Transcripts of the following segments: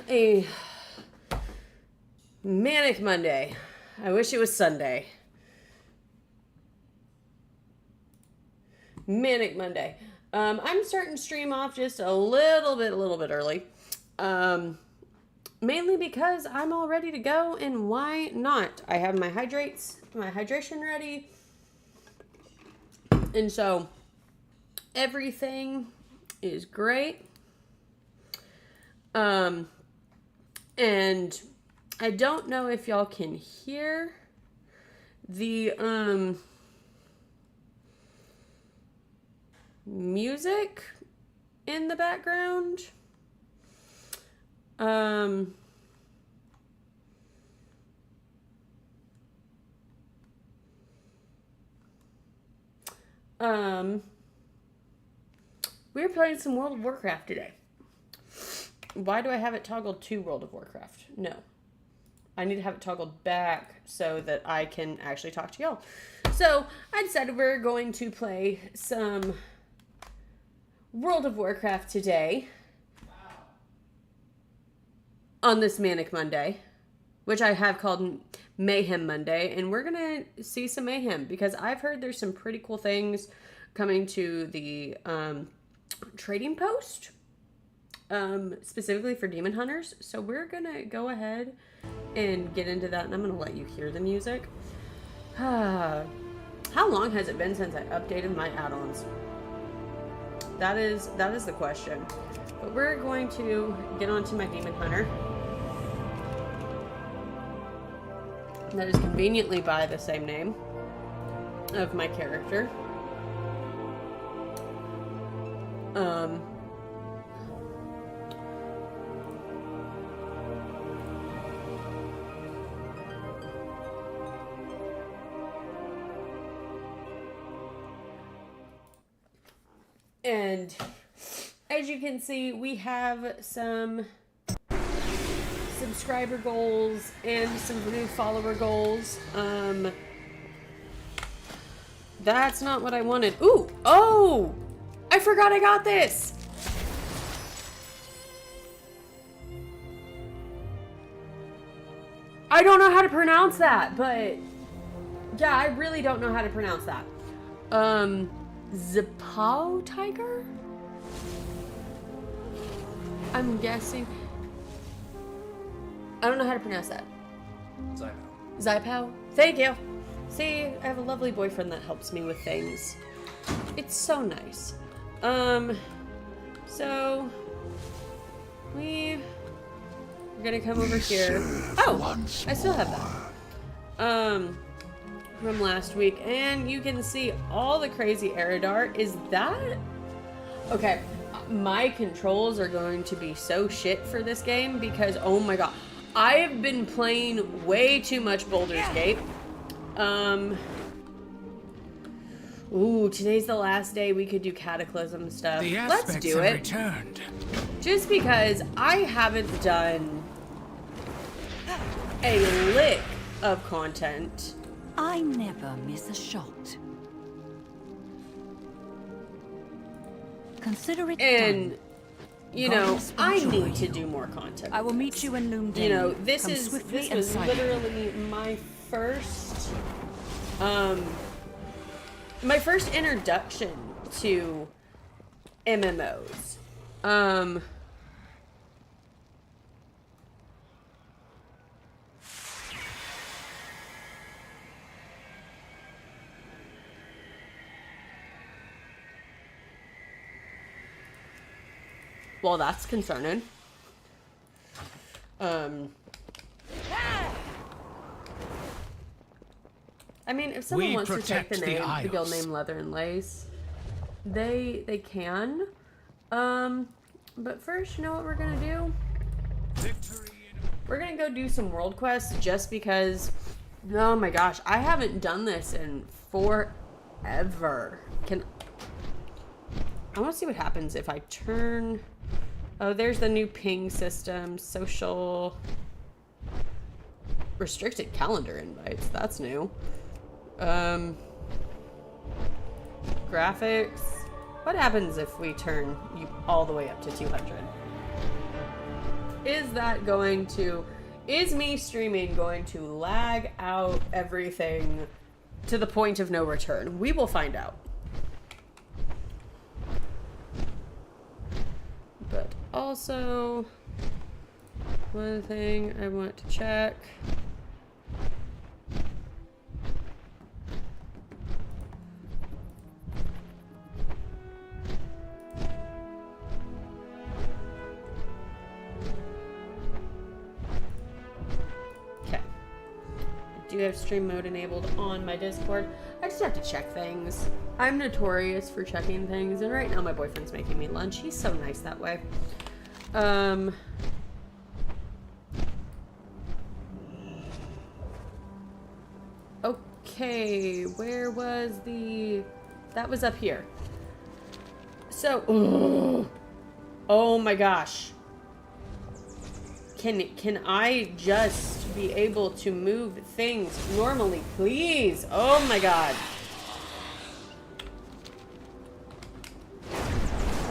A manic Monday. I wish it was Sunday. Manic Monday. I'm starting to stream off just a little bit early. Mainly because I'm all ready to go, and why not? I have my hydration ready. And so everything is great. And I don't know if y'all can hear the music in the background. We're playing some World of Warcraft today. Why do I have it toggled to World of Warcraft? No. I need to have it toggled back so that I can actually talk to y'all. So, I decided we're going to play some World of Warcraft today. On this Manic Monday, which I have called Mayhem Monday. And we're going to see some mayhem because I've heard there's some pretty cool things coming to the trading post. Specifically for demon hunters. So we're gonna go ahead and get into that, and I'm gonna let you hear the music. How long has it been since I updated my add-ons? That is the question. But we're going to get onto my demon hunter. That is conveniently by the same name of my character. And as you can see, we have some subscriber goals and some new follower goals. That's not what I wanted. Ooh, oh, I forgot I got this. I don't know how to pronounce that, but yeah, I really don't know how to pronounce that. Zapao tiger? I'm guessing. I don't know how to pronounce that. Zapao. Thank you. See, I have a lovely boyfriend that helps me with things. It's so nice. So we're gonna come over here. Oh, I still have that. From last week, and you can see all the crazy arrow dart. Is that okay? My controls are going to be so shit for this game because oh my god, I have been playing way too much Baldur's Gate. Ooh, today's the last day we could do Cataclysm stuff. Let's do it. Returned. Just because I haven't done a lick of content. I never miss a shot. Consider it and done. You know, I need to do more content. I will meet you in Loomden. You know, this was literally my first introduction to MMOs. Well, that's concerning. I mean, if someone wants to take the guild name Leather and Lace, they can. But first, you know what we're gonna do? We're gonna go do some world quests just because. Oh my gosh, I haven't done this in forever. I want to see what happens if I turn. Oh, there's the new ping system. Social. Restricted calendar invites. That's new. Graphics. What happens if we turn you all the way up to 200? Is me streaming going to lag out everything to the point of no return? We will find out. But also, one thing I want to check. Do have stream mode enabled on my Discord. I just have to check things. I'm notorious for checking things, and right now my boyfriend's making me lunch. He's so nice that way. Okay, where was that was up here. So, oh my gosh. Can I just be able to move things normally, please? Oh my god.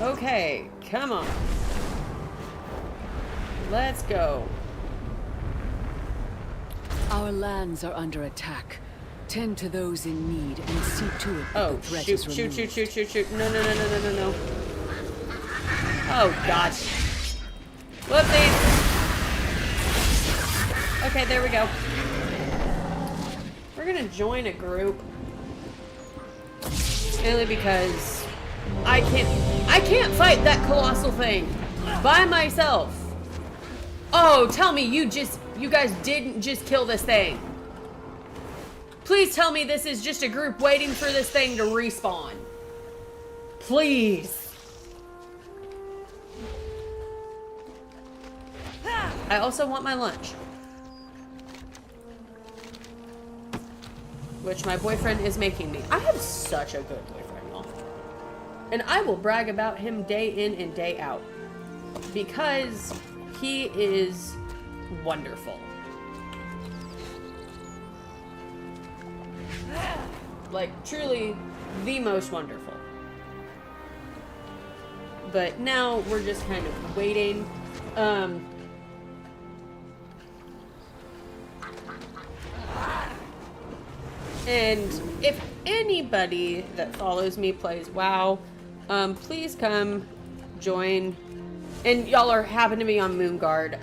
Okay, come on. Let's go. Our lands are under attack. Tend to those in need and see to it that the threat is removed. Shoot. No. Oh gosh. Whoopsies. Okay, there we go. We're gonna join a group. Mainly because I can't fight that colossal thing by myself. Oh, tell me you guys didn't just kill this thing. Please tell me this is just a group waiting for this thing to respawn. Please. I also want my lunch. Which my boyfriend is making me. I have such a good boyfriend, y'all. And I will brag about him day in and day out. Because he is wonderful. Like, truly the most wonderful. But now we're just kind of waiting. And if anybody that follows me plays WoW, please come join. And y'all happen to be on Moonguard.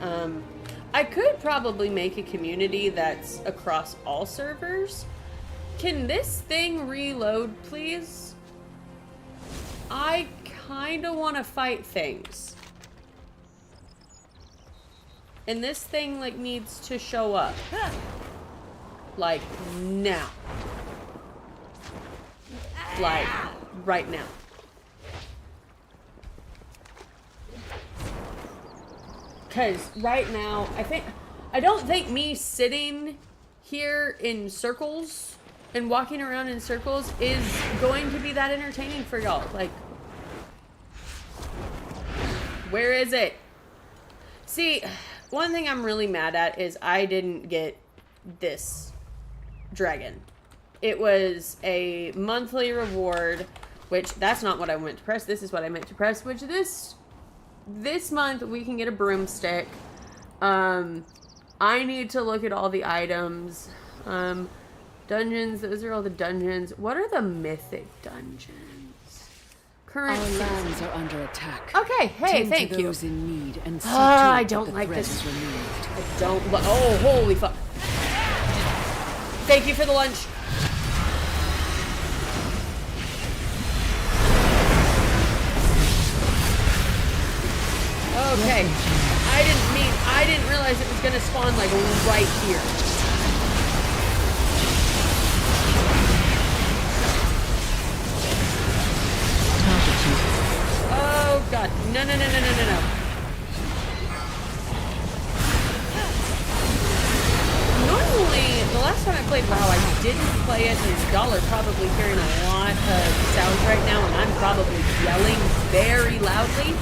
I could probably make a community that's across all servers. Can this thing reload, please? I kind of want to fight things. And this thing, like, needs to show up. Like, now. Like, right now. Because right now, I don't think me sitting here in circles and walking around in circles is going to be that entertaining for y'all. Like, where is it? See, one thing I'm really mad at is I didn't get this dragon. It was a monthly reward, which that's not what I meant to press. This is what I meant to press, which this month we can get a broomstick. I need to look at all the items. Dungeons, those are all the dungeons. What are the mythic dungeons? Current Our lands are under attack. Okay, hey, thank you. Those in need and see I don't like this. I don't. Oh, holy fuck! Thank you for the lunch. Okay, I didn't realize it was gonna spawn like right here. Oh god, no. Normally, the last time I played WoW, I didn't play it, and y'all are probably hearing a lot of sounds right now, and I'm probably yelling very loudly.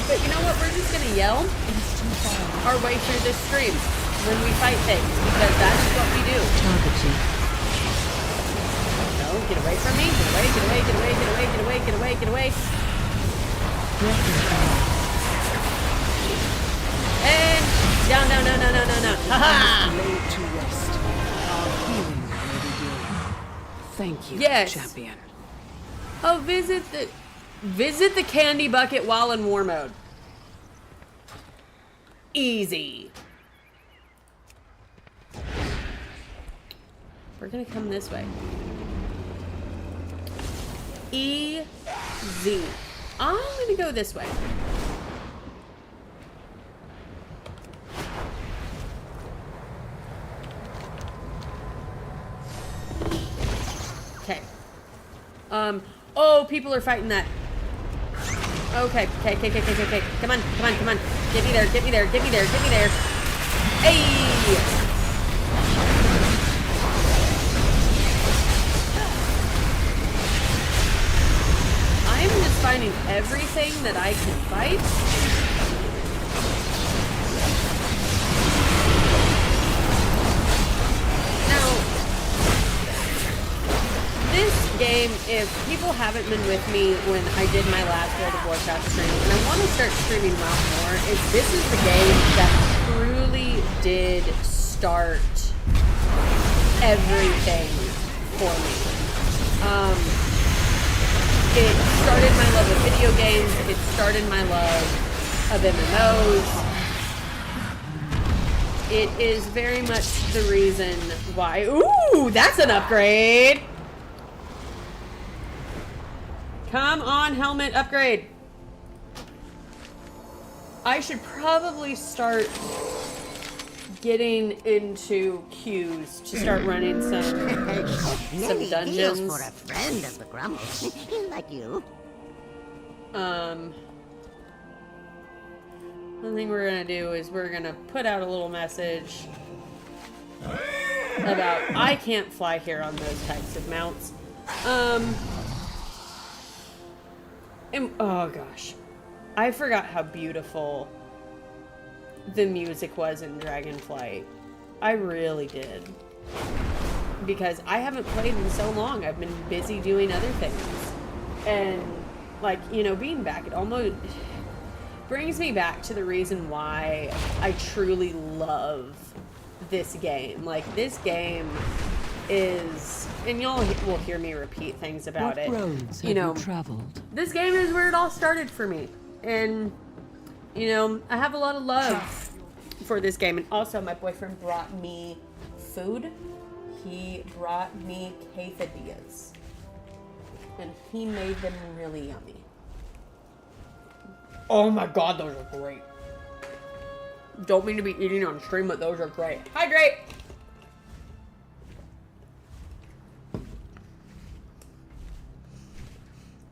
But you know what? We're just gonna yell our way through this stream when we fight things, because that's what we do. No, get away from me! Get away! And down. Ha-ha! Laid to rest. Our healing may begin. Thank you, Yes. champion. Oh, visit the candy bucket while in war mode. Easy. We're gonna come this way. Easy. I'm gonna go this way. Okay. Oh, people are fighting that. Okay. Come on. Get me there. Hey! I'm just finding everything that I can fight. This game, if people haven't been with me when I did my last World of Warcraft stream, and I want to start streaming WoW more, this is the game that truly did start everything for me. It started my love of video games, it started my love of MMOs. It is very much the reason why... Ooh, that's an upgrade! Come on, helmet upgrade. I should probably start getting into queues to start running some dungeons. For a friend of the Grumble, like you. One thing we're gonna do is we're gonna put out a little message about I can't fly here on those types of mounts. And, oh gosh, I forgot how beautiful the music was in Dragonflight. I really did. Because I haven't played in so long. I've been busy doing other things. And, like, you know, being back, it almost brings me back to the reason why I truly love this game. Like, this game is, and y'all will hear me repeat things about What it. roads You know, have you traveled? this game is where it all started for me. And, you know, I have a lot of love for this game. And also, my boyfriend brought me food. He brought me quesadillas. And he made them really yummy. Oh my god, those are great. Don't mean to be eating on stream, but those are great. Hydrate!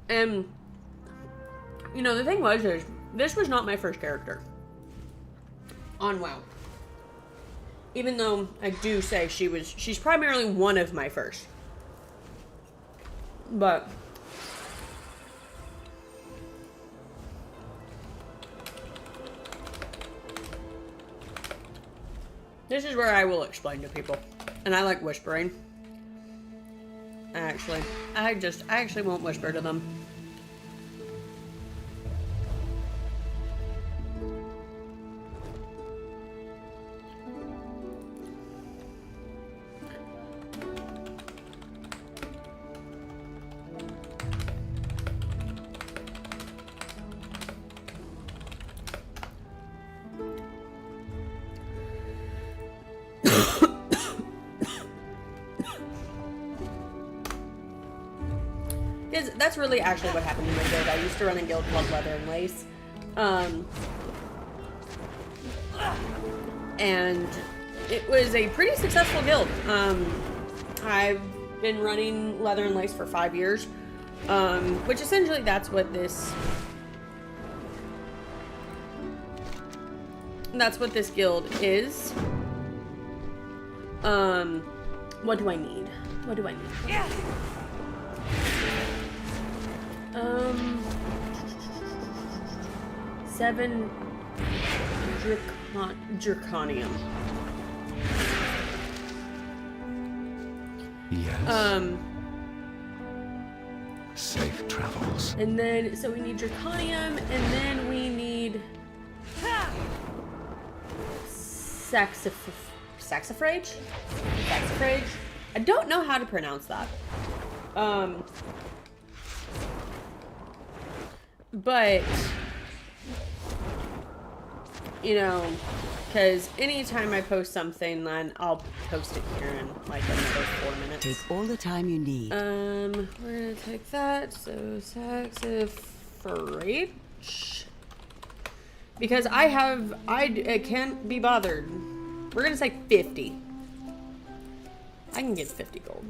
And, you know, the thing was, is this was not my first character on WoW. Even though I do say she's primarily one of my first. But this is where I will explain to people. And I like whispering. Actually, I actually won't whisper to them. That's really actually what happened in my guild. I used to run a guild called Leather and Lace. And it was a pretty successful guild. I've been running Leather and Lace for 5 years. Which essentially that's what this guild is. What do I need? What do I need? Yeah. 7 Draconium. Yes. Safe travels. And then, so we need Draconium, and then we need Saxifrage? Saxifrage? I don't know how to pronounce that. But, you know, because anytime I post something, then I'll post it here in like another 4 minutes. Take all the time you need. We're gonna take that. So Saxifrage, because I can't be bothered. We're gonna say 50. I can get 50 gold.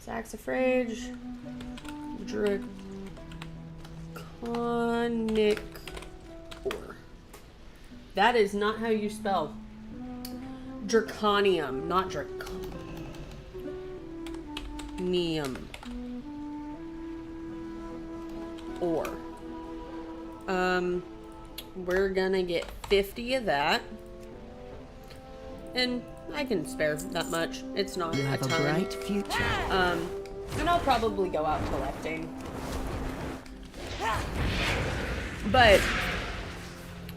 Saxifrage, Draconic ore. That is not how you spell Draconium, not Draconium. Ore. We're gonna get 50 of that. And I can spare that much. It's not You have a ton. a bright future. And I'll probably go out collecting. But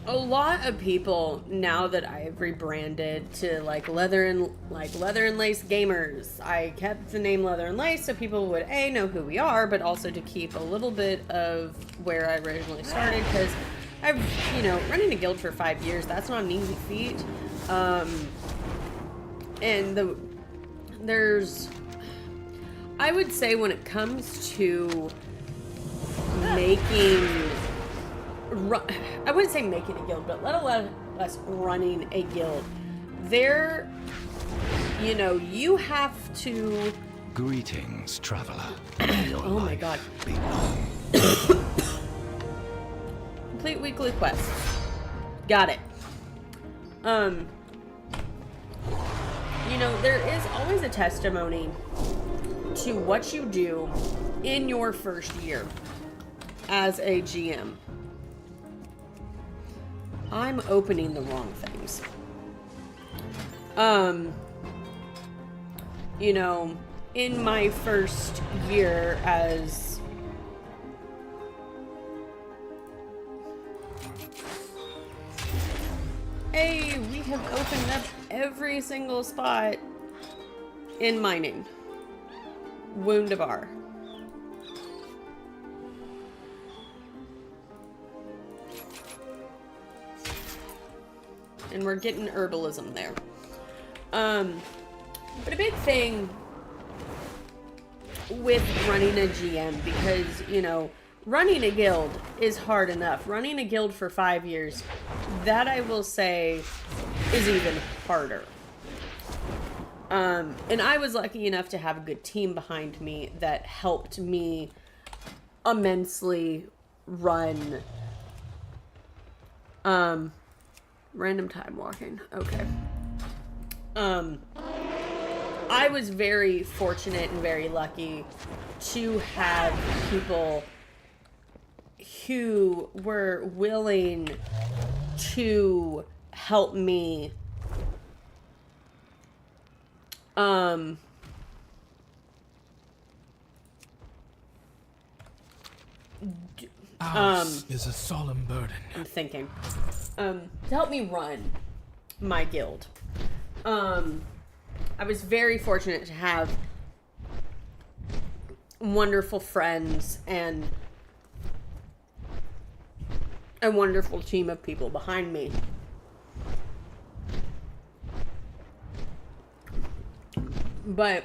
a lot of people, now that I've rebranded to like Leather and Lace Gamers, I kept the name Leather and Lace so people would know who we are, but also to keep a little bit of where I originally started, because I've, running a guild for 5 years, that's not an easy feat. And I would say when it comes to making, I wouldn't say making a guild, but let alone us running a guild, you have to... Greetings, traveler. Oh my god. Complete weekly quest. Got it. There is always a testimony to what you do in your first year as a GM. I'm opening the wrong things. In my first year as... Hey, we have opened up every single spot in mining. Woundabar. And we're getting herbalism there. But a big thing with running a GM, because, running a guild is hard enough. Running a guild for 5 years, that I will say is even harder. And I was lucky enough to have a good team behind me that helped me immensely run. Random time walking. Okay. I was very fortunate and very lucky to have people who were willing to help me Ours is a solemn burden. I'm thinking. To help me run my guild. I was very fortunate to have wonderful friends and a wonderful team of people behind me. But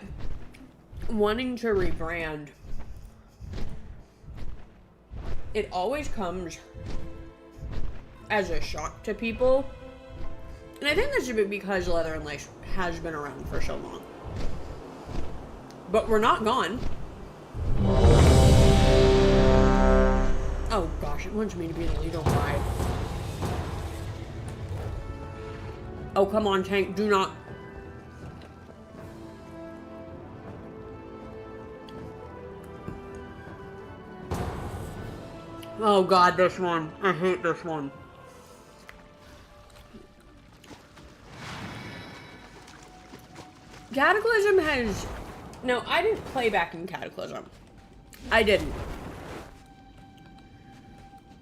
wanting to rebrand, it always comes as a shock to people. And I think that should be because Leather and Lace has been around for so long. But we're not gone. Oh gosh, it wants me to be the leader. Why? Oh, come on, tank, do not. Oh god, this one. I hate this one. Cataclysm has... No, I didn't play back in Cataclysm. I didn't.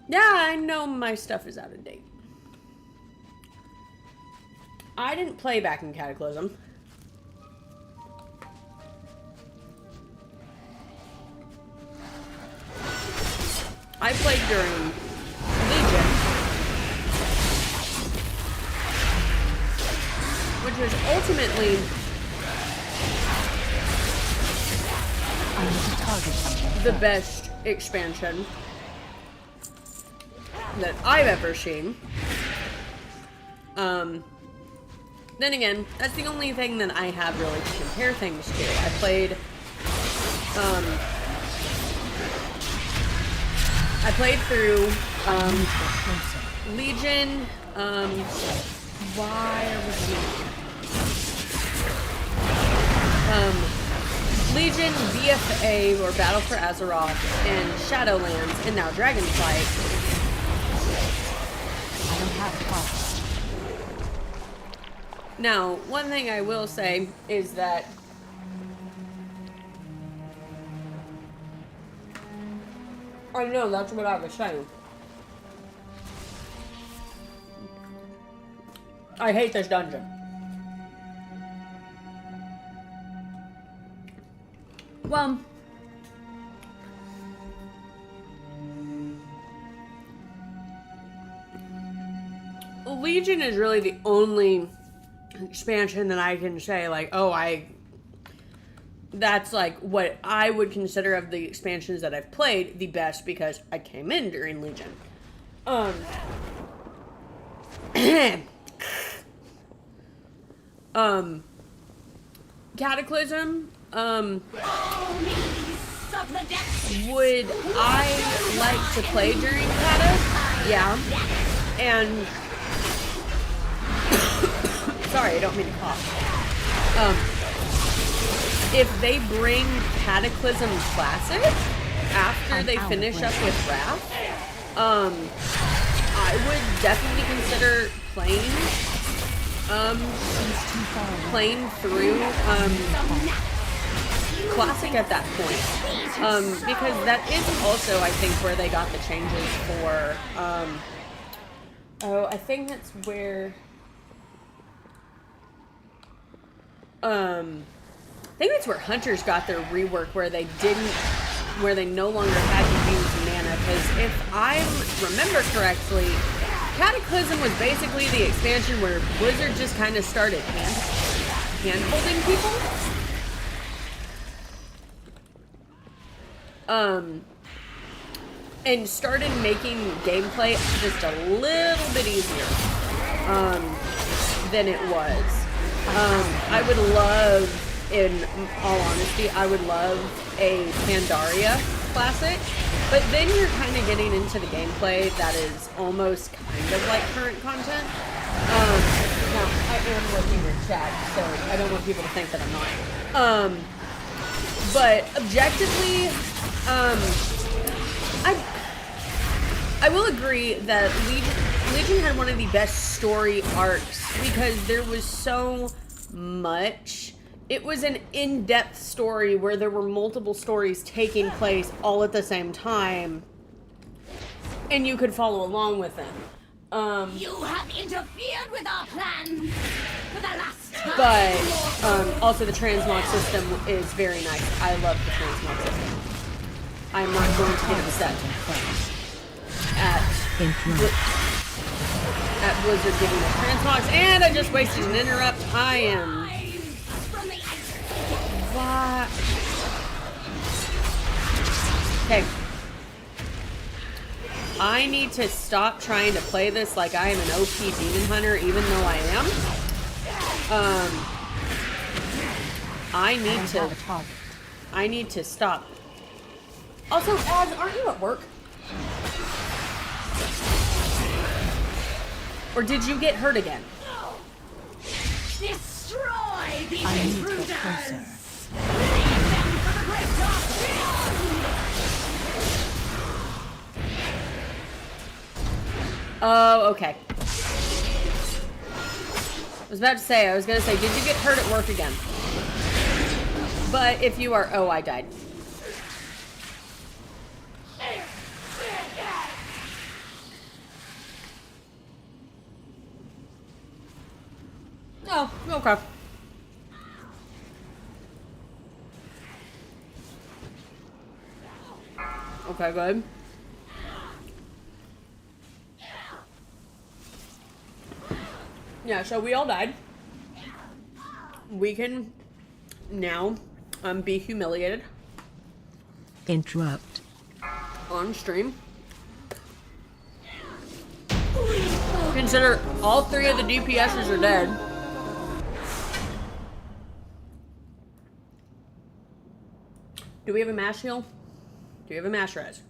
Yeah, I know my stuff is out of date. I didn't play back in Cataclysm. I played during Legion, which was ultimately the best expansion that I've ever seen. Then again, that's the only thing that I have really to compare things to. I played through Legion. Why are we Legion, BFA, or Battle for Azeroth, and Shadowlands, and now Dragonflight. I don't have a problem. Now, one thing I will say is that I know that's what I was saying. I hate this dungeon. Well, Legion is really the only expansion that I can say, like, oh, that's like what I would consider of the expansions that I've played the best, because I came in during Legion. Cataclysm, would I like to play during Cata? Yeah. And sorry, I don't mean to cough. If they bring Cataclysm Classic after they finish up with Wrath, I would definitely consider playing through Classic at that point, because that is also, I think, where they got the changes for I think that's where I think that's where Hunters got their rework, where they no longer had to use mana, because if I remember correctly, Cataclysm was basically the expansion where Blizzard just kind of started hand-holding people. And started making gameplay just a little bit easier than it was. I would love, in all honesty, I would love a Pandaria Classic, but then you're kind of getting into the gameplay that is almost kind of like current content. Now, I am looking at chat, so I don't want people to think that I'm not. But objectively, I will agree that Legion had one of the best story arcs, because there was so much. It was an in-depth story where there were multiple stories taking place all at the same time, and you could follow along with them. You have interfered with our plans for the last time. But also the transmog system is very nice. I love the transmog system. I'm not going to get upset at Blizzard giving us transmogs, and I just wasted an interrupt. I am. What? Okay. I need to stop trying to play this like I am an OP demon hunter, even though I am. I need to stop. Also, Az, aren't you at work? Or did you get hurt again? Destroy these intruders! Oh, okay. I was gonna say, did you get hurt at work again? But if you are, oh, I died. Oh, okay. Okay, good. Yeah, so we all died. We can now be humiliated Interrupt. on stream. Consider all 3 of the DPSs are dead. Do we have a mash heal? Do we have a mash res?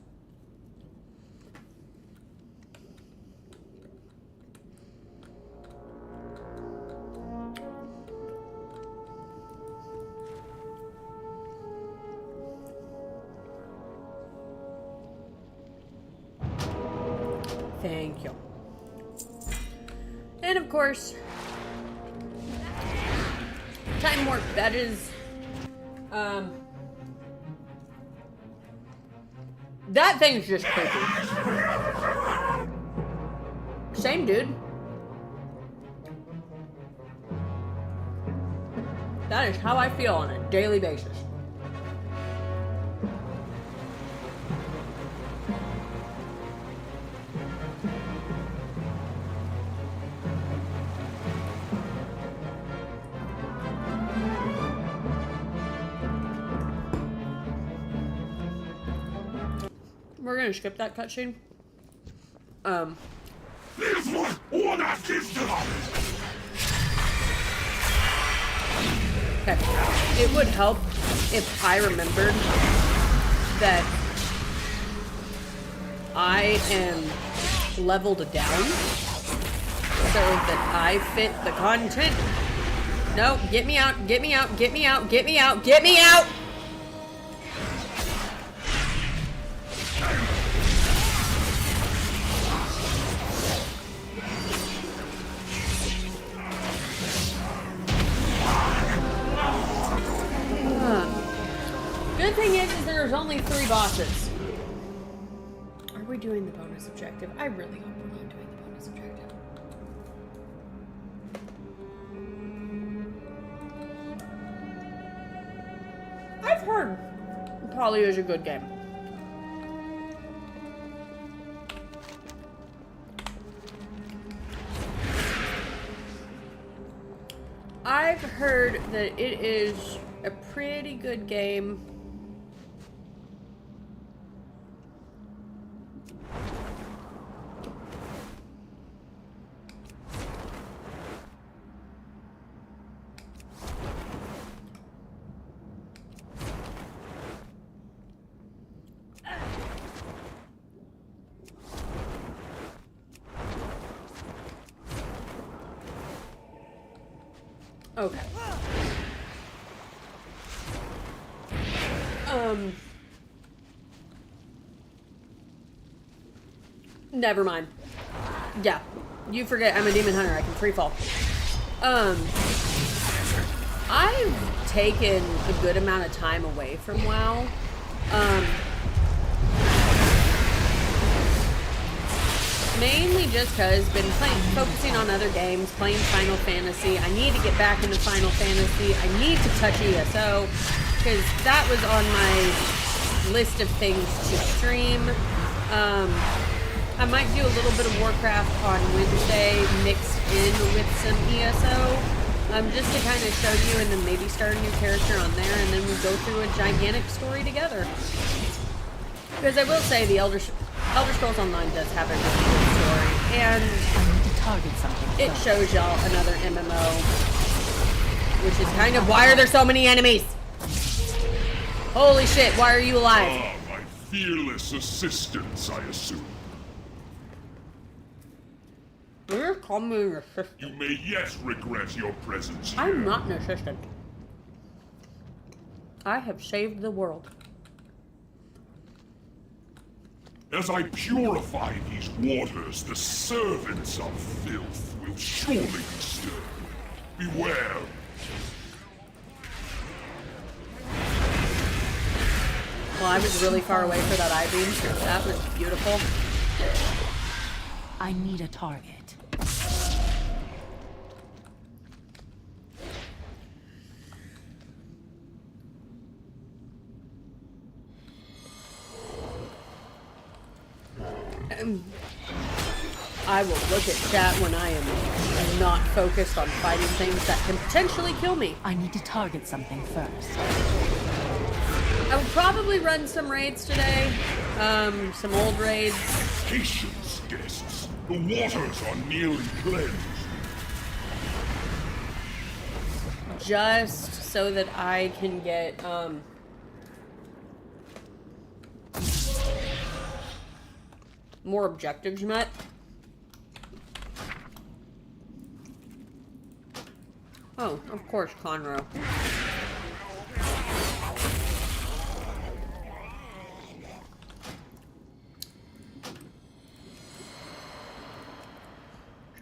Thank you. And of course, time warp. That is, that thing's just creepy. Same dude. That is how I feel on a daily basis. We're gonna skip that cutscene. Okay. It would help if I remembered that I am leveled down so that I fit the content. No, get me out, get me out, get me out, get me out, get me out! Good thing is there's only 3 bosses. Are we doing the bonus objective? I really hope we're not doing the bonus objective. I've heard Polly is a good game. I've heard that it is a pretty good game. Okay. Never mind. Yeah. You forget I'm a demon hunter. I can free fall. I've taken a good amount of time away from WoW. Mainly just because been focusing on other games, playing Final Fantasy. I need to get back into Final Fantasy. I need to touch ESO because that was on my list of things to stream. I might do a little bit of Warcraft on Wednesday mixed in with some ESO. Just to kind of show you and then maybe start a new character on there and then we go through a gigantic story together. Because I will say the Elder Scrolls Online does have a really good story, and I need to target something. It shows y'all another MMO, which is kind of why are there so many enemies? Holy shit! Why are you alive? Ah, my fearless assistants, I assume. You're calling me an assistant. You may yet regret your presence here. I'm not an assistant. I have saved the world. As I purify these waters, the servants of filth will surely be stirred. Beware. Well, I was really far away for that I-beam. That was beautiful. I need a target. I will look at chat when I am not focused on fighting things that can potentially kill me. I need to target something first. I will probably run some raids today. Some old raids. Patience, guests. The waters are nearly cleansed. Just so that I can get, more objectives met. Oh, of course, Conroe.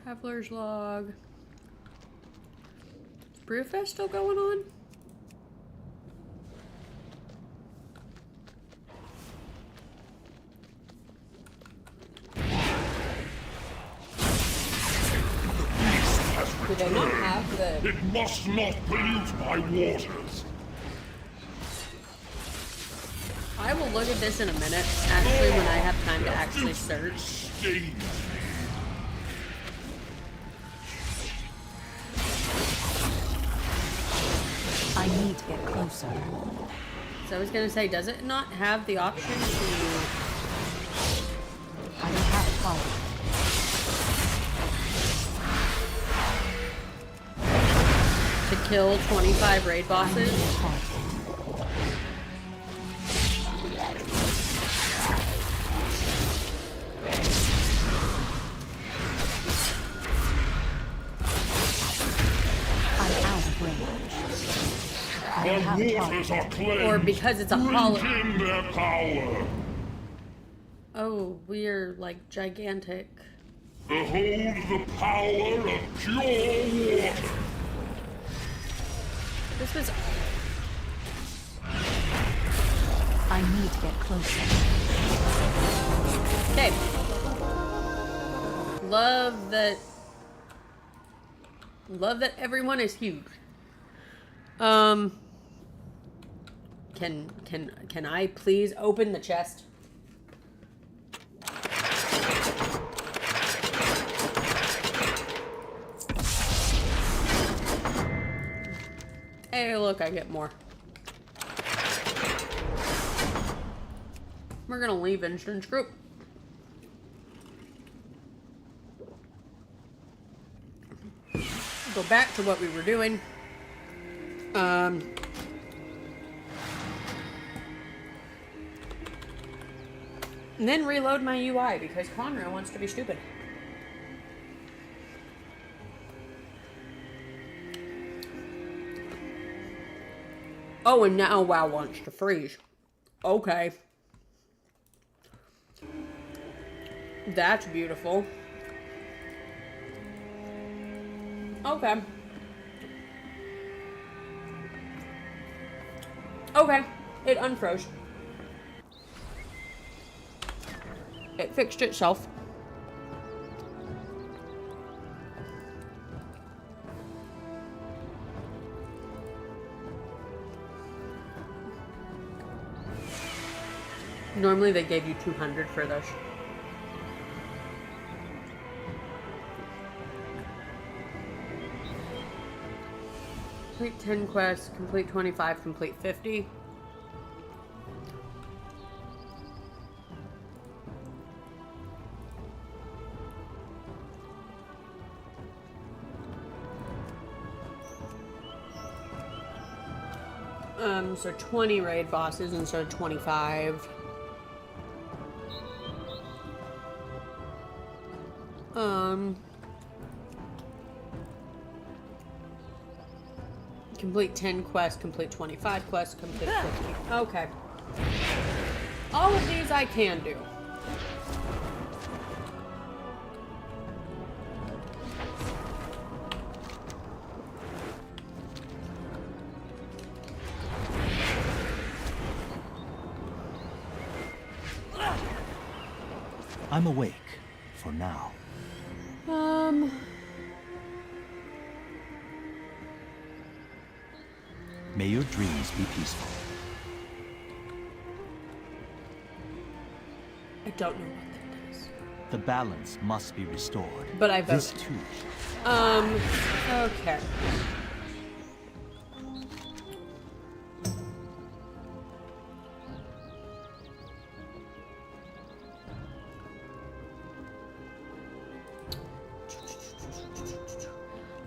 Traveler's log. Is Brewfest still going on? Do they not have the... It must not pollute my waters. I will look at this in a minute, actually, when I have time to actually search. Stains me. I need to get closer. So I was gonna say, does it not have the option to... I don't have a target. to kill 25 raid bosses? The waters are cleansed. Or because it's a hollow... Drink in their power. Oh, we're like gigantic. Behold the power of pure water. This was... I need to get closer. Okay. Love that everyone is huge. Can I please open the chest? Hey, look, I get more. We're gonna leave instance group. Go back to what we were doing. And then reload my UI because Conroe wants to be stupid. Oh, and now WoW wants to freeze. Okay. That's beautiful. Okay. Okay. It unfroze. It fixed itself. Normally they gave you 200 for this. Complete 10 quests, complete 25, complete 50. So 20 raid bosses instead of 25. Complete 10 quests, complete 25 quests, complete 50. Okay. All of these I can do. I'm awake for now. May your dreams be peaceful. I don't know what that is. The balance must be restored. But I This voted. too. Okay.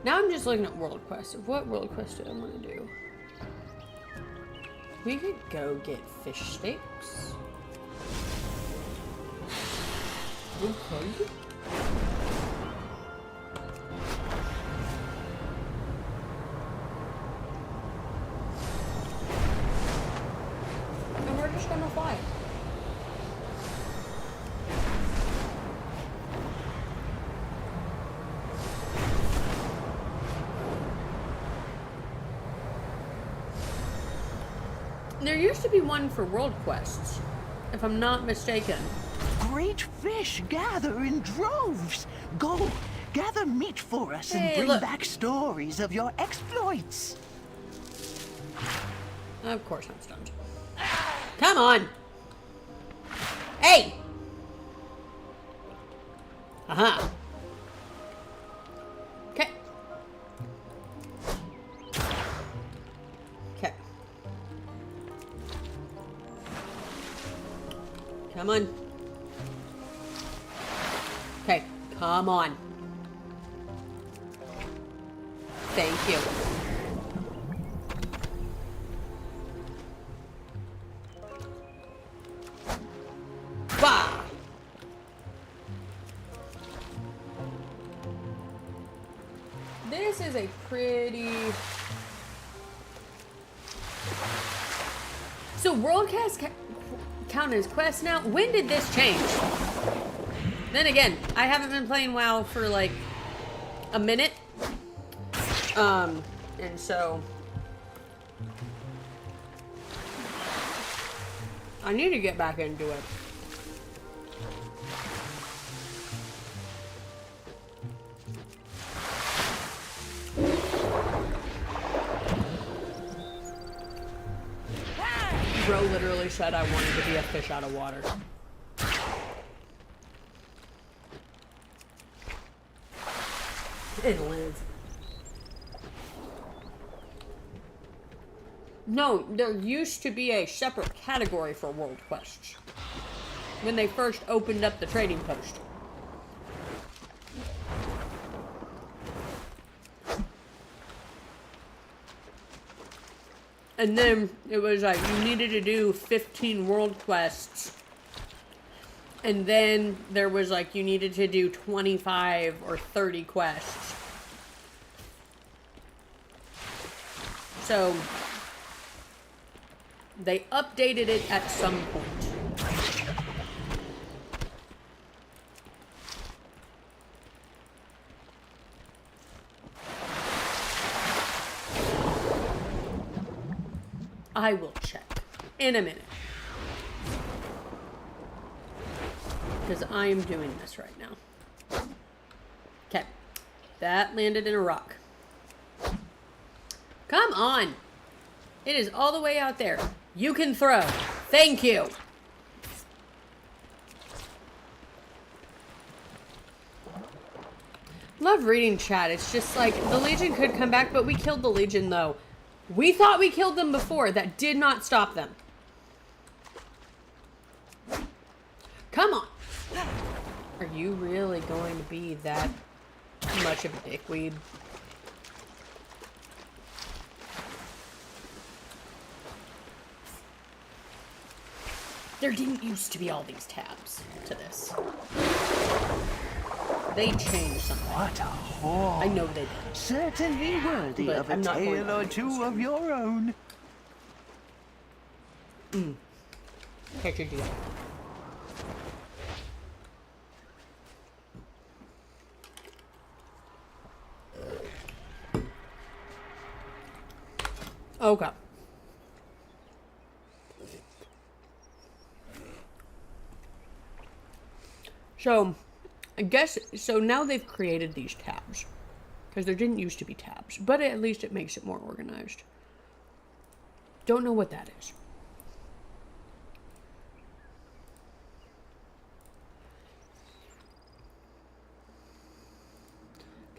Now I'm just looking at world quests. What world quest do I want to do? We could go get fish steaks. Okay. And we're just gonna fly. There used to be one for world quests, if I'm not mistaken. Great fish gather in droves. Go, gather meat for us Hey, and bring look. back stories of your exploits. Of course I'm stunned. Come on! Hey! Aha! Okay. Okay. Come on. Okay, come on. Thank you. Bah! This is a pretty... So world quests count as quests now? When did this change? Then again, I haven't been playing WoW for like a minute. And so I need to get back into it. Bro literally said I wanted to be a fish out of water. And live. No, there used to be a separate category for world quests when they first opened up the trading post. And then it was like you needed to do 15 world quests. And then there was like you needed to do 25 or 30 quests. So they updated it at some point. I will check in a minute. Because I am doing this right now. Okay. That landed in a rock. Come on! It is all the way out there. You can throw. Thank you. Love reading chat. It's just like, the Legion could come back, but we killed the Legion, though. We thought we killed them before. That did not stop them. Come on. Are you really going to be that much of a dickweed? There didn't used to be all these tabs to this. They changed something. What a haul. I know they did. Certainly worthy But of a I'm not going tale or to two of your own. Can't you do that? Okay. So, I guess, so now they've created these tabs. Because there didn't used to be tabs. But at least it makes it more organized. Don't know what that is.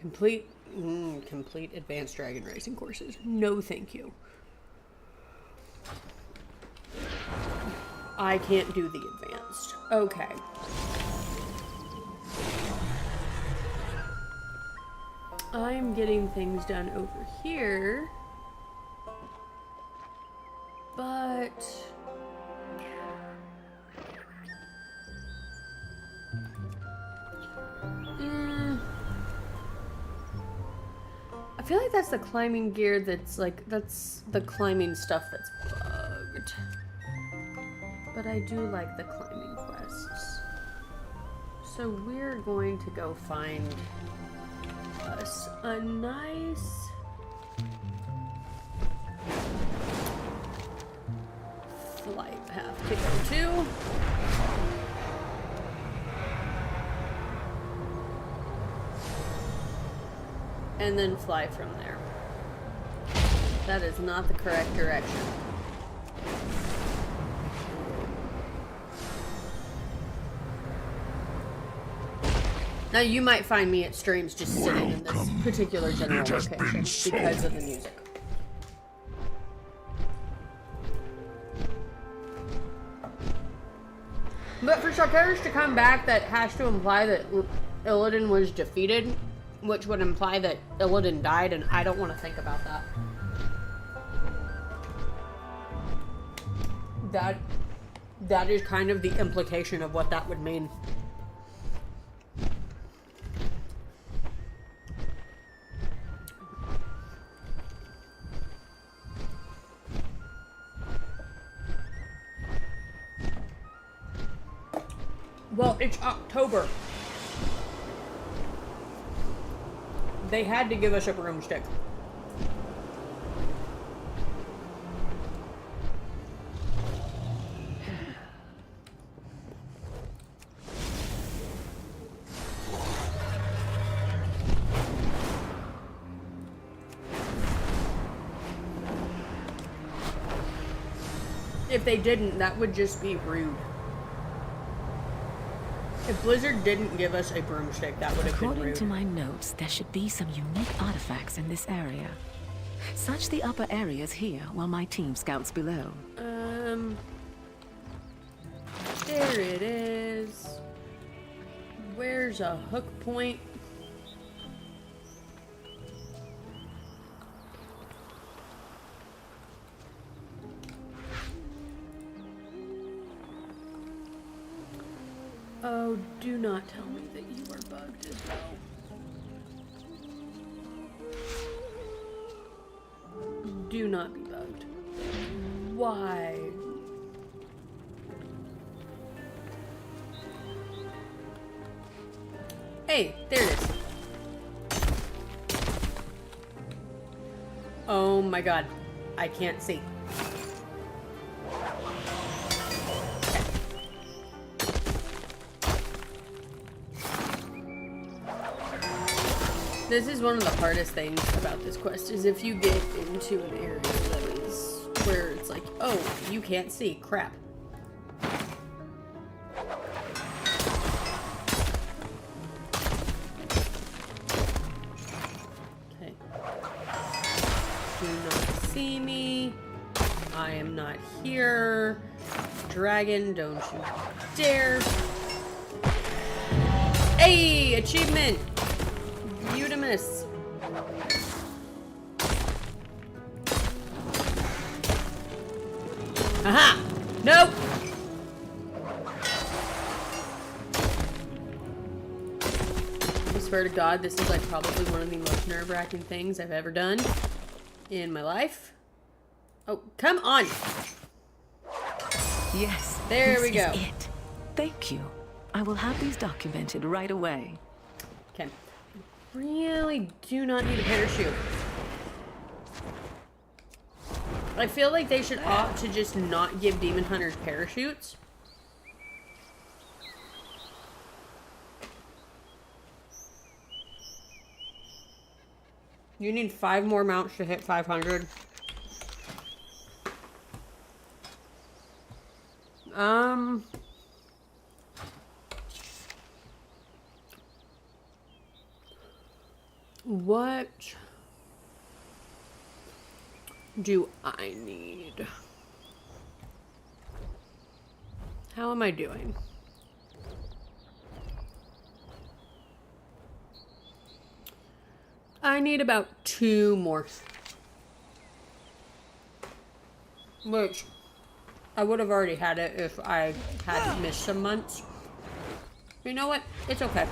Complete advanced dragon racing courses. No, thank you. I can't do the advanced. Okay. I'm getting things done over here. But... I feel like that's the climbing gear that's the climbing stuff that's bugged. But I do like the climbing quests. So we're going to go find us a nice flight path to go to. And then fly from there. That is not the correct direction. Now you might find me at streams just sitting in this particular general location because of the music. But for Shalkeris to come back, that has to imply that Illidan was defeated, which would imply that Illidan died, and I don't want to think about that. That is kind of the implication of what that would mean. Well, it's October. They had to give us a broomstick. If they didn't, that would just be rude. If Blizzard didn't give us a broomstick, that would have been rude. According to my notes, there should be some unique artifacts in this area. Search the upper areas here while my team scouts below. There it is. Where's a hook point? Oh, do not tell me that you are bugged as well. Do not be bugged. Why? Hey, there it is. Oh my god. I can't see. This is one of the hardest things about this quest, is if you get into an area that is where it's like, oh, you can't see, crap. Okay. Do not see me. I am not here. Dragon, don't you dare. Hey, achievement! Beautimus. Aha! Nope! I swear to God, this is like probably one of the most nerve-wracking things I've ever done in my life. Oh, come on! Yes, there we this go. is it. Thank you. I will have these documented right away. Okay. Really do not need a parachute. I feel like they should opt to just not give demon hunters parachutes. You need 5 more mounts to hit 500. What do I need? How am I doing? I need about 2 more. Which I would have already had it if I hadn't missed some months. You know what? It's okay.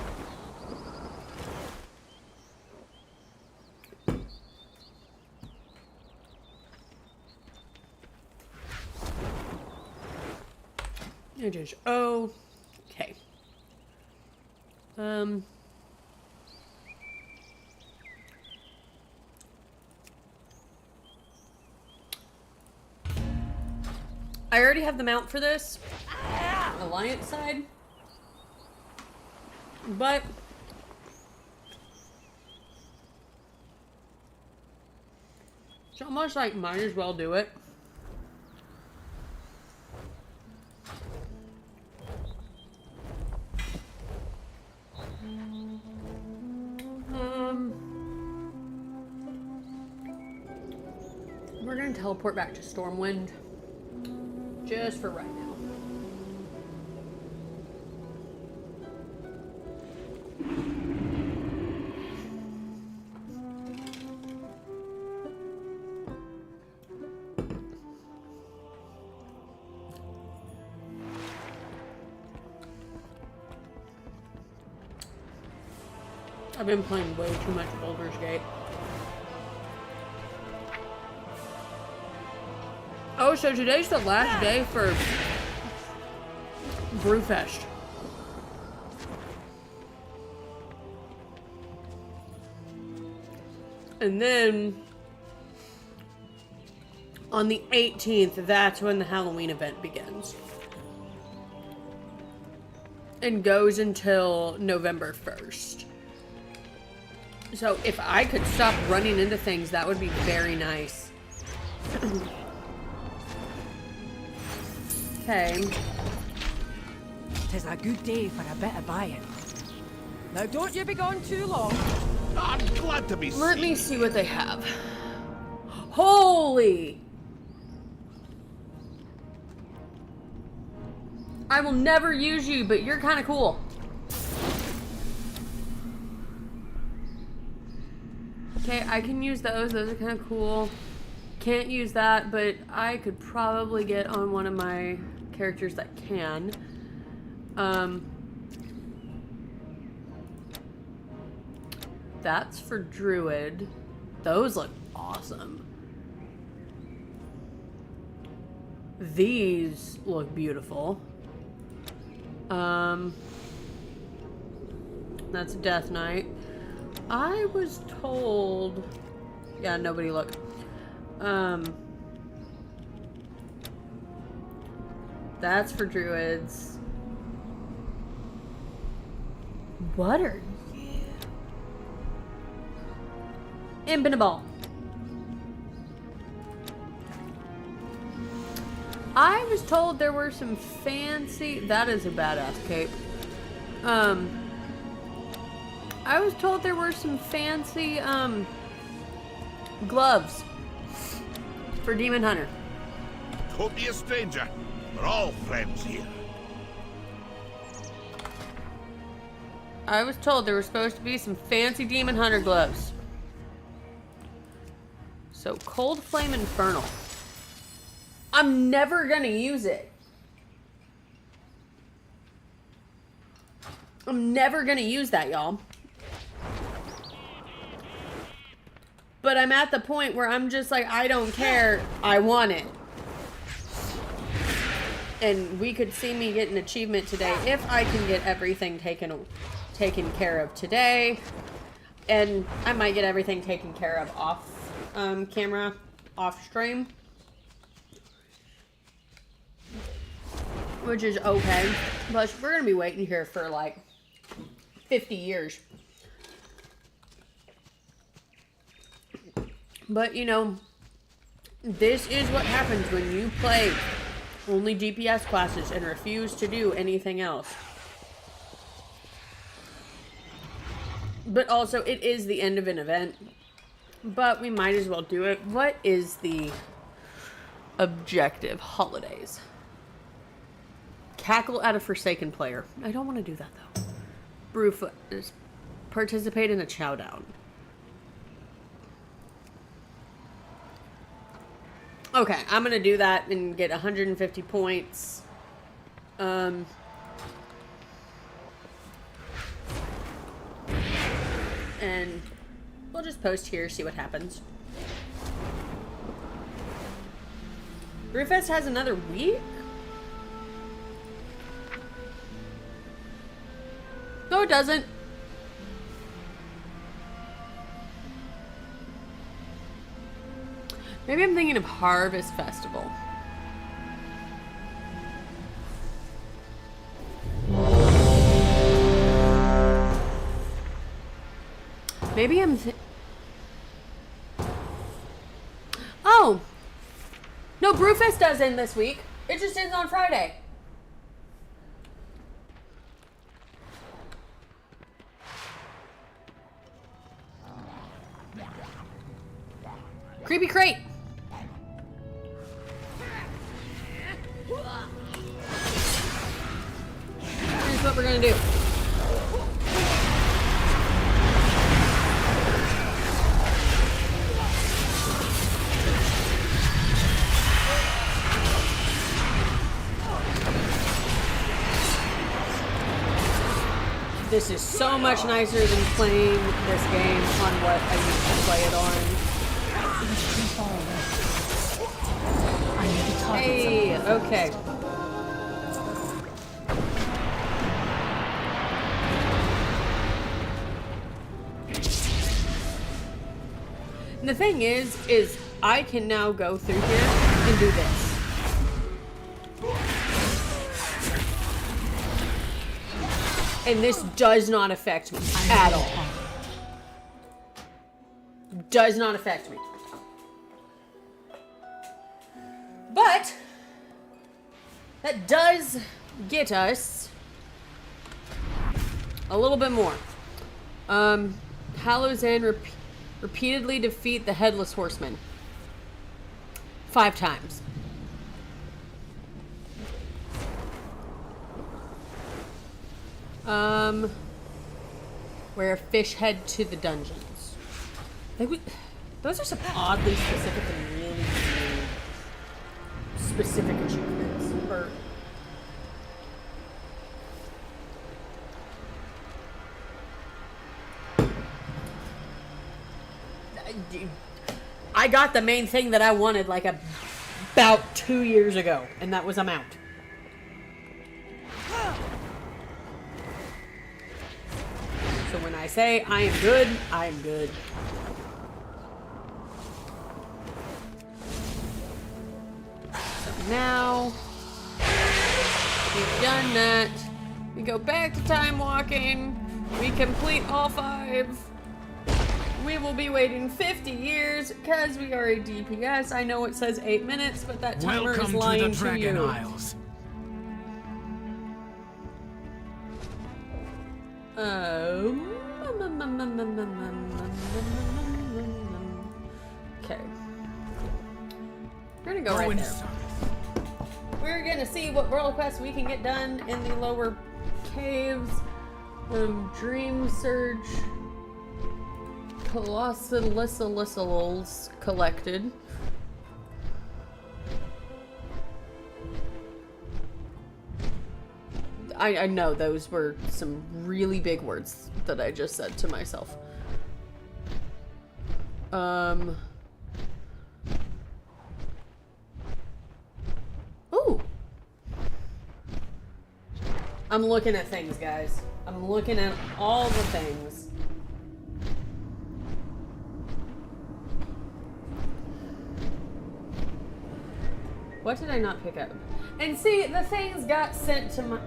It is okay. I already have the mount for this Alliance side, but it's almost like might as well do it. We're gonna teleport back to Stormwind just for right now. I've been playing way too much Baldur's Gate. Oh, so today's the last day for Brewfest. And then on the 18th, that's when the Halloween event begins. And goes until November 1st. So if I could stop running into things, that would be very nice. Okay. Tis a good day for a bit of buying. Now don't you be gone too long. I'm glad to be Let me see what they have. Holy! I will never use you, but you're kind of cool. Okay, I can use those. Those are kind of cool. Can't use that, but I could probably get on one of my characters that can. That's for Druid. Those look awesome. These look beautiful. That's Death Knight. I was told... Yeah, nobody look. That's for Druids. What are you? Impenable. I was told there were some fancy... That is a badass cape. I was told there were some fancy, gloves for Demon Hunter. Don't be a stranger. We're all friends here. I was told there were supposed to be some fancy Demon Hunter gloves. So, Cold Flame Infernal. I'm never gonna use it. I'm never gonna use that, y'all. But I'm at the point where I'm just like, I don't care. I want it. And we could see me get an achievement today if I can get everything taken care of today. And I might get everything taken care of off camera, off stream. Which is okay. Plus, we're going to be waiting here for like 50 years. But, you know, this is what happens when you play only DPS classes and refuse to do anything else. But also, it is the end of an event. But we might as well do it. What is the objective? Holidays. Cackle at a Forsaken player. I don't want to do that, though. Brewfoot. Participate in a chowdown. Okay, I'm going to do that and get 150 points. And we'll just post here, see what happens. Brewfest has another week? No, it doesn't. Maybe I'm thinking of Harvest Festival. Maybe I'm oh! No, Brewfest does end this week. It just ends on Friday. Creepy crate. Here's what we're gonna do. This is so much nicer than playing this game on what I used to play it on. I need to target Hey, okay. And the thing is I can now go through here and do this. And this does not affect me at all. Does not affect me. But that does get us a little bit more. Hallows End repeatedly defeat the Headless Horseman 5 times. Wear a fish head to the dungeons. Those are some oddly specific and really weird specific achievements. I got the main thing that I wanted like about 2 years ago, and that was a mount. So when I say I am good, I am good. So now we've done that. We go back to time walking. We complete all 5. We will be waiting 50 years because we are a DPS. I know it says 8 minutes, but that timer is lying to you. Isles. Okay. We're gonna go right there. We're gonna see what world quests we can get done in the lower caves. Dream Surge. Colossalisals collected. I know those were some really big words that I just said to myself. Ooh. I'm looking at things, guys. I'm looking at all the things. What did I not pick up? And see, the things got sent to my...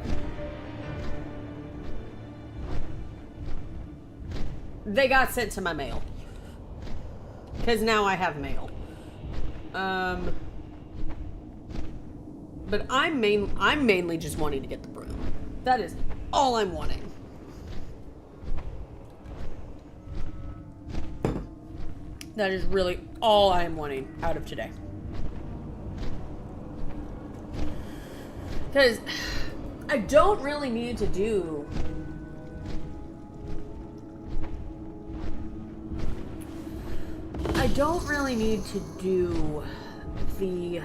They got sent to my mail. Because now I have mail. But I'm mainly just wanting to get the broom. That is all I'm wanting. That is really all I am wanting out of today. Because I don't really need to do... I don't really need to do the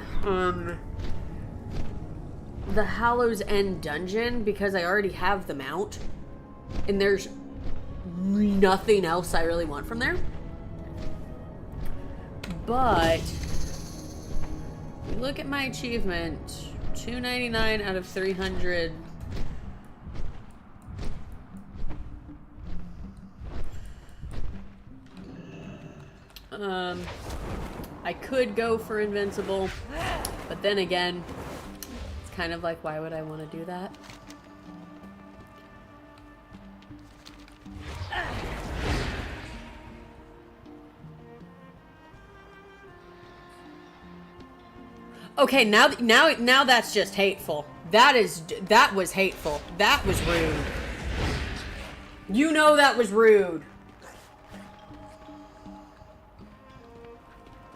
Hallows End dungeon because I already have the mount. And there's nothing else I really want from there. But look at my achievement, 299 out of 300. I could go for invincible, but then again, it's kind of like, why would I want to do that? Okay, now that's just hateful. That was hateful. That was rude. You know that was rude.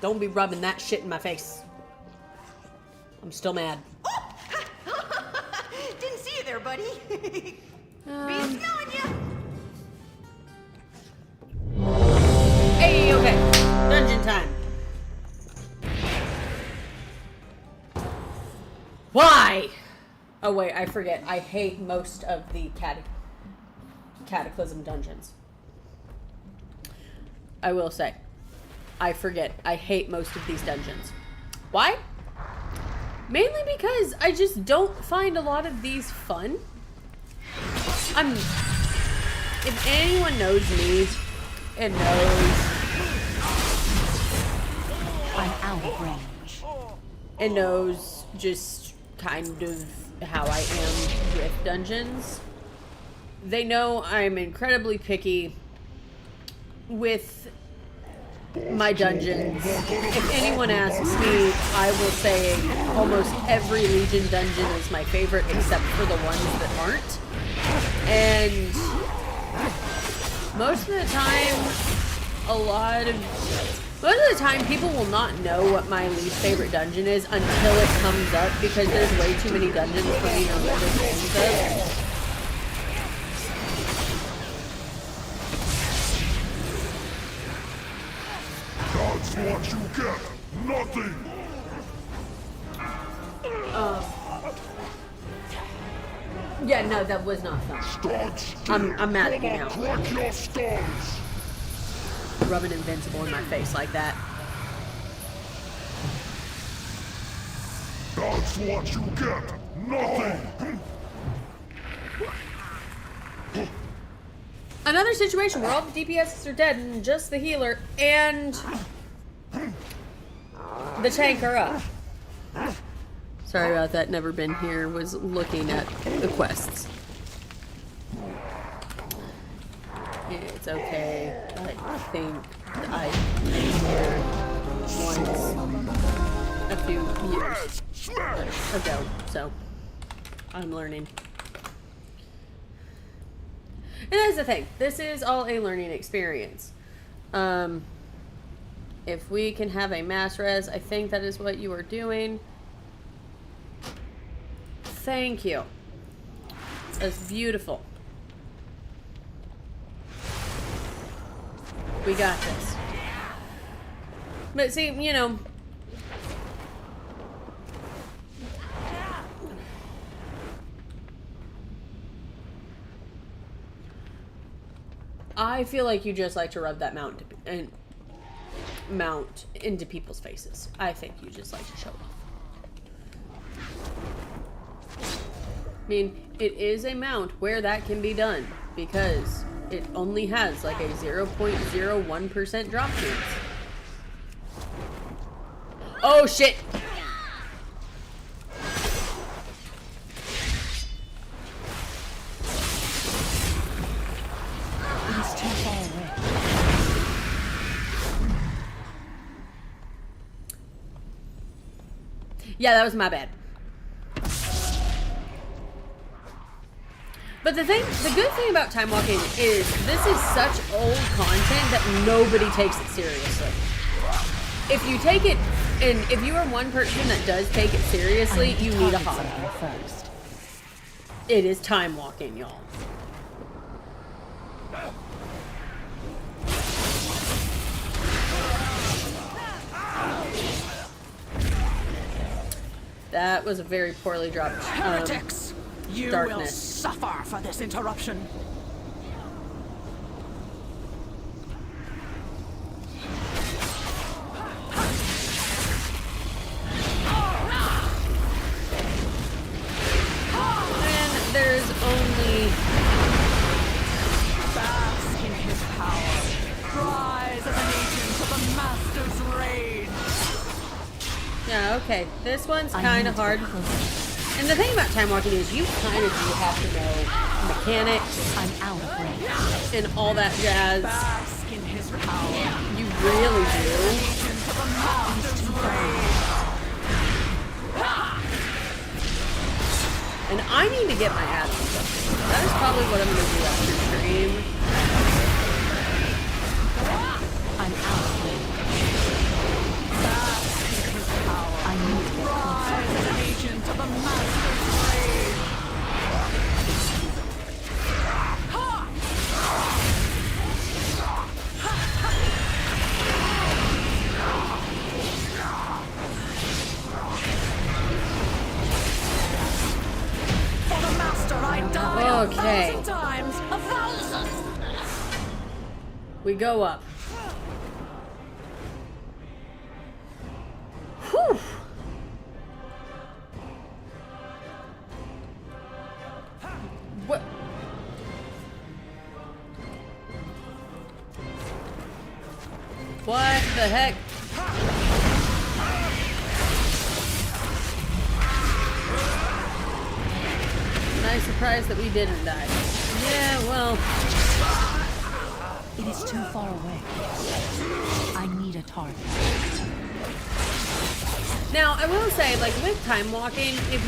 Don't be rubbing that shit in my face. I'm still mad. Didn't see you there, buddy. Beats knowing you. Hey, okay. Dungeon time. Why? Oh wait, I forget. I hate most of the Cataclysm dungeons. I will say. I forget. I hate most of these dungeons. Why? Mainly because I just don't find a lot of these fun. If anyone knows me and knows I'm out of range. And knows just kind of how I am with dungeons, they know I'm incredibly picky with my dungeons. If anyone asks me, I will say almost every Legion dungeon is my favorite except for the ones that aren't. And most of the time people will not know what my least favorite dungeon is until it comes up, because there's way too many dungeons for me to remember the names of. That's what you get. Nothing. Yeah, no, that was not fun. I'm mad at you now. Crack your skulls. Rubbing invincible in my face like that. That's what you get. Nothing. Another situation where all the DPSs are dead and just the healer and the tank are up. Sorry about that. Never been here. Was looking at the quests. It's okay. I think I came here once a few years ago, so I'm learning. And that's the thing. This is all a learning experience. If we can have a mass res, I think that is what you are doing. Thank you. That's beautiful. We got this. But see, you know, I feel like you just like to rub that mount into people's faces. I think you just like to show off. I mean, it is a mount where that can be done because it only has like a 0.01% drop chance. Oh shit! He's too far away. Yeah, that was my bad. But the good thing about time walking is this is such old content that nobody takes it seriously. If you take it, and if you are one person that does take it seriously, you need a hobby. First. It is time walking, y'all. That was a very poorly dropped Heretics! You will darkness. suffer for this interruption. And there's only... Bask in his power. Rise as an agent of the Master's rage. Yeah, okay. This one's kind of hard. And the thing about time walking is you kind of do have to know mechanics. I'm out of range. And all that jazz. Bask in his power. You really do. Agent of the Master's rage. And I need to get my add-ons up. That is probably what I'm going to do after stream. I'm out of range. I need to get closer. Rise as an agent of the Master's rage. For the Master, I die Okay. 1,000 times. 1,000. We go up. Whew. What? What the heck? Nice surprise that we didn't die. Yeah, well, It is too far away. I need a target. now I will say, like with time walking, if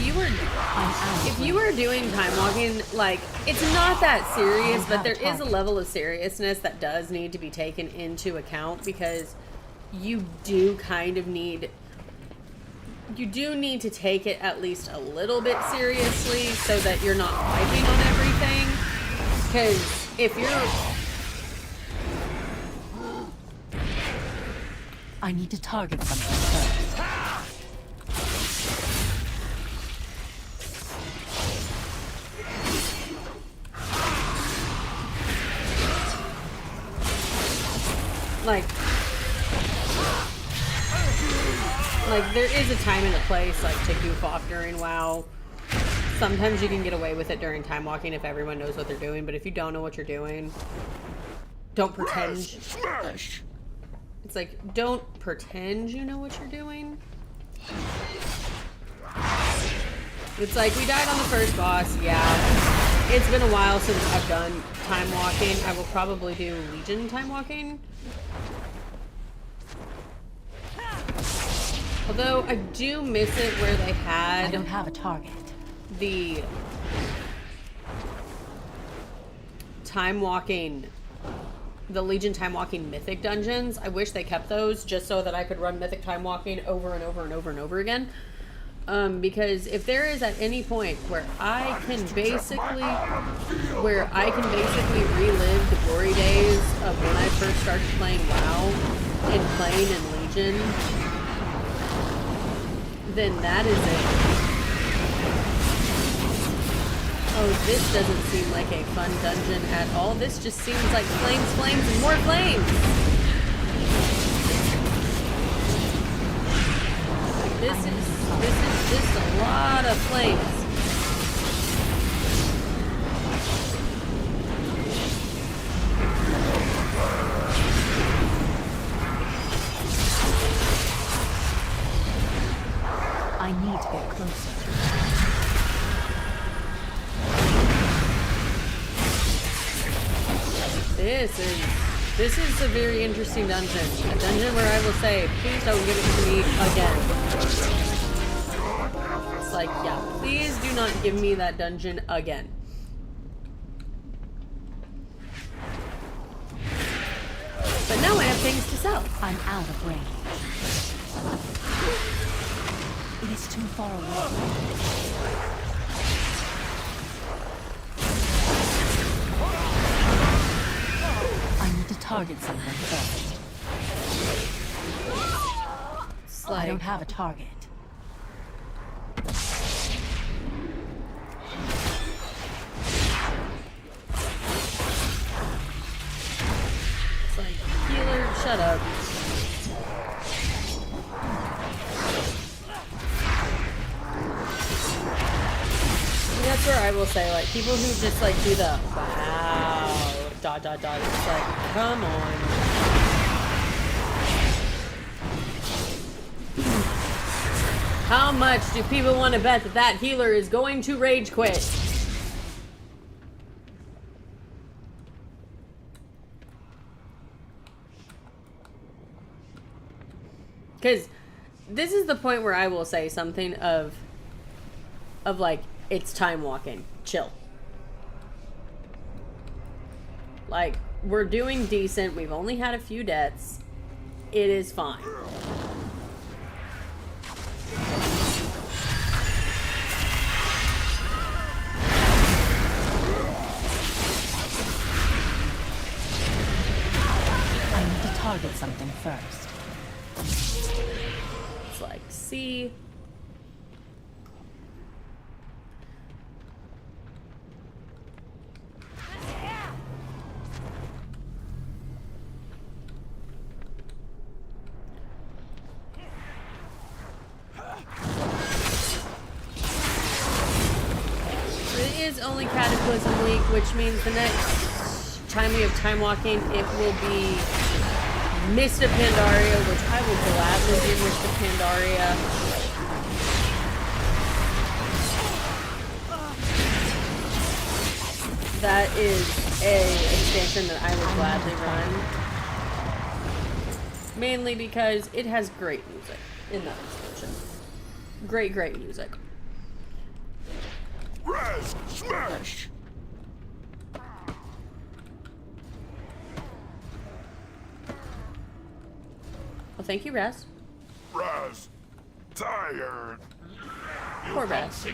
you were doing time walking, like it's not that serious, but there is a level of seriousness that does need to be taken into account because you do kind of need. You do need to take it at least a little bit seriously so that you're not wiping on everything. Because if you're... I need to target something first. Like, there is a time and a place, like, to goof off during WoW. Sometimes you can get away with it during time walking if everyone knows what they're doing, but if you don't know what you're doing, don't pretend. Smash! It's like, don't pretend you know what you're doing. It's like, we died on the first boss, yeah. It's been a while since I've done time walking. I will probably do Legion time walking. Although I do miss it where they had I don't have a target. the time walking, the Legion time walking mythic dungeons. I wish they kept those just so that I could run mythic time walking over and over and over and over again. Because if there is at any point where I can basically relive the glory days of when I first started playing WoW and playing in Legion, then that is it. Oh, this doesn't seem like a fun dungeon at all. This just seems like flames, flames, and more flames. This is just a lot of flames. I need to get closer. This is a very interesting dungeon. A dungeon where I will say, please don't give it to me again. It's like, yeah, please do not give me that dungeon again. But now I have things to sell. I'm out of range. It is too far away. I need to target something first. It's I like, don't have a target. it's like, healer, shut up. That's where I will say, like, people who just, like, do the, wow, ... It's like, come on. How much do people want to bet that that healer is going to rage quit? Because this is the point where I will say something of like, it's time walking. Chill. Like, we're doing decent. We've only had a few deaths. It is fine. I need to target something first. It's like, see... It is only Cataclysm Week, which means the next time we have time walking, it will be Mist of Pandaria, which I will gladly do Mist of Pandaria. That is a expansion that I would gladly run. Mainly because it has great music in that expansion. Great music. Raz, smash! Well, thank you, Raz. Raz, tired. Poor Raz.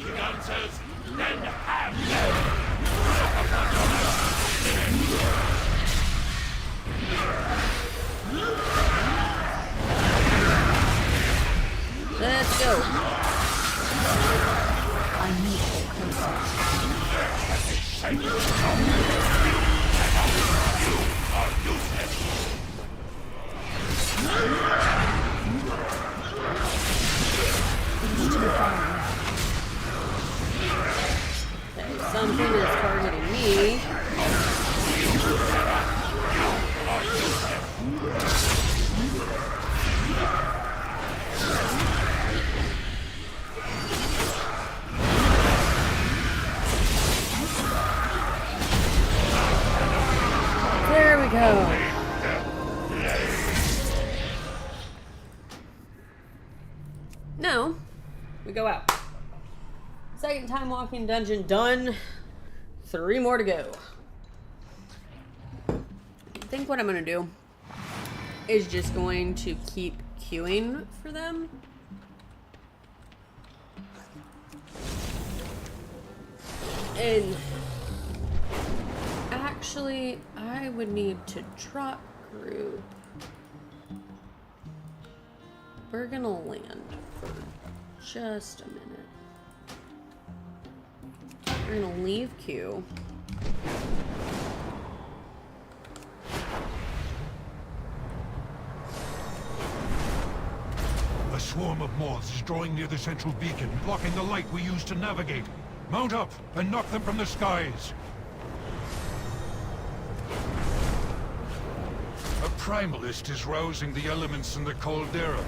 Let's go. I need to get Okay, something is targeting me. There we go. Now, we go out. Second time walking dungeon done. 3 more to go. I think what I'm going to do is just going to keep queuing for them. And actually, I would need to drop group. We're going to land for just a minute. We're going to leave queue. A swarm of moths is drawing near the central beacon, blocking the light we use to navigate. Mount up and knock them from the skies. A primalist is rousing the elements in the caldera.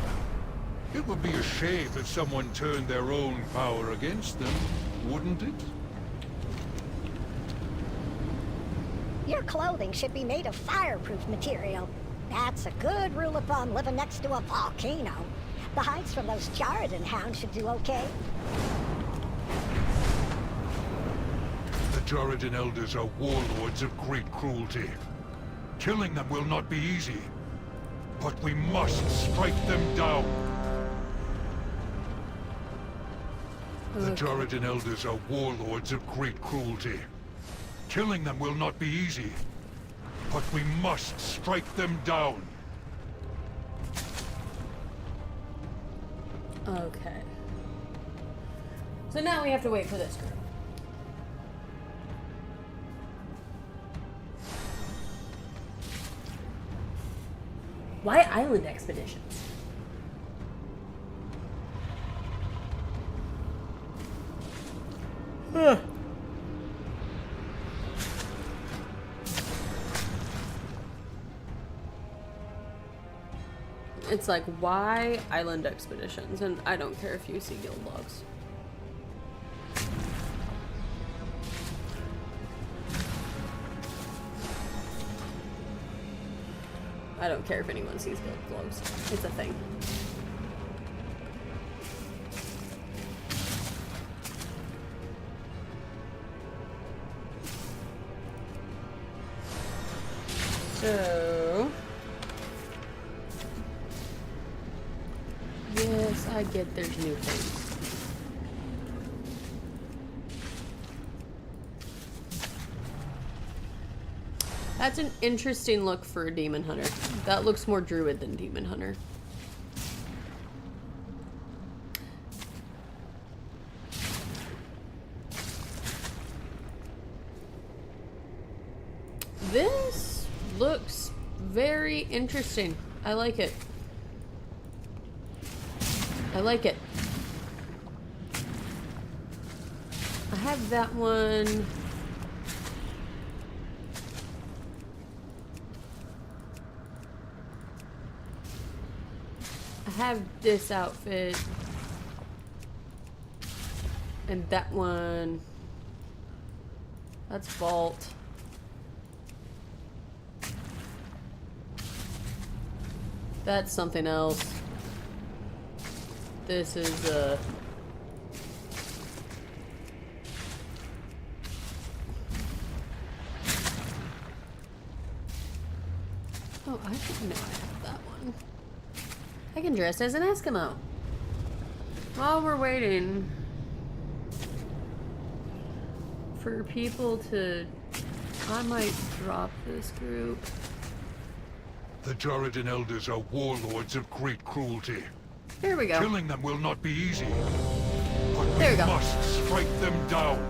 It would be a shame if someone turned their own power against them, wouldn't it? Your clothing should be made of fireproof material. That's a good rule of thumb living next to a volcano. The hides from those Jarden hounds should do okay. The Jarden elders are warlords of great cruelty. Killing them will not be easy, but we must strike them down. The Jordan Elders are warlords of great cruelty. Killing them will not be easy, but we must strike them down. Okay. So now we have to wait for this group. Why island expeditions? Ugh. It's like, why island expeditions? And I don't care if you see guild logs. I don't care if anyone sees guild logs. It's a thing. So... yes, I get there's new things. That's an interesting look for a demon hunter. That looks more druid than demon hunter. This looks very interesting. I like it. I like it. I have that one. I have this outfit. And that one. That's Vault. That's something else. This is oh, I didn't know I have that one. I can dress as an Eskimo. While we're waiting for people to... I might drop this group. The Jordan Elders are warlords of great cruelty. Here we go. Killing them will not be easy, but There we we go. must strike them down.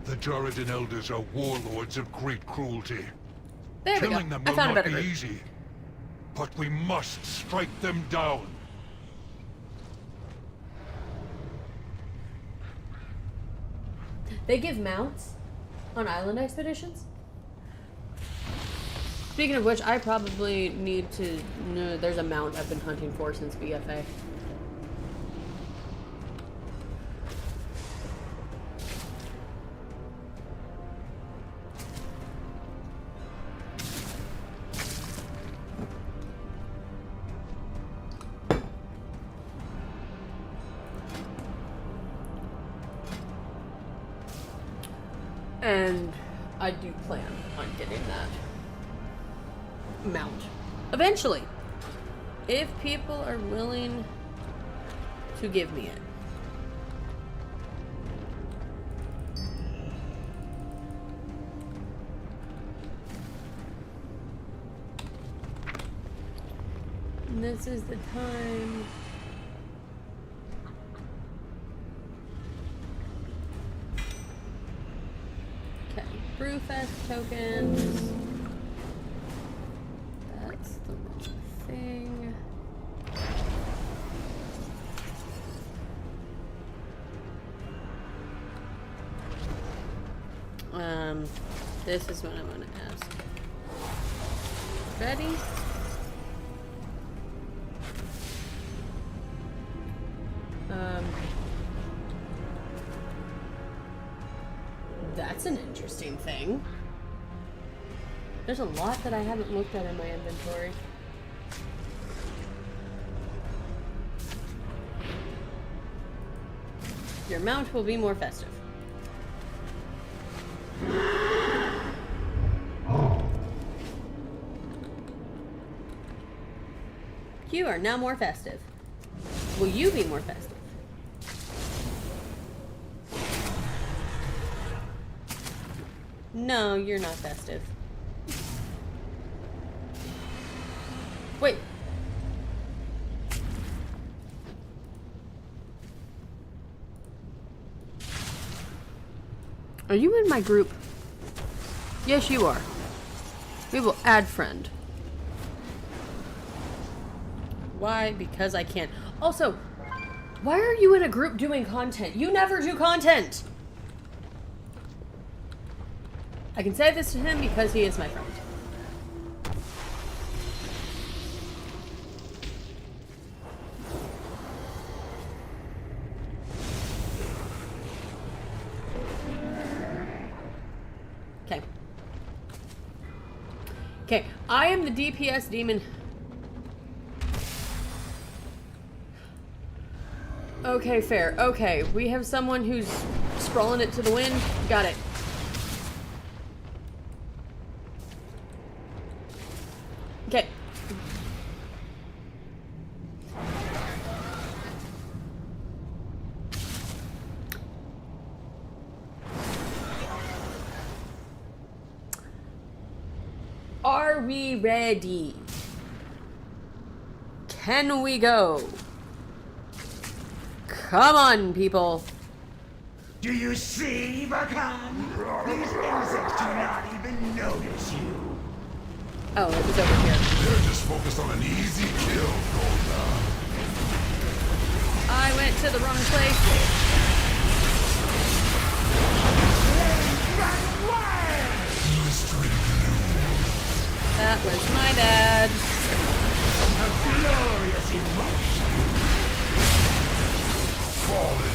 The Jordan Elders are warlords of great cruelty. There we go. Killing them I will found a not better be group. easy, but we must strike them down. They give mounts on island expeditions? Speaking of which, I probably need to... no, there's a mount I've been hunting for since BFA. And I do plan on getting that mount eventually, if people are willing to give me it. And this is the time. Okay, Brewfest tokens. That's the wrong thing. This is what I'm gonna ask. Ready? That's an interesting thing. There's a lot that I haven't looked at in my inventory. Your mount will be more festive. you are now more festive. Will you be more festive? No, you're not festive. Wait. Are you in my group? Yes, you are. We will add friend. Why? Because I can't. Also, why are you in a group doing content? You never do content! I can say this to him because he is my friend. Okay. Okay, I am the DPS demon. Okay, fair. Okay, we have someone who's sprawling it to the wind. Got it. Okay. Are we ready? Can we go? Come on, people. Do you see, Bakan? These insects do not even notice you. Oh, it was over here. They're just focused on an easy kill, Golda. I went to the wrong place. That was my bad. A glorious emotion. Fallen.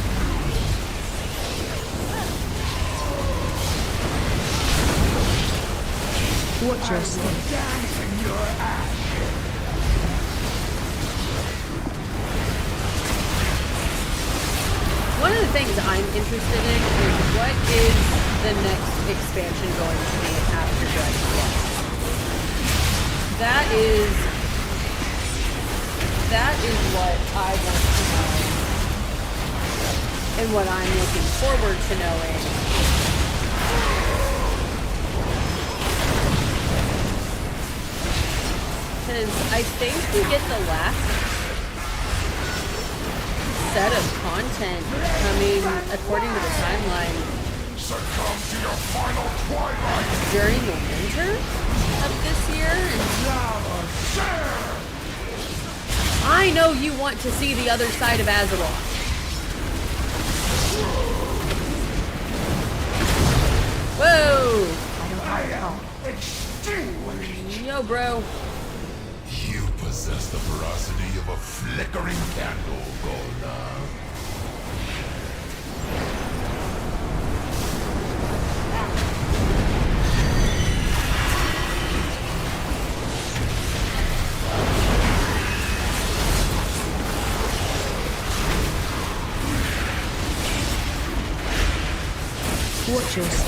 Watch your step. Dance in your ashes. One of the things I'm interested in is what is the next expansion going to be after Dragon Quest? That is what I want to know. And what I'm looking forward to knowing. Because I think we get the last set of content coming, according to the timeline, Succumb to your final twilight. during the winter of this year. I know you want to see the other side of Azeroth. Whoa! I am extinguished. Yo, bro. You possess the ferocity of a flickering candle, Golda. Watch your step.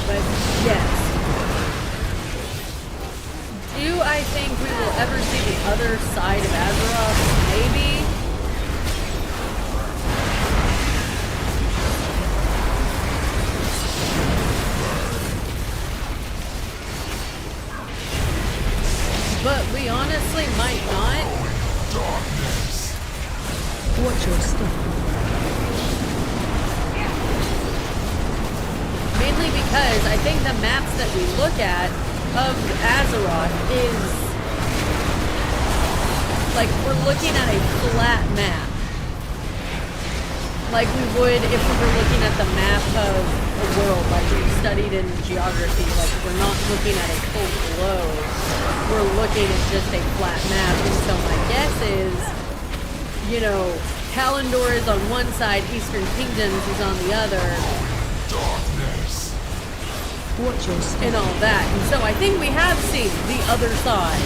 But yes. Do I think we will ever see the other side of Azeroth? Maybe. But we honestly might not. Darkness. Watch your step. Mainly because I think the maps that we look at of Azeroth is like we're looking at a flat map. Like we would if we were looking at the map of a world like we studied in geography. Like we're not looking at a full globe. We're looking at just a flat map. And so my guess is, you know, Kalendor is on one side, Eastern Kingdoms is on the other. Darkness. Watch your step. And all that. And so I think we have seen the other side.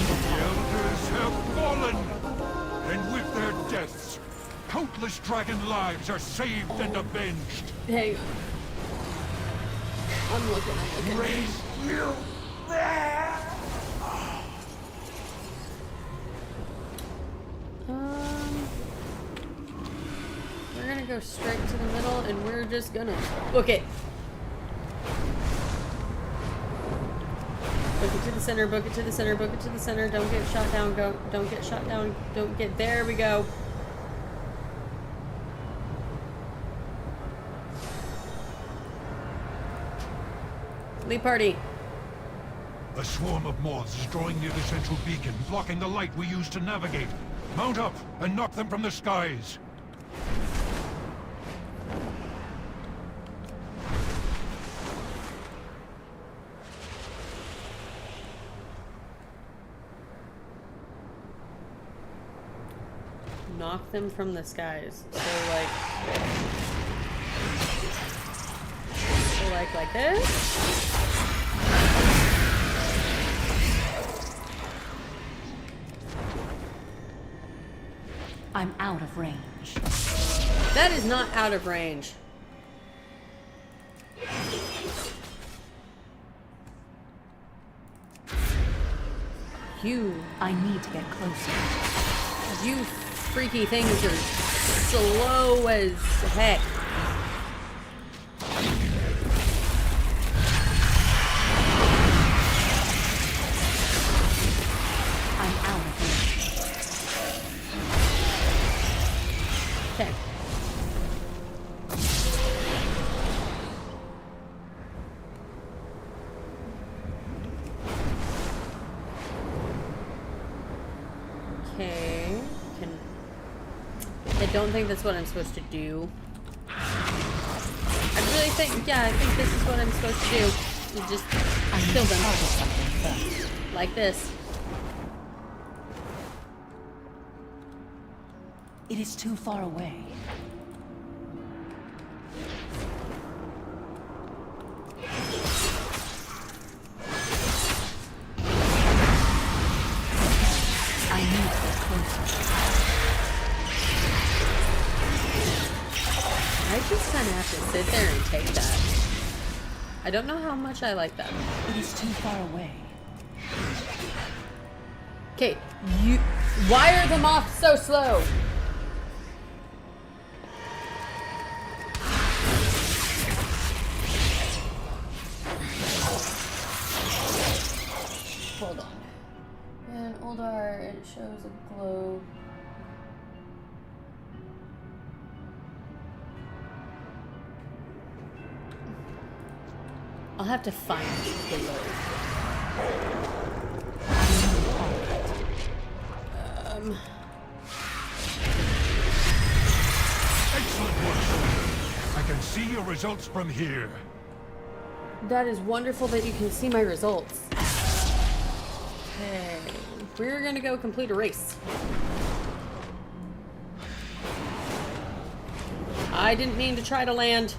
The elders dragon lives are saved and avenged. Hey. I'm looking. Raise you there. We're gonna go straight to the middle and we're just gonna book it. Book it to the center, book it to the center, book it to the center. Don't get shot down, don't get shot down, don't get, there we go. Lead party. A swarm of moths is drawing near the central beacon, blocking the light we use to navigate. Mount up and knock them from the skies. Knock them from the skies. So like this. I'm out of range. That is not out of range. I need to get closer. You freaky things are slow as heck. I'm out of range. Okay. Okay. I don't think that's what I'm supposed to do. I really think, yeah, I think this is what I'm supposed to do. You just kill them. Like this. It is too far away. I need to get closer. I just kind of have to sit there and take that. I don't know how much I like that. It is too far away. Okay, why are the moths so slow? Hold on. And Oldar, it shows a globe. I'll have to find the globe. Excellent work. I can see your results from here. That is wonderful that you can see my results. Okay, we're gonna go complete a race. I didn't mean to try to land.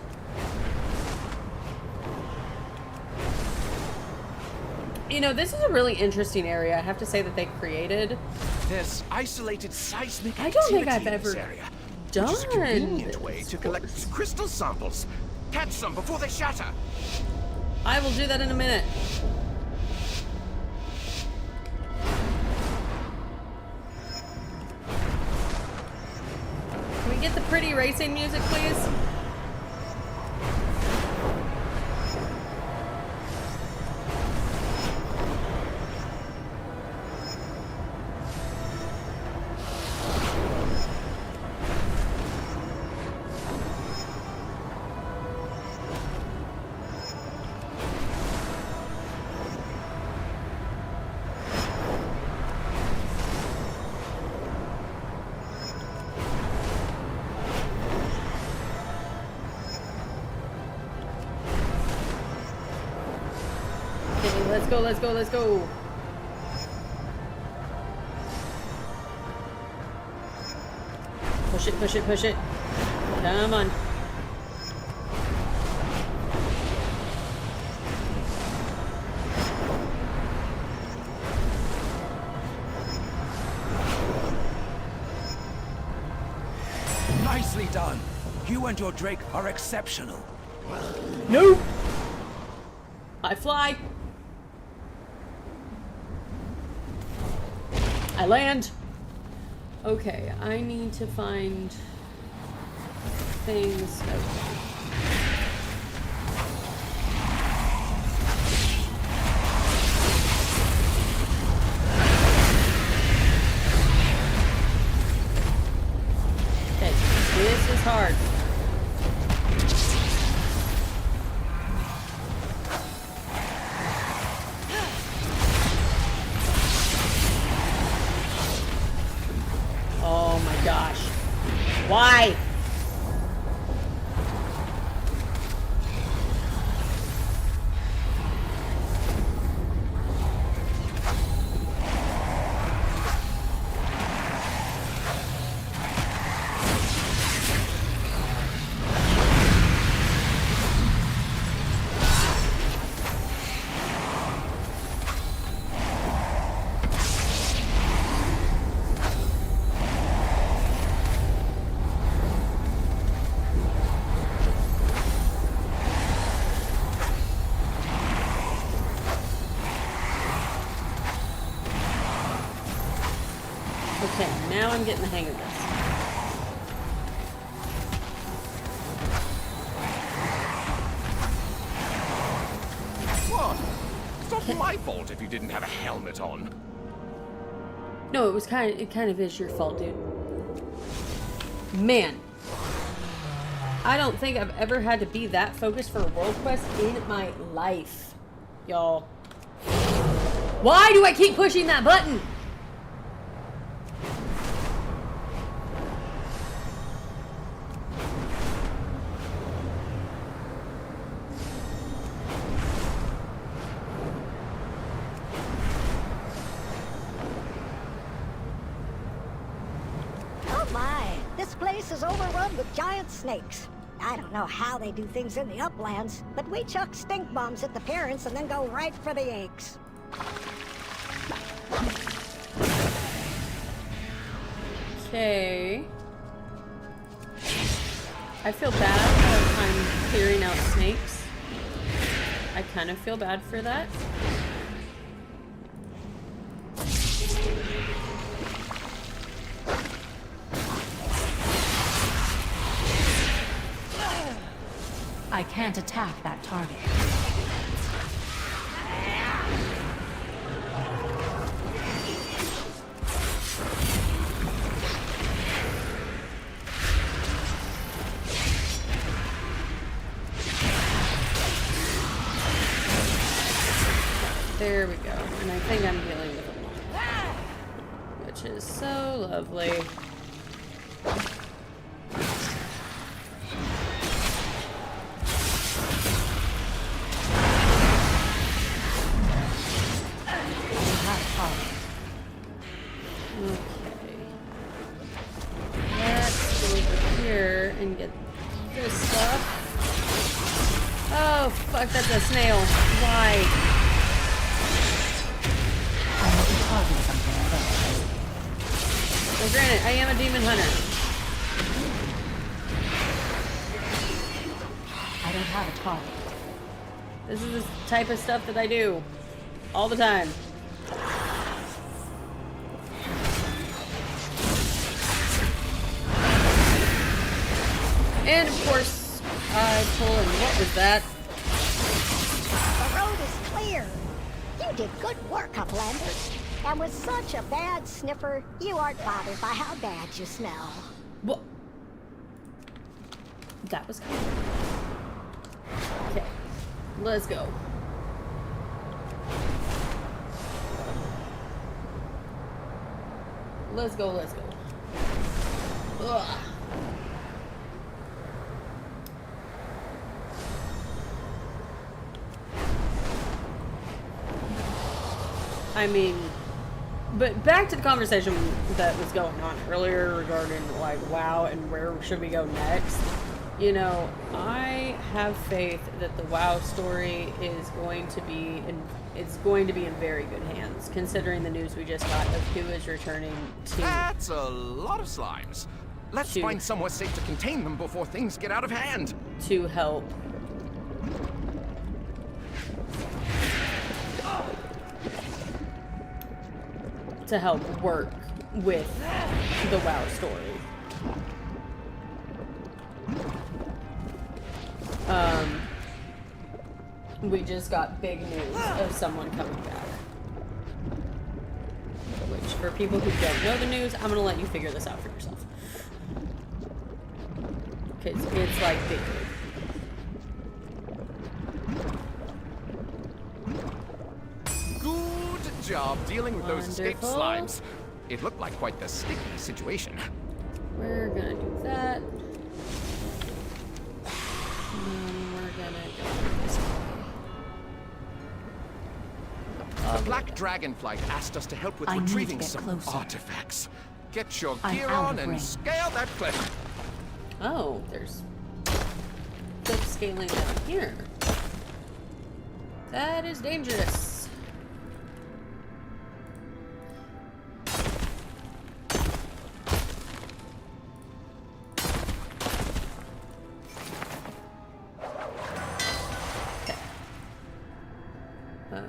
You know, this is a really interesting area, I have to say, that they created. There's isolated seismic I don't think I've activity in this ever area, done which is a convenient way this to collect crystal samples. Catch some before they shatter. I will do that in a minute. Can we get the pretty racing music, please? Let's go, let's go, let's go. Push it, push it, push it. Come on. Nicely done. You and your Drake are exceptional. Nope. I fly. I land. Okay, I need to find things. Okay, this is hard. Oh my gosh. Why? Okay, now I'm getting the hang of this. What? It's not my fault if you didn't have a helmet on. No, it kind of is your fault, dude. Man. I don't think I've ever had to be that focused for a world quest in my life. Y'all. Why do I keep pushing that button? Oh my, this place is overrun with giant snakes. I don't know how they do things in the uplands, but we chuck stink bombs at the parents and then go right for the eggs. Okay. I feel bad that I'm clearing out snakes. I kind of feel bad for that. I can't attack that target. There we go. And I think I'm dealing with them, which is so lovely. Okay. Let's go over here and get this stuff. Oh, fuck, that's a snail. Why? Well, granted, I am a demon hunter. I don't have a target. This is the type of stuff that I do all the time. And of course, I pull in. What was that? The road is clear. You did good work, Uplanders. And with such a bad sniffer, you aren't bothered by how bad you smell. What? That was cool. Okay, let's go. Let's go, let's go. Ugh. I mean, but back to the conversation that was going on earlier regarding like WoW and where should we go next. You know, I have faith that the WoW story is going to be in very good hands, considering the news we just got of who is returning to. That's a lot of slimes. Let's find somewhere safe to contain them before things get out of hand. To help. To help work with the WoW story. We just got big news of someone coming back. Which, for people who don't know the news, I'm gonna let you figure this out for yourself. Because it's like big. Good job dealing with those escaped slimes. It looked like quite the sticky situation. We're gonna do that. And we're gonna go this way. The Black Dragonflight asked us to help with retrieving some artifacts. Get your gear on and scale that cliff. Oh, there's cliff scaling down here. That is dangerous. So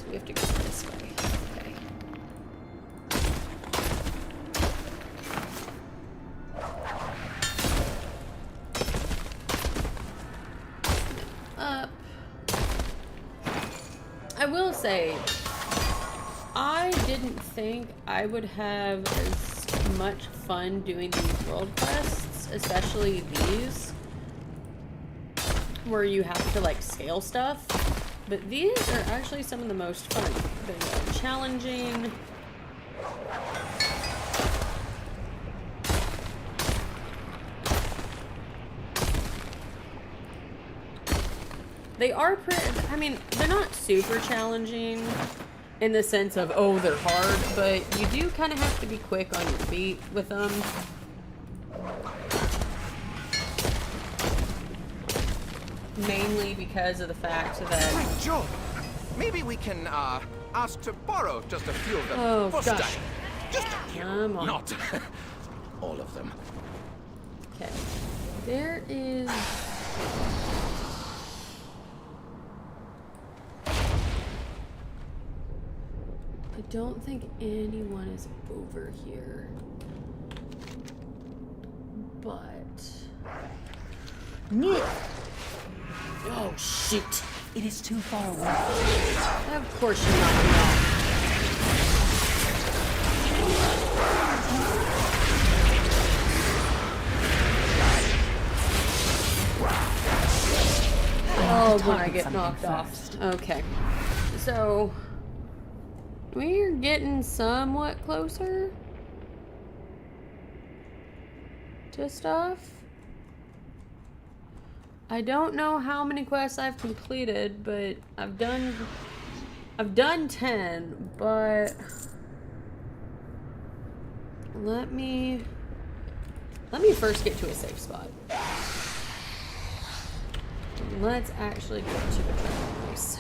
we have to go this way. Okay. Up. I will say, I didn't think I would have as much fun doing these world quests, especially these, where you have to like scale stuff. But these are actually some of the most fun. They're challenging. They are pretty, I mean, they're not super challenging in the sense of, oh, they're hard, but you do kind of have to be quick on your feet with them. Mainly because of the fact that... Great job! Maybe we can, ask to borrow just a few of them. Oh, for gosh. study. Just a few. Come on. Not all of them. Okay. There is... I don't think anyone is over here. But... Oh, shoot. It is too far away. Of course you're not going to. Oh, when I get knocked off. Okay. So, we're getting somewhat closer to stuff. I don't know how many quests I've completed, but I've done 10, but let me first get to a safe spot. Let's actually go to the dragon race.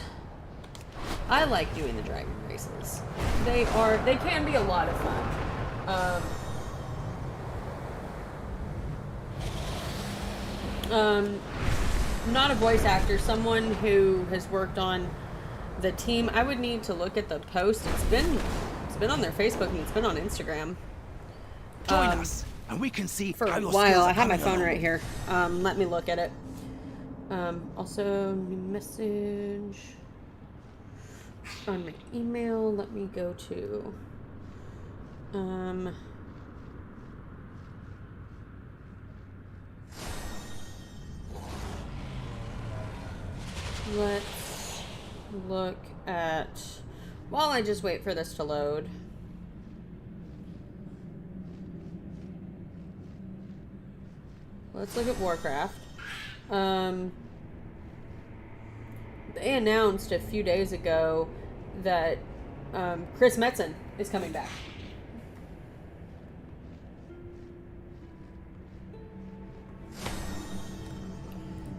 I like doing the dragon races. They can be a lot of fun. Not a voice actor, someone who has worked on the team. I would need to look at the post. It's been on their Facebook and it's been on Instagram. Join us, and we can see for how a your while. skills are I have my coming phone along. right here. Let me look at it. Also, new message on my email. Let me go to. Let's look at, while I just wait for this to load. Let's look at Warcraft. They announced a few days ago that Chris Metzen is coming back.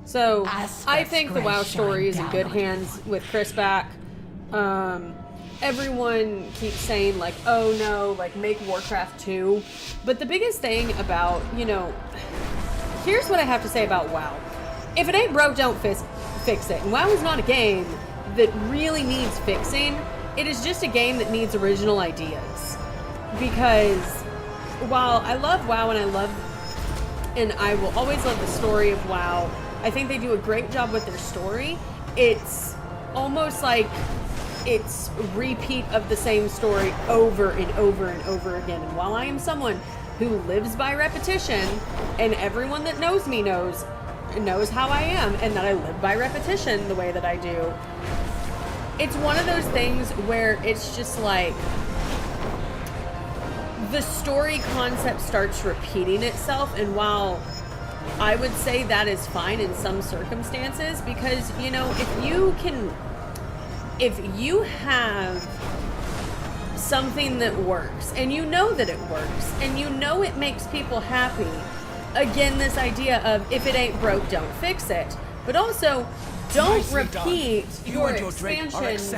So I think the WoW story is in good hands with Chris back. everyone keeps saying, like, oh no, like, make Warcraft 2. But the biggest thing about, you know, here's what I have to say about WoW. If it ain't broke, don't fix it. And WoW is not a game that really needs fixing. It is just a game that needs original ideas. Because while I love WoW and I will always love the story of WoW, I think they do a great job with their story. It's almost like it's repeat of the same story over and over and over again. And while I am someone who lives by repetition, and everyone that knows me knows how I am, and that I live by repetition the way that I do, it's one of those things where it's just like the story concept starts repeating itself. And while I would say that is fine in some circumstances, because, you know, if you have something that works, and you know that it works, and you know it makes people happy, again, this idea of if it ain't broke, don't fix it, but also don't repeat your expansions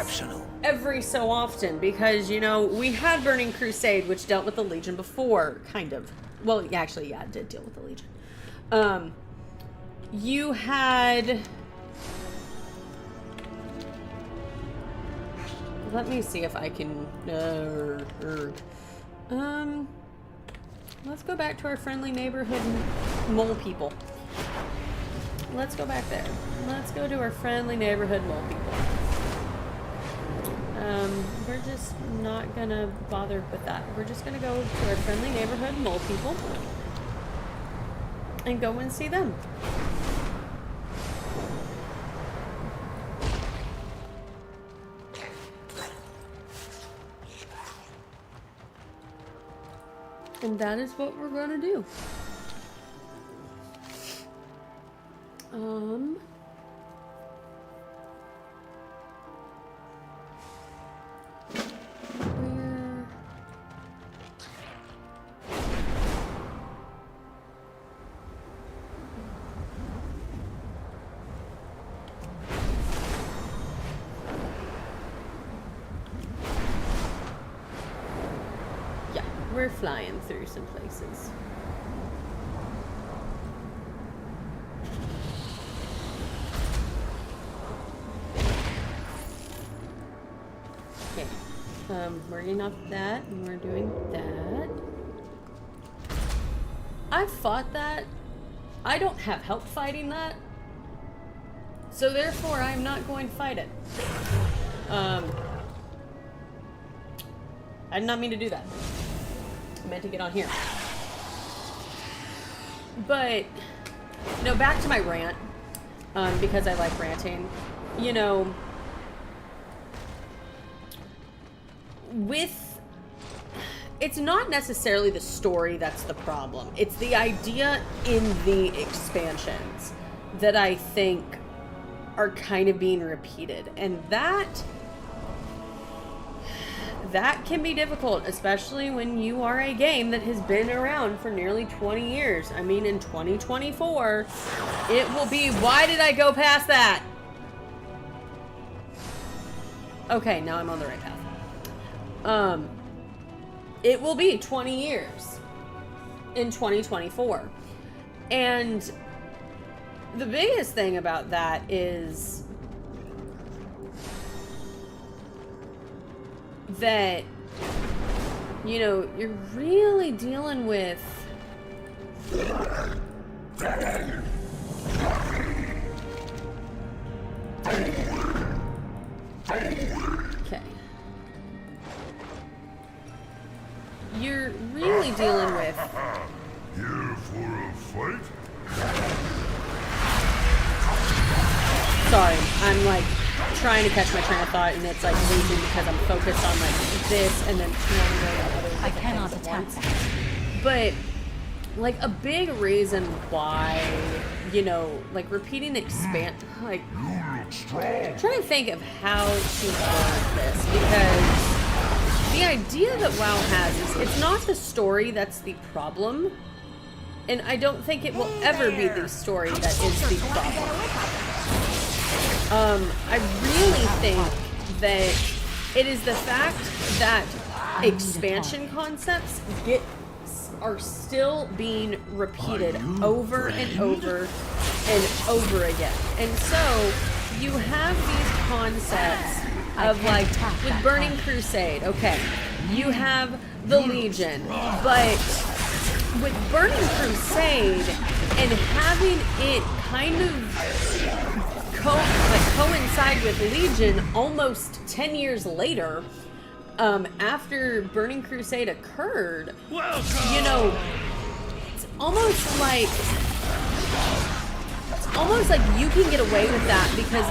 every so often, because, you know, we had Burning Crusade, which dealt with the Legion before, kind of. Well, actually, yeah, it did deal with the Legion. You had... Let me see if I can... let's go back to our friendly neighborhood mole people. Let's go back there. Let's go to our friendly neighborhood mole people. We're just not gonna bother with that. We're just gonna go to our friendly neighborhood mole people and go and see them. And that is what we're gonna do. We're flying through some places. Okay, we're getting off that, and we're doing that. I fought that. I don't have help fighting that, so therefore I'm not going to fight it. I did not mean to do that. I meant to get on here. But, you know, back to my rant, because I like ranting. You know, it's not necessarily the story that's the problem. It's the idea in the expansions that I think are kind of being repeated. And that can be difficult, especially when you are a game that has been around for nearly 20 years. I mean, in 2024, it will be... Why did I go past that? Okay, now I'm on the right path. It will be 20 years in 2024. And the biggest thing about that is that, you know, you're really dealing with okay. You're really dealing with... Here for a fight? Sorry, I'm like trying to catch my train of thought, and it's like losing because I'm focused on like this and then I cannot attack. But like a big reason why, you know, like repeating like I'm trying to think of how to word this, because the idea that WoW has is it's not the story that's the problem, and I don't think it will ever be the story that is the problem. I really think that It is the fact that expansion concepts are still being repeated over and over and over again. And so you have these concepts of like with Burning Crusade, okay, you have the Legion, but with Burning Crusade and having it kind of coincide with Legion almost 10 years later, after Burning Crusade occurred, you know, it's almost like you can get away with that because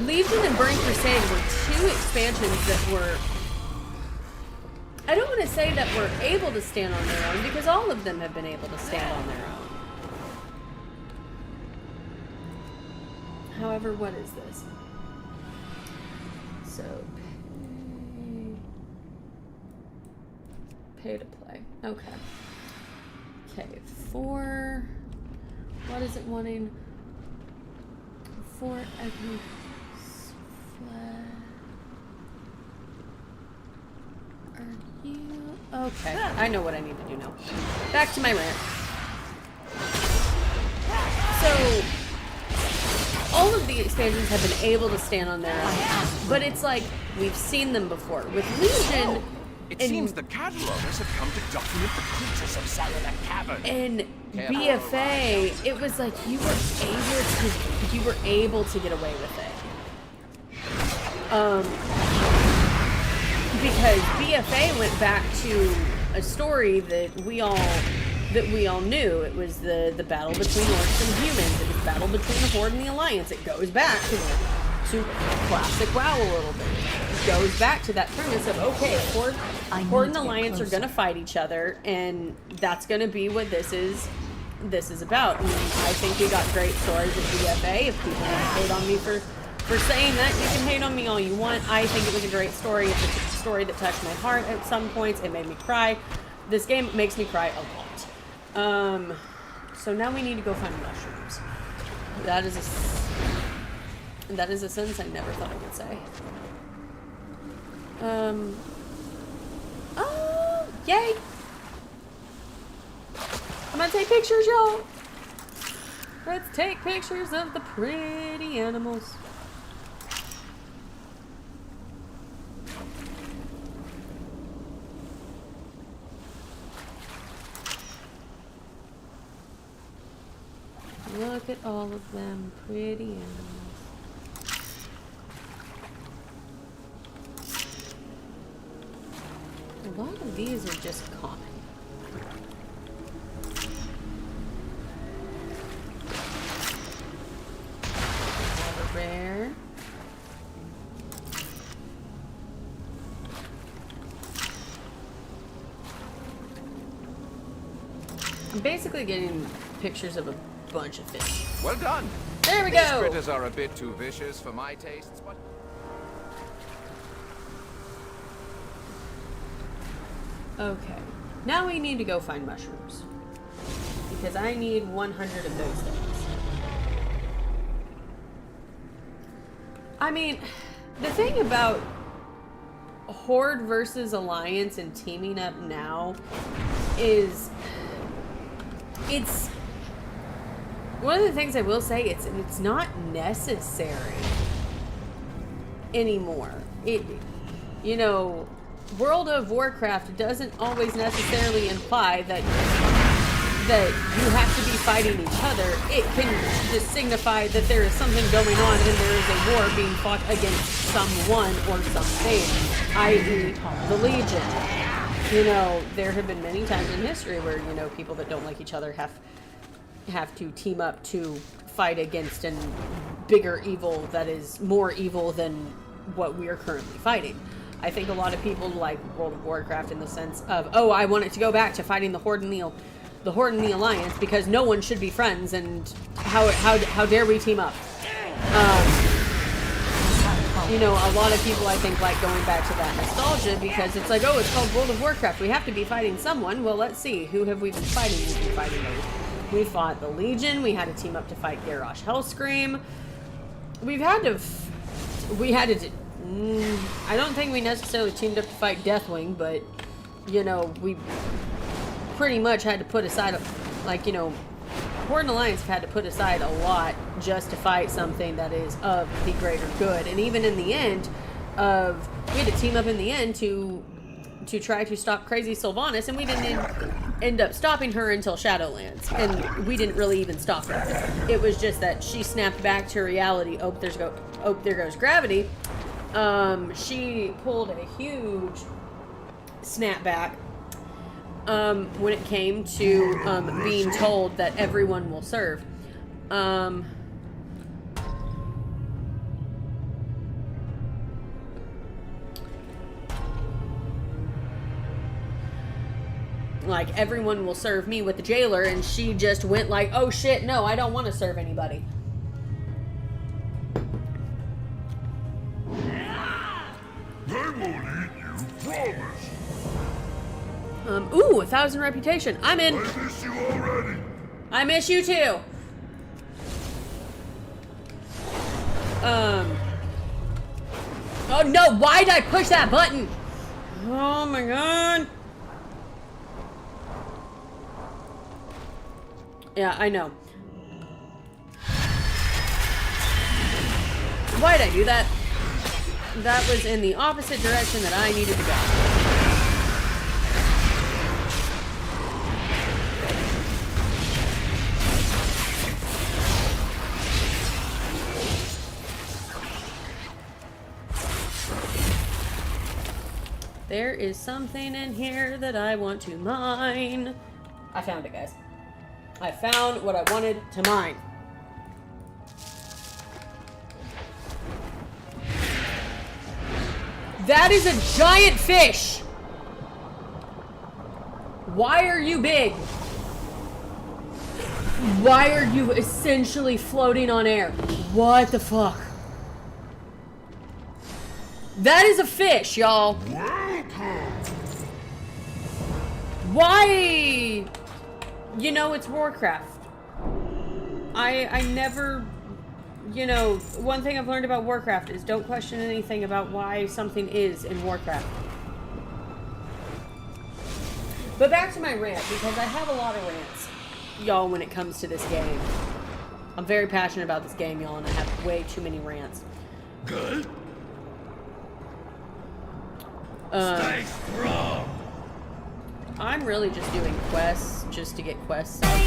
Legion and Burning Crusade were two expansions that were, I don't want to say that were able to stand on their own because all of them have been able to stand on their own. However, what is this? So, pay to play. Okay. Okay, what is it wanting? For every Are you okay? I know what I need to do now. Back to my rant. So all of the expansions have been able to stand on their own, but it's like we've seen them before. With Legion, it seems the catalogers have come to document the creatures of Cellular Cavern. In BFA, it was like you were able to get away with it. Because BFA went back to a story that we all knew. It was the battle between orcs and humans. It was the battle between the Horde and the Alliance. It goes back to classic WoW a little bit. It goes back to that premise of, okay, Horde and Alliance are going to fight each other, and that's going to be what this is about. And I think we got great stories of BFA. If people want to hate on me for saying that, you can hate on me all you want. I think it was a great story. It's a story that touched my heart at some points. It made me cry. This game makes me cry a lot. So now we need to go find mushrooms. That is a sentence I never thought I would say. Oh, yay! I'm gonna take pictures, y'all. Let's take pictures of the pretty animals. Look at all of them pretty animals. A lot of these are just common. Another rare. I'm basically getting pictures of a bunch of fish. Well done. There we These go. critters are a bit too vicious for my tastes, but okay. Now we need to go find mushrooms. Because I need 100 of those things. I mean, the thing about Horde versus Alliance and teaming up now is it's one of the things I will say, it's not necessary anymore. You know, World of Warcraft doesn't always necessarily imply that you have to be fighting each other. It can just signify that there is something going on and there is a war being fought against someone or something, i.e. the Legion. You know, there have been many times in history where, you know, people that don't like each other have to team up to fight against a bigger evil that is more evil than what we are currently fighting. I think a lot of people like World of Warcraft in the sense of, oh, I want it to go back to fighting the Horde and the Alliance because no one should be friends, and how dare we team up? You know, a lot of people I think like going back to that nostalgia because it's like, oh, it's called World of Warcraft. We have to be fighting someone. Well, let's see. Who have we been fighting? We've been fighting those. We fought the Legion. We had to team up to fight Garrosh Hellscream. We've had to we had to... I don't think we necessarily teamed up to fight Deathwing, but, you know, we pretty much had to put aside, like, you know, Horde and Alliance have had to put aside a lot just to fight something that is of the greater good. And even in the end, we had to team up in the end to try to stop Crazy Sylvanas, and we didn't end up stopping her until Shadowlands. And we didn't really even stop her. It was just that she snapped back to reality. Oh, there goes gravity. She pulled a huge snapback when it came to being told that everyone will serve. Like, everyone will serve me with the jailer, and she just went like, oh shit, no, I don't want to serve anybody. They won't eat you, promise. Ooh, 1,000 reputation. I'm in. I miss you already. I miss you too. Oh no, why did I push that button? Oh my god. Yeah, I know. Why did I do that? That was in the opposite direction that I needed to go. There is something in here that I want to mine. I found it, guys. I found what I wanted to mine. That is a giant fish. Why are you big? Why are you essentially floating on air? What the fuck? That is a fish, y'all. Why? You know, it's Warcraft. I never, you know, one thing I've learned about Warcraft is don't question anything about why something is in Warcraft. But back to my rant, because I have a lot of rants, y'all, when it comes to this game. I'm very passionate about this game, y'all, and I have way too many rants. Good. Stay strong. I'm really just doing quests just to get quests out.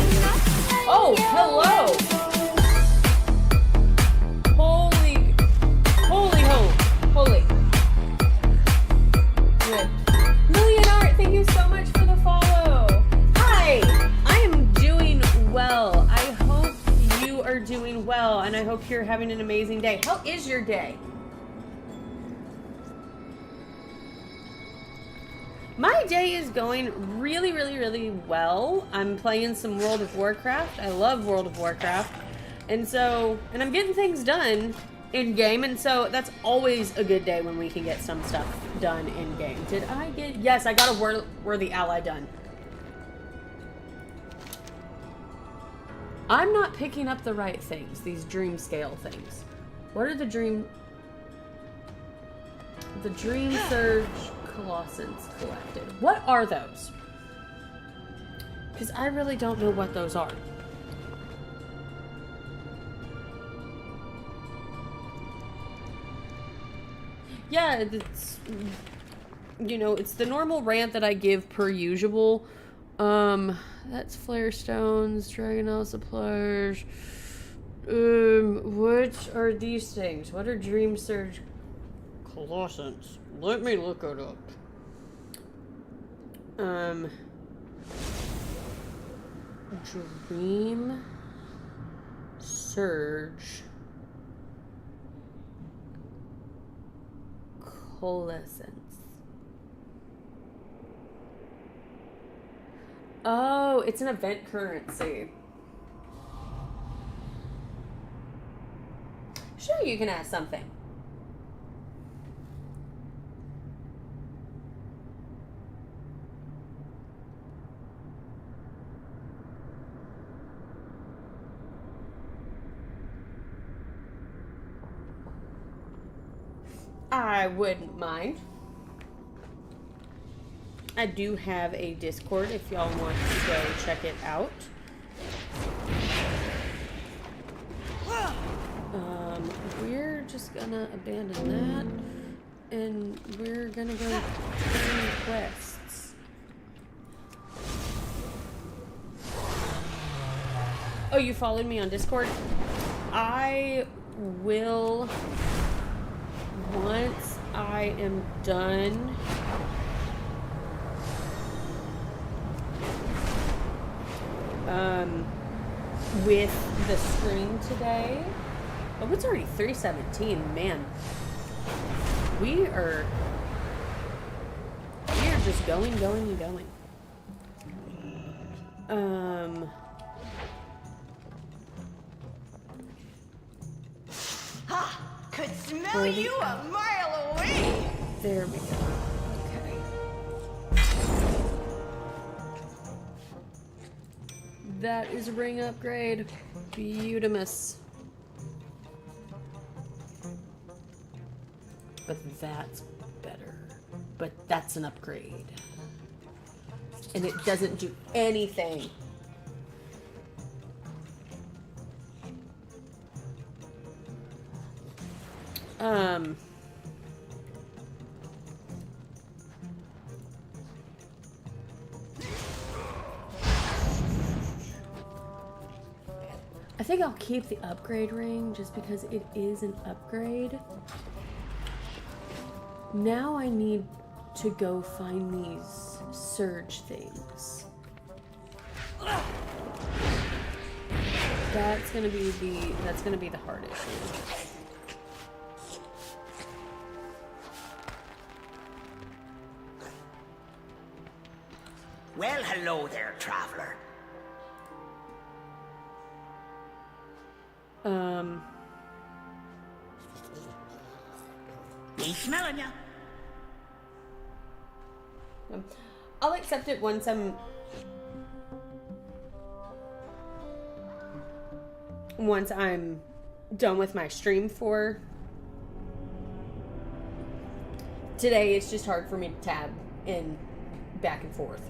Oh, hello! Holy. Good. Million Art, thank you so much for the follow. Hi, I am doing well. I hope you are doing well, and I hope you're having an amazing day. How is your day? My day is going really, really, really well. I'm playing some World of Warcraft. I love World of Warcraft. And I'm getting things done in game, and so that's always a good day when we can get some stuff done in game. Yes, I got a worthy ally done. I'm not picking up the right things, these dream scale things. What are the dream surge Colossans collected? What are those? Because I really don't know what those are. Yeah, it's, you know, it's the normal rant that I give per usual. That's Flare Stones, Dragonel suppliers. What are these things? What are Dream Surge Colossans? Let me look it up. Dream Surge Coalescence. Oh, it's an event currency. Sure, you can ask something. I wouldn't mind. I do have a Discord if y'all want to go check it out. We're just gonna abandon that, and we're gonna go do quests. Oh, you followed me on Discord? I will, once I am done with the stream today. Oh, it's already 3:17, man. We are just going and going. Ha! Could smell you a mile away! There we go. Okay. That is a ring upgrade. Beautimus. But that's better. But that's an upgrade. And it doesn't do anything. I think I'll keep the upgrade ring just because it is an upgrade. Now I need to go find these surge things. That's gonna be the hard issue. Well, hello there, traveler. Be smelling ya. I'll accept it once I'm done with my stream for today. It's just hard for me to tab in back and forth.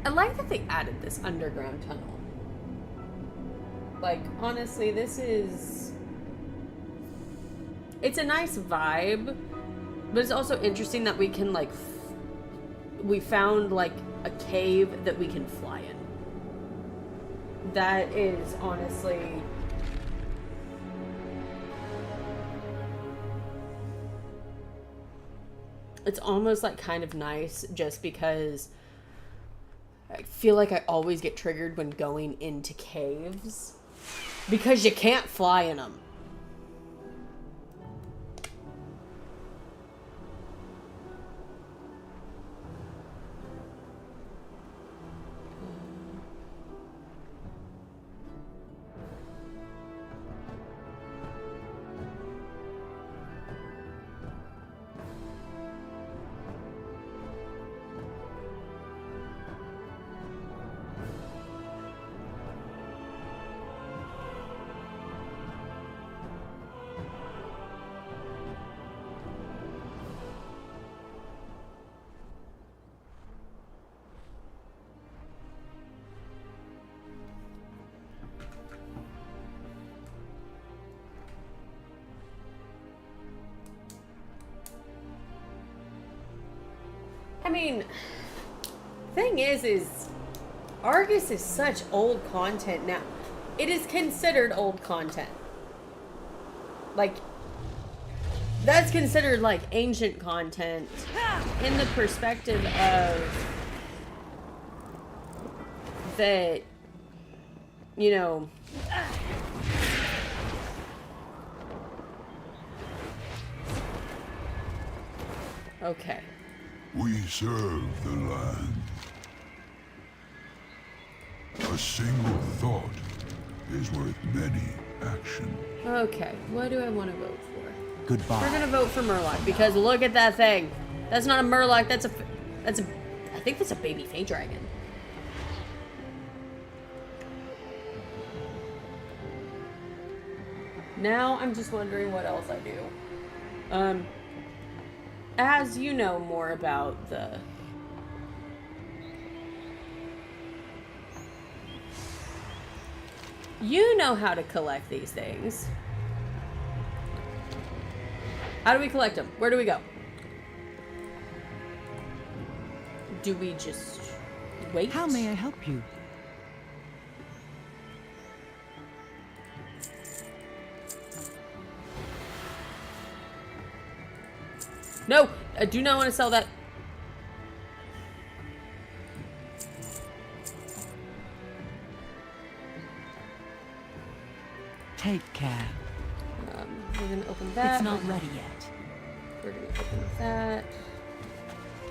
I like that they added this underground tunnel. Like, honestly, it's a nice vibe, but it's also interesting that we can, like, we found, like, a cave that we can fly in. That is, honestly, it's almost, like, kind of nice just because I feel like I always get triggered when going into caves because you can't fly in them. I mean, thing is Argus is such old content now. It is considered old content. Like, that's considered like ancient content in the perspective of that, you know... Okay. We serve the land. A single thought is worth many actions. Okay, what do I want to vote for? Goodbye. We're gonna vote for Murloc because look at that thing. That's not a Murloc. That's a. I think that's a baby Fey dragon. Now I'm just wondering what else I do. As you know more about the. You know how to collect these things. How do we collect them? Where do we go? Do we just wait? How may I help you? No! I do not want to sell that. Take care. We're gonna open that. It's not ready yet. We're gonna open that.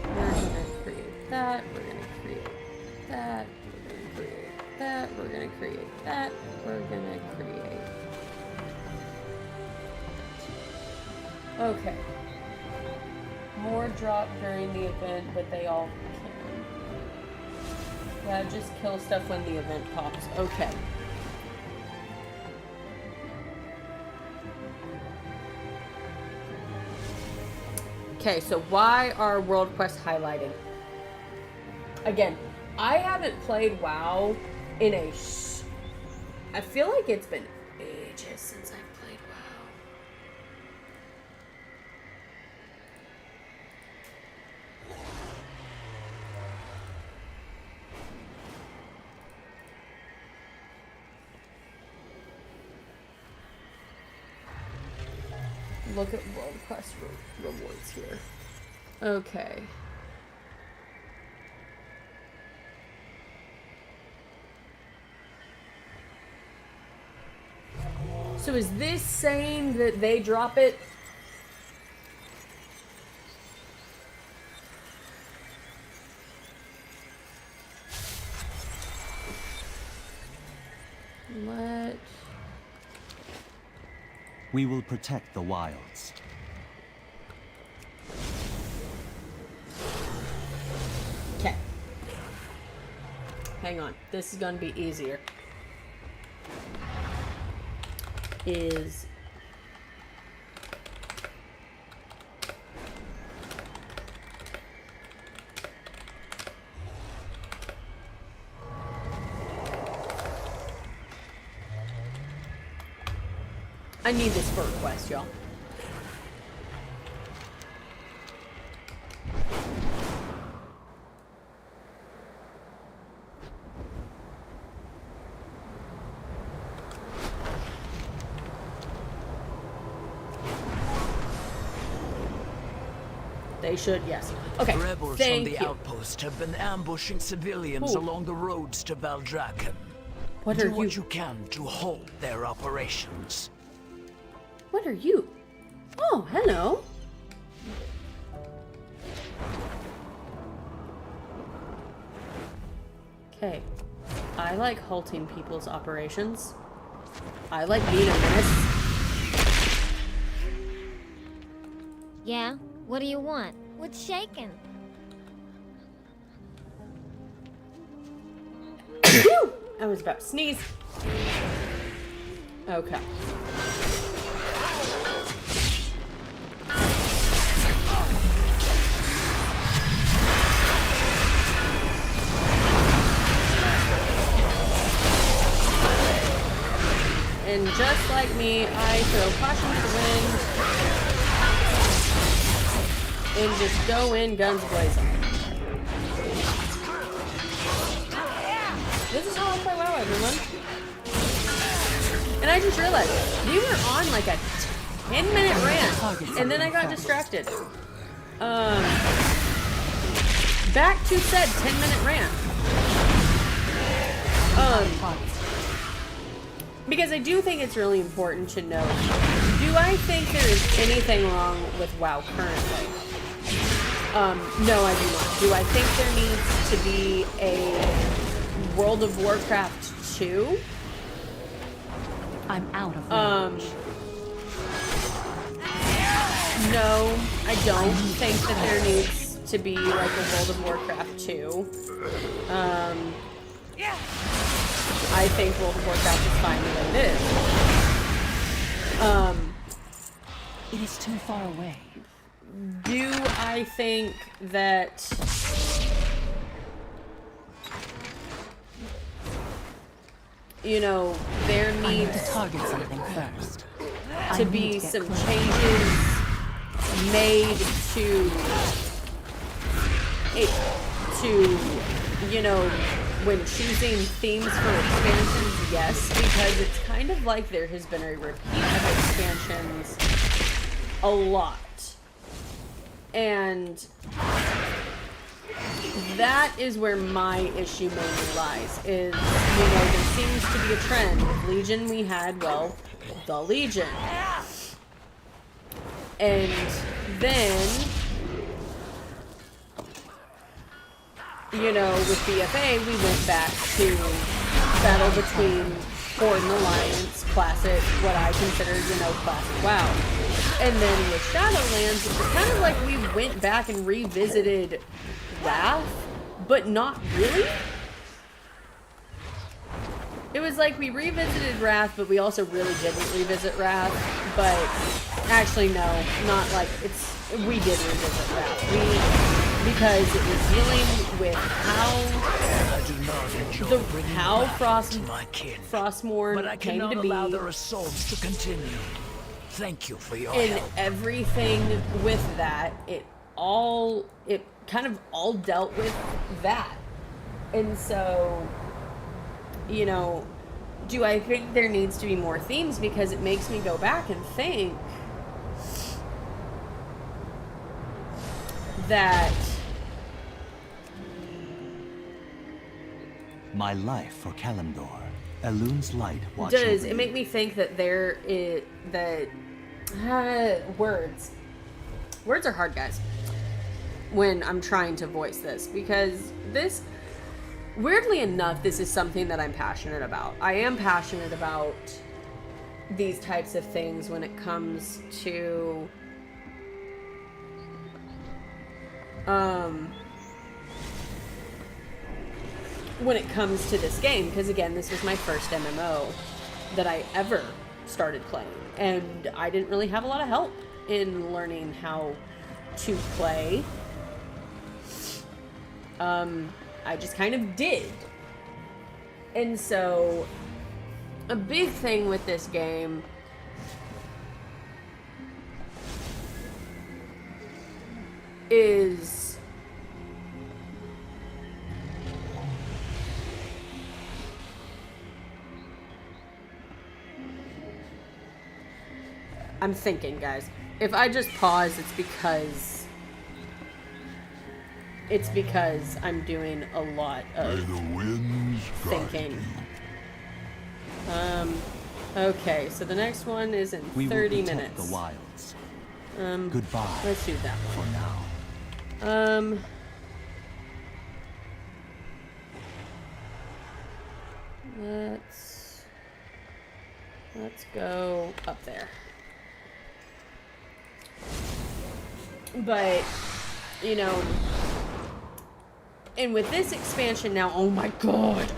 We're gonna create that. We're gonna create that. We're gonna create that. We're gonna create that. We're gonna create. Okay. More drop during the event, but they all can. Yeah, just kill stuff when the event pops. Okay. Okay, so why are world quests highlighted? Again, I haven't played WoW in a I feel like it's been ages since I've played WoW. Look at world quest rewards here. Okay. So is this saying that they drop it? What? We will protect the wilds. Okay. Hang on. This is gonna be easier. I need this for a quest, y'all. They should, yes. Okay, Rebels thank from the you. outpost have been ambushing civilians Ooh. along the roads to Valdrakken. What Do are what you? you can to halt their operations. What are you? Oh, hello. Okay. I like halting people's operations. I like being a menace. Yeah? What do you want? What's shaking? Phew! I was about to sneeze. Okay. And just like me, I throw caution to the wind and just go in guns blazing. This is how I play WoW, everyone. And I just realized we were on like a 10-minute rant, and then I got distracted. Back to said 10-minute rant. Because I do think it's really important to know, do I think there is anything wrong with WoW currently? No, I do not. Do I think there needs to be a World of Warcraft 2? I'm out of range. No, I don't think that there needs to be like a World of Warcraft 2. I think World of Warcraft is fine the way it is. It is too far away. Do I think that you know, there needs to target something first. To be some changes made to it, to, you know, when choosing themes for expansions, yes, because it's kind of like there has been a repeat of expansions a lot. And that is where my issue mainly lies, is, you know, there seems to be a trend. With Legion we had, well, the Legion. And then, you know, with BFA, we went back to battle between Horde and Alliance, classic, what I consider, you know, classic WoW. And then with Shadowlands, it was kind of like we went back and revisited Wrath, but not really. It was like we revisited Wrath, but we also really didn't revisit Wrath. But actually, no, not like we did revisit Wrath. Because it was dealing with how Frostmourne came to be, allow their assaults to continue. Thank you for your and help. everything with that, it kind of all dealt with that. And so, you know, do I think there needs to be more themes? Because it makes me go back and think that my life for Kalimdor, Elun's light watch does over it you. make me think that words are hard, guys, when I'm trying to voice this, because this, weirdly enough, this is something that I'm passionate about. I am passionate about these types of things when it comes to this game, because again, this was my first MMO that I ever started playing, and I didn't really have a lot of help in learning how to play. I just kind of did. And so a big thing with this game is I'm thinking, guys. If I just pause, it's because I'm doing a lot of thinking. Okay, so the next one is in 30 minutes. The wilds. Goodbye. Let's do that one for now. Let's go up there. But, you know, and with this expansion now, oh my god,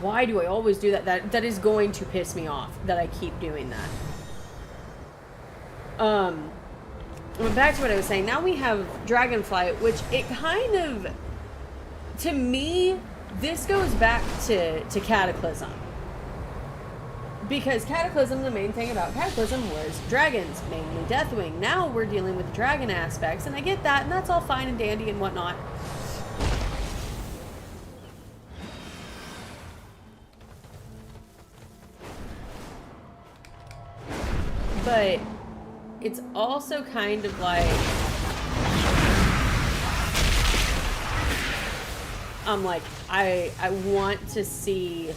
why do I always do that? That is going to piss me off that I keep doing that. But back to what I was saying, now we have Dragonflight, which it kind of, to me, this goes back to Cataclysm. Because Cataclysm, the main thing about Cataclysm was dragons, mainly Deathwing. Now we're dealing with dragon aspects, and I get that, and that's all fine and dandy and whatnot. But it's also kind of like, I'm like, I want to see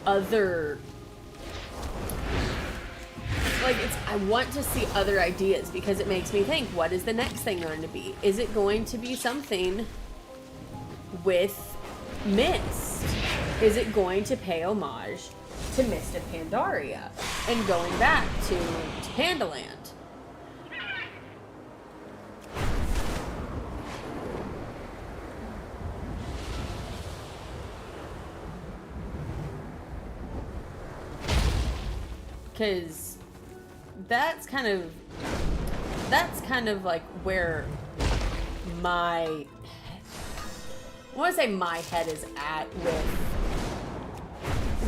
other, like, I want to see other ideas, because it makes me think, what is the next thing going to be? Is it going to be something with Mist? Is it going to pay homage to Mist of Pandaria and going back to Pandaland? Because that's kind of like where my, I want to say my head is at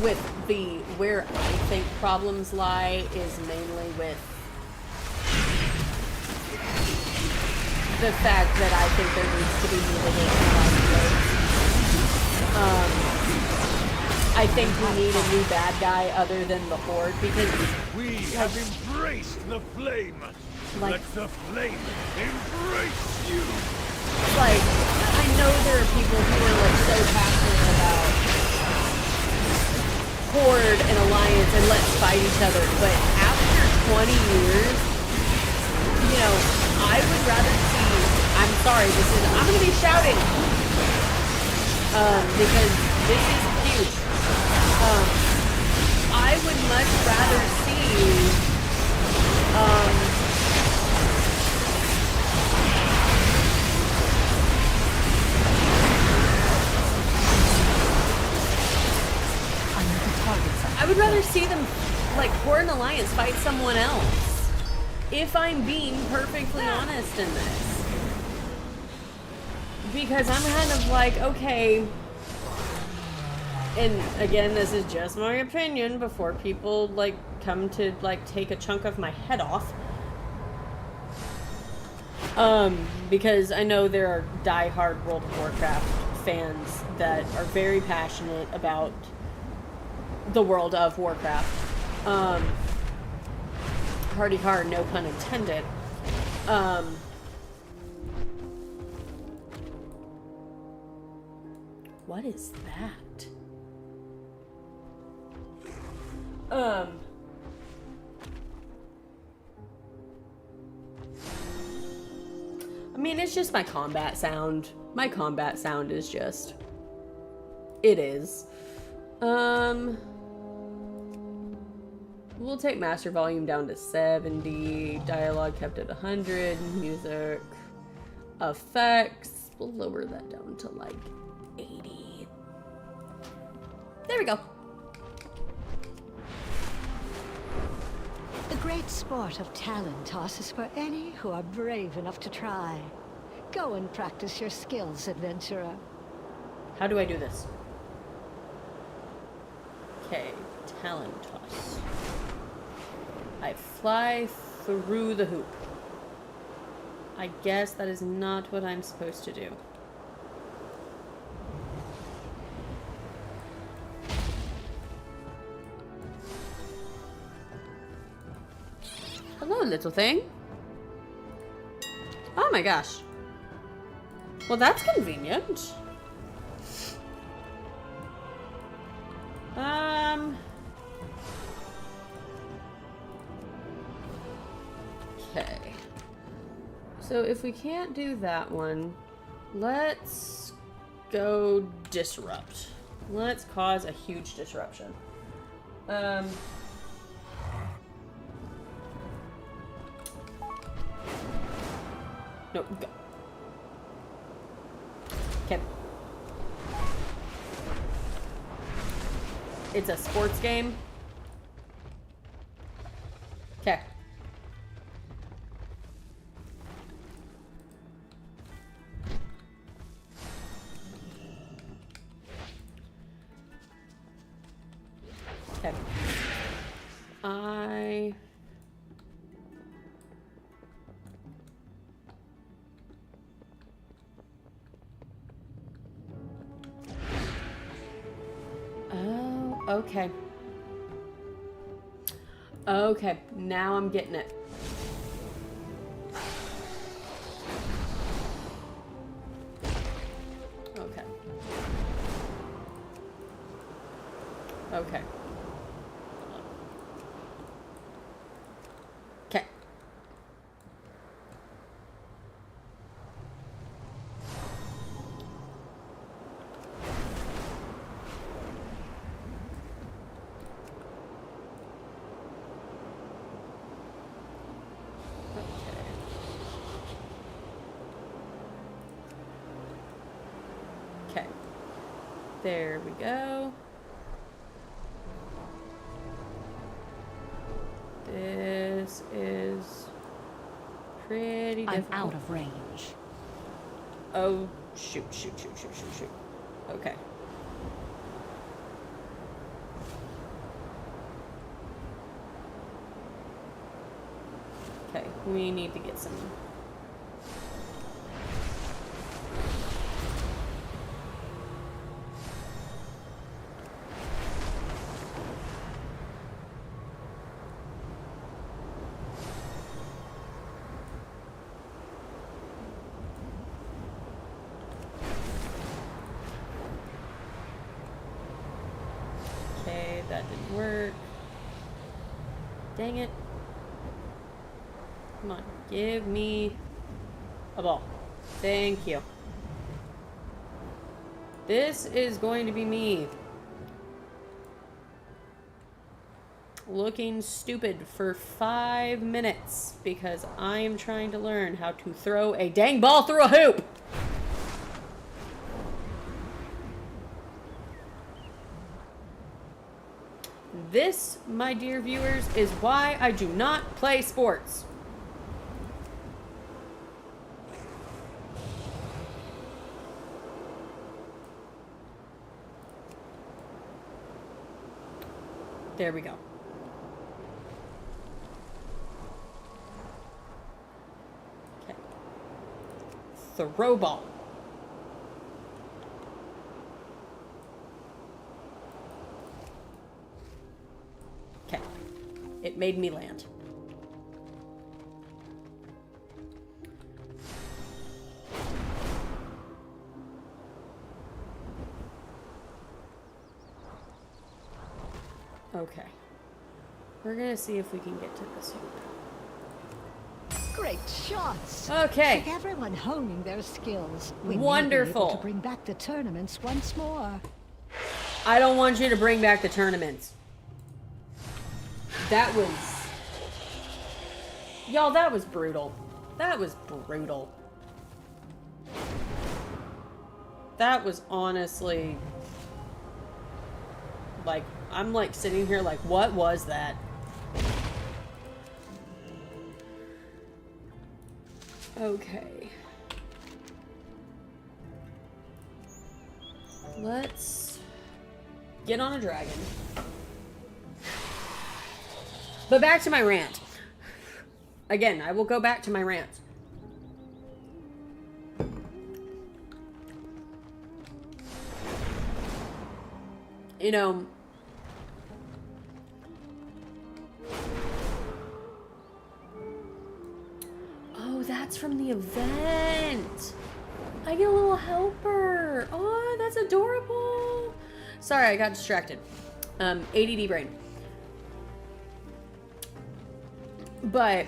with the, where I think problems lie is mainly with the fact that I think there needs to be moving in a lot of ways. I think we need a new bad guy other than the Horde, because we have embraced the flame. Like, let the flame embrace you. Like, I know there are people who are like so passionate about Horde and Alliance and let's fight each other, but after 20 years, you know, I would rather see, I'm sorry, I'm gonna be shouting, because this is huge. I would much rather see, I would rather see them, like, Horde and Alliance fight someone else. If I'm being perfectly honest in this. Because I'm kind of like, okay, and again, this is just my opinion before people, like, come to, like, take a chunk of my head off. Because I know there are die-hard World of Warcraft fans that are very passionate about the world of Warcraft. Hardy hard, no pun intended. What is that? I mean, it's just my combat sound. My combat sound is just... It is. We'll take master volume down to 70. Dialogue kept at 100. Music. Effects. We'll lower that down to, like, 80. There we go. The great sport of talent toss is for any who are brave enough to try. Go and practice your skills, adventurer. How do I do this? Okay, talent toss. I fly through the hoop. I guess that is not what I'm supposed to do. Hello, little thing. Oh my gosh. Well, that's convenient. Okay. So if we can't do that one, let's go disrupt. Let's cause a huge disruption. No, go. Okay. It's a sports game. Okay. Okay. Oh, okay. Okay, now I'm getting it. Okay. Okay. Okay. There we go. This is pretty difficult. I'm out of range. Oh, shoot. Okay. Okay, we need to get some... Okay, that didn't work. Dang it. Come on, give me a ball. Thank you. This is going to be me looking stupid for 5 minutes because I am trying to learn how to throw a dang ball through a hoop. This, my dear viewers, is why I do not play sports. There we go. Okay. Throw ball. Okay. It made me land. Okay. We're gonna see if we can get to this hoop. Great shots. Okay. With everyone honing their skills. We Wonderful. may be able to bring back the tournaments once more. I don't want you to bring back the tournaments. That was... Y'all, that was brutal. That was brutal. That was honestly... Like, I'm like sitting here like, what was that? Okay. Let's get on a dragon. But back to my rant. Again, I will go back to my rants. You know, oh, that's from the event. I get a little helper. Oh, that's adorable. Sorry, I got distracted. ADD brain. But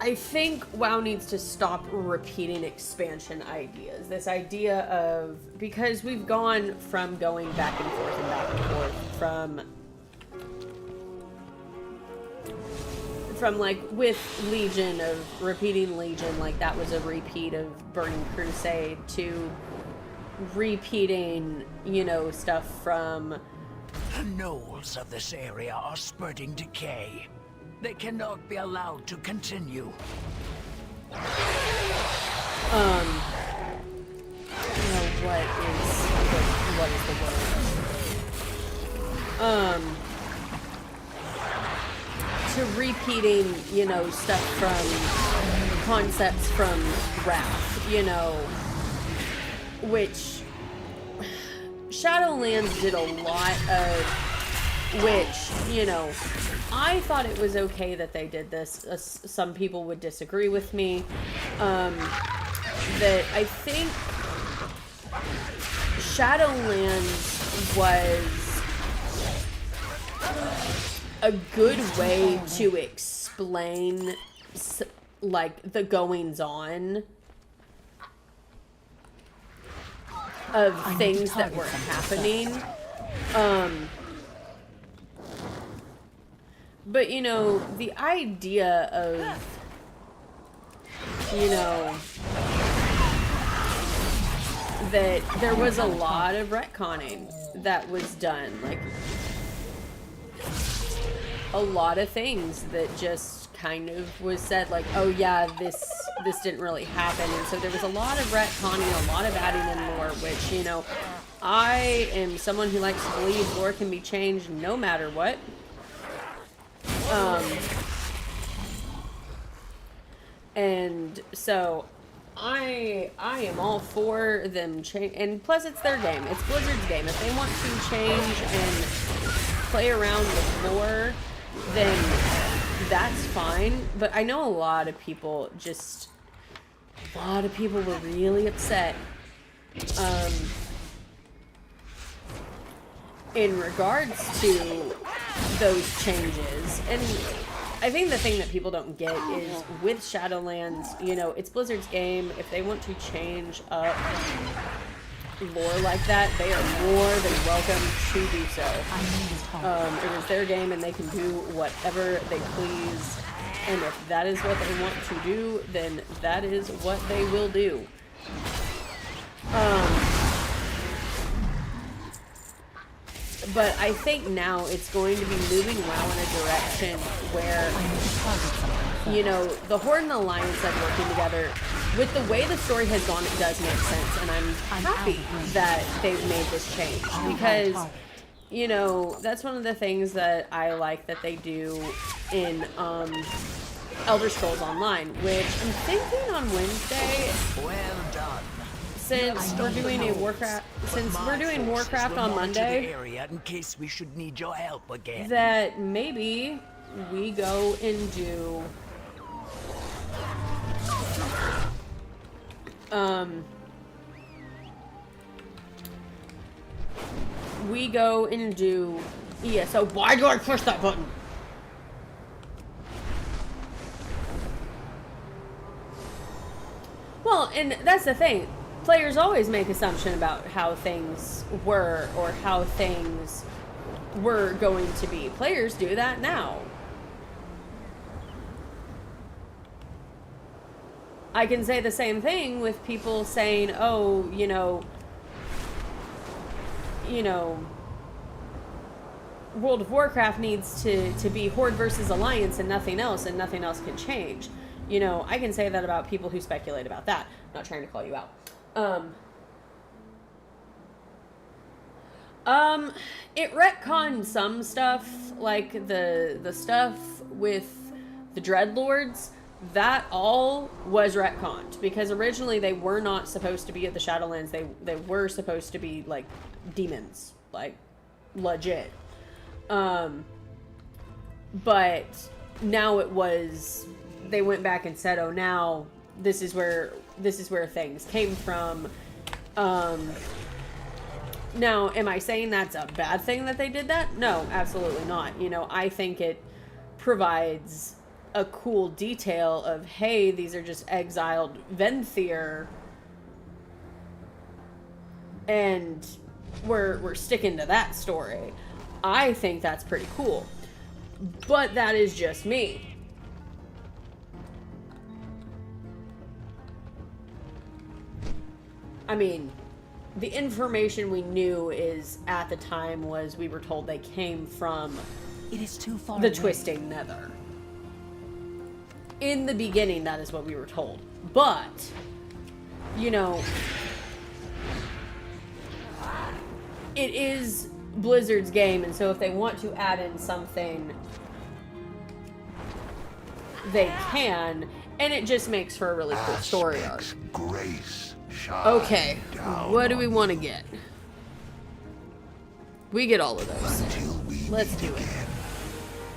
I think WoW needs to stop repeating expansion ideas. This idea of, because we've gone from going back and forth and back and forth from like with Legion, of repeating Legion, like that was a repeat of Burning Crusade, to repeating, you know, stuff from... The gnolls of this area are spreading decay. They cannot be allowed to continue. You know, what is the word? To repeating, you know, stuff from concepts from Wrath, you know, which Shadowlands did a lot of, which, you know, I thought it was okay that they did this. Some people would disagree with me. That I think Shadowlands was a good way to explain like the goings on of things that were happening. But you know, the idea of, you know, that there was a lot of retconning that was done, like a lot of things that just kind of was said, like, oh yeah, this didn't really happen. And so there was a lot of retconning, a lot of adding in lore, which, you know, I am someone who likes to believe lore can be changed no matter what. And so I am all for them change, and plus it's their game, it's Blizzard's game. If they want to change and play around with lore, then that's fine. But I know a lot of people were really upset in regards to those changes. And I think the thing that people don't get is with Shadowlands, you know, it's Blizzard's game. If they want to change up lore like that, they are more than welcome to do so. It is their game and they can do whatever they please. And if that is what they want to do, then that is what they will do. But I think now it's going to be moving WoW in a direction where, you know, the Horde and the Alliance are working together. With the way the story has gone, it does make sense, and I'm happy that they've made this change, because, you know, that's one of the things that I like that they do in Elder Scrolls Online, which I'm thinking on Wednesday. Well done. Since we're doing Warcraft on Monday, in case we should need your help again. That maybe we go and do ESO. Why do I push that button? Well, and that's the thing. Players always make assumption about how things were or how things were going to be. Players do that now. I can say the same thing with people saying, oh, you know, World of Warcraft needs to be Horde versus Alliance and nothing else can change. You know, I can say that about people who speculate about that. I'm not trying to call you out. It retconned some stuff, like the stuff with the Dreadlords. That all was retconned, because originally they were not supposed to be at the Shadowlands. They were supposed to be like demons, like legit. But now it was, they went back and said, oh, now this is where things came from. Now, am I saying that's a bad thing that they did that? No, absolutely not. You know, I think it provides a cool detail of, hey, these are just exiled Venthyr, and we're sticking to that story. I think that's pretty cool. But that is just me. I mean, the information we knew is at the time was we were told they came from the Twisting Nether. In the beginning, that is what we were told. But, you know, it is Blizzard's game, and so if they want to add in something, they can, and it just makes for a really cool story arc. Okay, what do we want to get? We get all of those. Let's do it.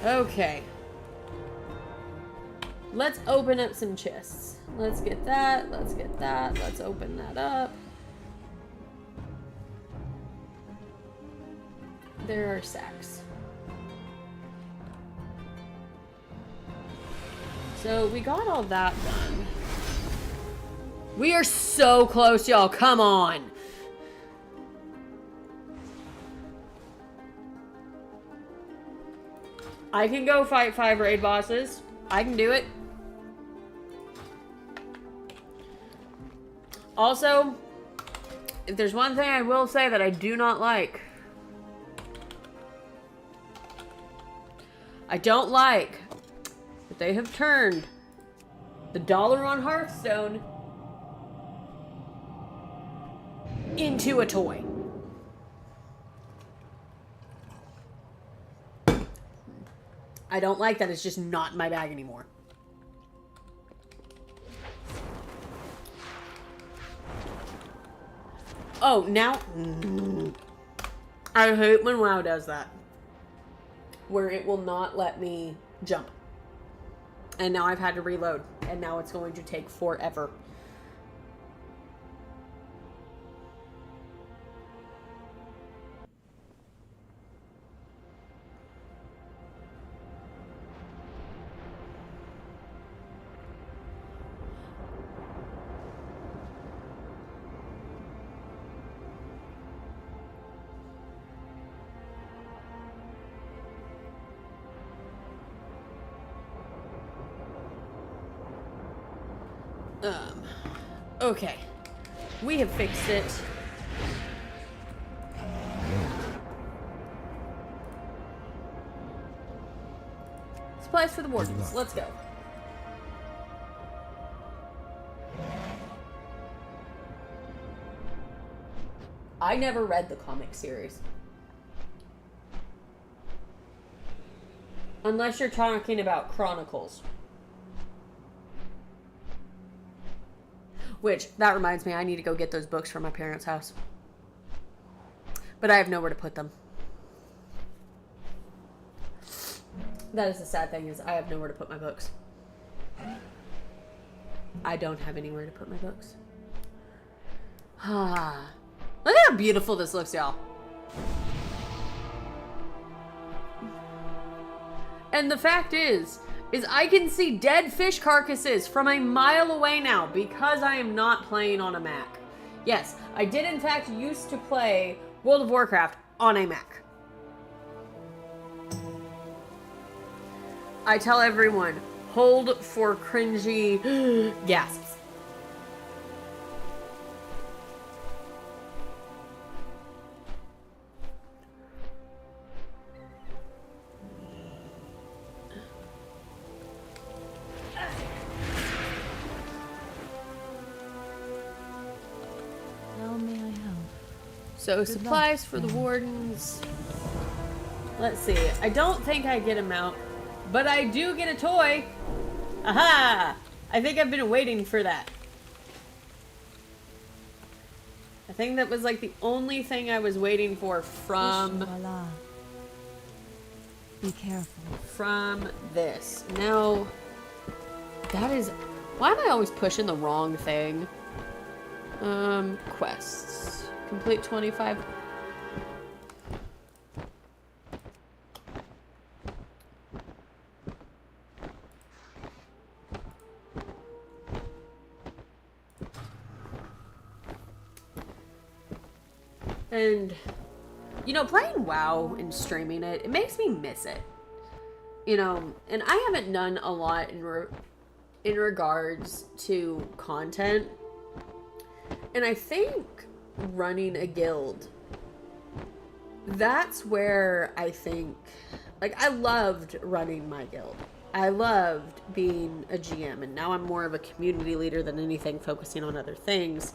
Okay. Let's open up some chests. Let's get that. Let's get that. Let's open that up. there are sacks. So we got all that done. We are so close, y'all. Come on. I can go fight 5 raid bosses. I can do it. Also, if there's one thing I will say that I do not like, I don't like that they have turned the dollar on Hearthstone into a toy. I don't like that. It's just not in my bag anymore. Oh, now... I hate when WoW does that. Where it will not let me jump. And now I've had to reload. And now it's going to take forever. Okay. We have fixed it. Supplies for the wardens. Let's go. I never read the comic series. Unless you're talking about Chronicles. Which, that reminds me, I need to go get those books from my parents' house. But I have nowhere to put them. That is the sad thing, is I have nowhere to put my books. I don't have anywhere to put my books. Ah. Look at how beautiful this looks, y'all. And the fact is I can see dead fish carcasses from a mile away now because I am not playing on a Mac. Yes, I did in fact used to play World of Warcraft on a Mac. I tell everyone, hold for cringy gasps. So supplies for the wardens. Let's see. I don't think I get a mount, but I do get a toy. Aha! I think I've been waiting for that. I think that was like the only thing I was waiting for from... Be careful. From this. Now, that is... Why am I always pushing the wrong thing? Quests. Complete 25. And, you know, playing WoW and streaming it makes me miss it. You know, and I haven't done a lot in regards to content. And I think running a guild, that's where I think, like, I loved running my guild. I loved being a GM, and now I'm more of a community leader than anything, focusing on other things.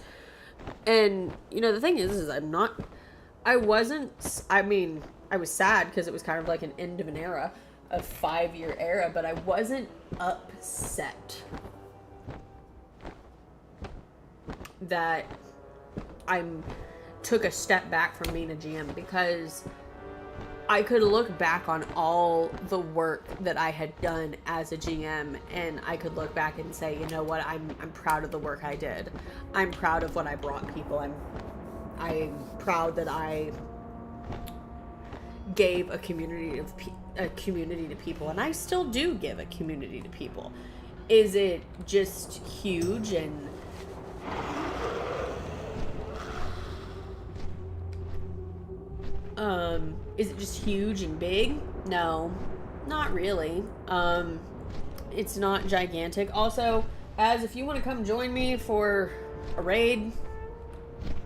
And, you know, the thing is I was sad because it was kind of like an end of an era, a 5-year era, but I wasn't upset that I took a step back from being a GM, because I could look back on all the work that I had done as a GM, and I could look back and say, you know what, I'm proud of the work I did. I'm proud of what I brought people. I'm proud that I gave a community to people, and I still do give a community to people. Is it just huge and is it just huge and big? No, not really. It's not gigantic. Also, as if you want to come join me for a raid,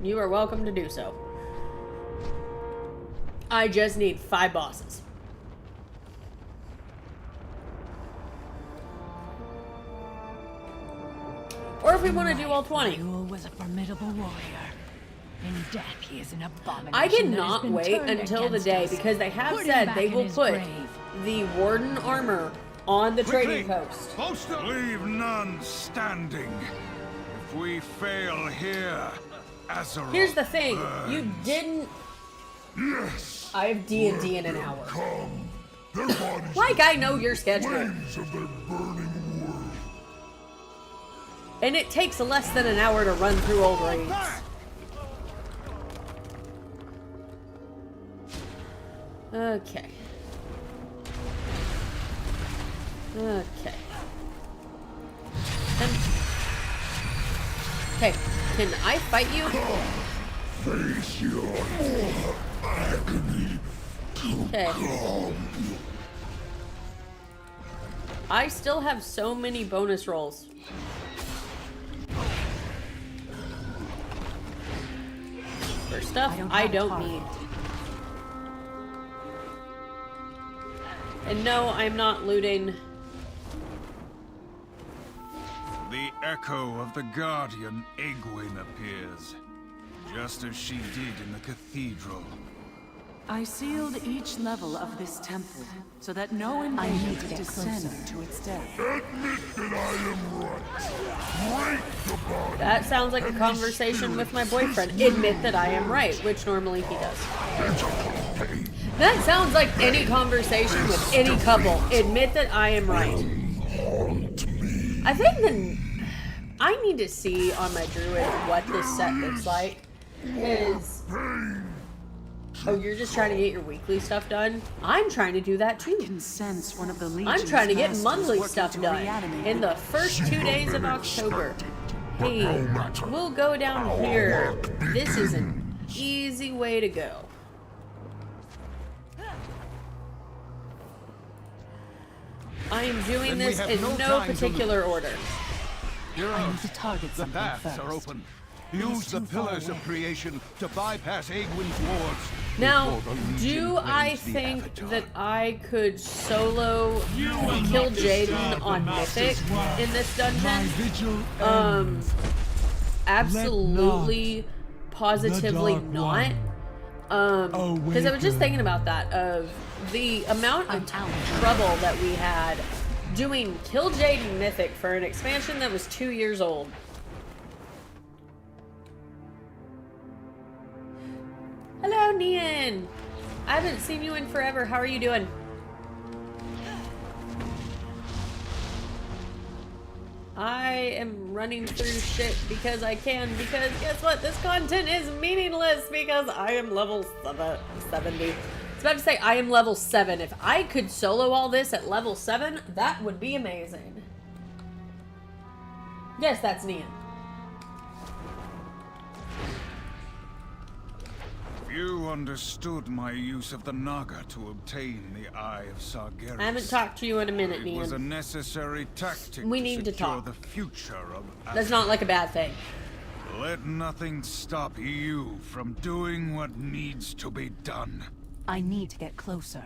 you are welcome to do so. I just need 5 bosses. Or if we want to do all 20. Yule was a formidable warrior. In death, he is an abomination. I cannot wait until the day, because they have said they will put the Warden armor on the trading post. Leave none standing. If we fail here, Azeroth Here's the thing, burns. you didn't... Yes. I have D&D in an hour. Their bodies Like I know your schedule. flames of their burning world. And it takes less than an hour to run through old raids. Okay. Okay. Okay, can I fight you? Face your agony to Okay. I still have so many bonus rolls. For stuff I don't need. And no, I'm not looting. The echo of the guardian Egwene appears, just as she did in the cathedral. I sealed each level of this temple so that no invader could descend to its depth. Admit that I am right. Break the body. That sounds like a conversation with my boyfriend. Admit that I am right, which normally he does. That sounds like any conversation with any couple. Admit that I am right. I think I need to see on my druid what this set looks like. Because... Oh, you're just trying to get your weekly stuff done? I'm trying to do that too. I can sense one of the I'm trying to get monthly stuff done in the first 2 days of October. Hey, we'll go down here. This is an easy way to go. I am doing this in no particular order. I need to target The something paths first. are open. Use the pillars of creation to bypass Egwene's wards. Now, do I think that I could solo kill Jaden on Mythic in this dungeon? Absolutely, positively not. Because I was just thinking about that, of the amount of trouble that we had doing Kill Jaden Mythic for an expansion that was 2 years old. Hello, Nian! I haven't seen you in forever. How are you doing? I am running through shit because I can, because guess what? This content is meaningless because I am level 70. I was about to say I am level 7. If I could solo all this at level 7, that would be amazing. Yes, that's Nian. You understood my use of the Naga to obtain the Eye of Sargeras. I haven't talked to you in a minute, It was a Nian. necessary tactic We need to secure talk. the future of That's not like a bad thing. Let nothing stop you from doing what needs to be done. I need to get closer.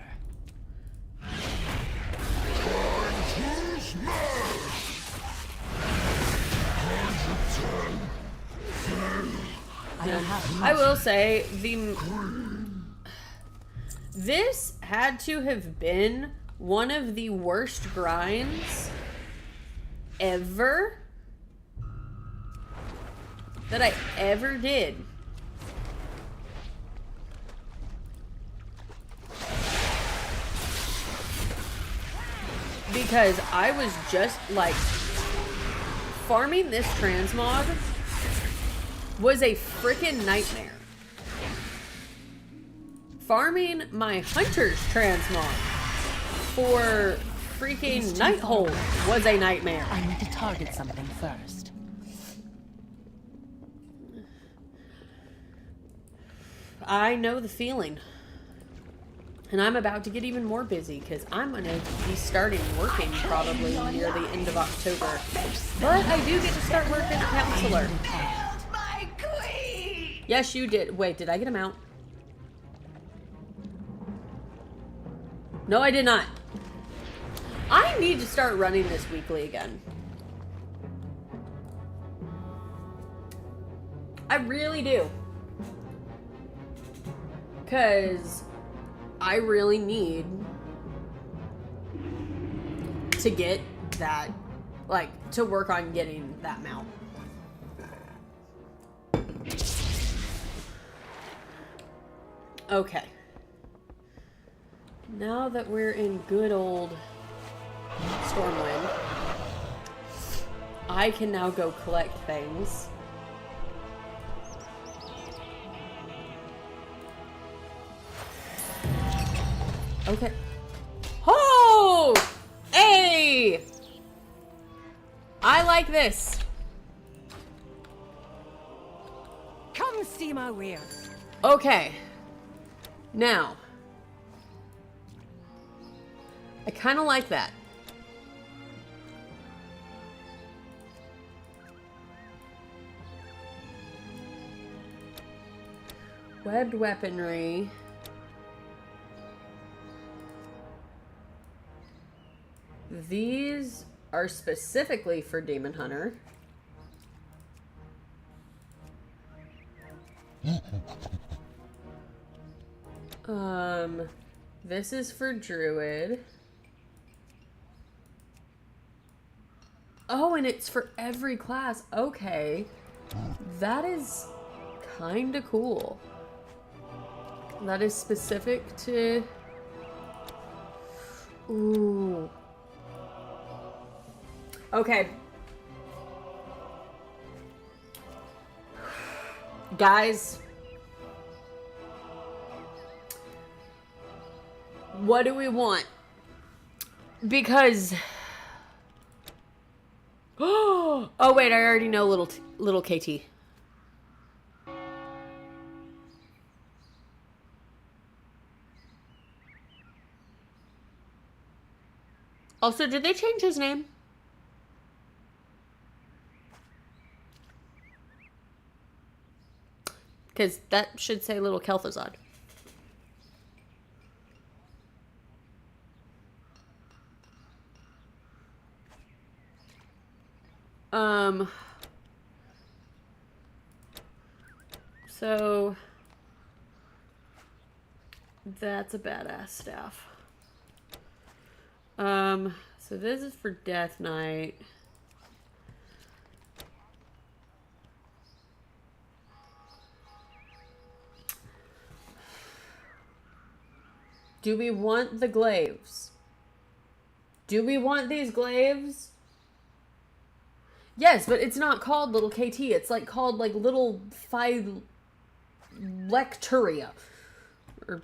I will say this had to have been one of the worst grinds ever that I ever did. Because I was just like farming this transmog was a freaking nightmare. farming my hunter's transmog for freaking Nighthold was a nightmare. I need to target something first. I know the feeling. And I'm about to get even more busy because I'm going to be starting working probably near the end of October. But I do get to start work as a counselor. My queen! Yes, you did. Wait, did I get him out? No, I did not. I need to start running this weekly again. I really do. Because I really need to get that, like, to work on getting that mount. Okay. Now that we're in good old Stormwind, I can now go collect things. Okay. Oh! Hey! I like this. Come see my wares. Okay. Now. I kind of like that. Webbed weaponry. These are specifically for Demon Hunter. This is for Druid. Oh, and it's for every class. Okay. That is kind of cool. That is specific to... Ooh. Okay. Guys. What do we want? Because... Oh wait, I already know little KT. Also, did they change his name? Because that should say little Kel'Thuzad. So that's a badass staff. So this is for Death Knight. Do we want the glaives? Do we want these glaives? Yes, but it's not called little KT. It's like called like little phylacteria. Or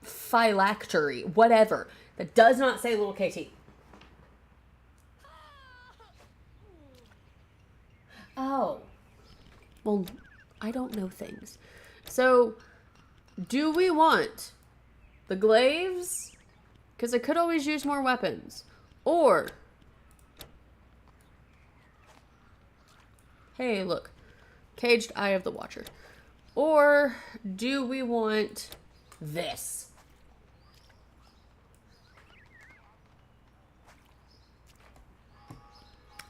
phylactery. Whatever. That does not say little KT. Oh. Well, I don't know things. So, do we want the glaives? Because I could always use more weapons. Or... Hey, look. Caged Eye of the Watcher. Or do we want this?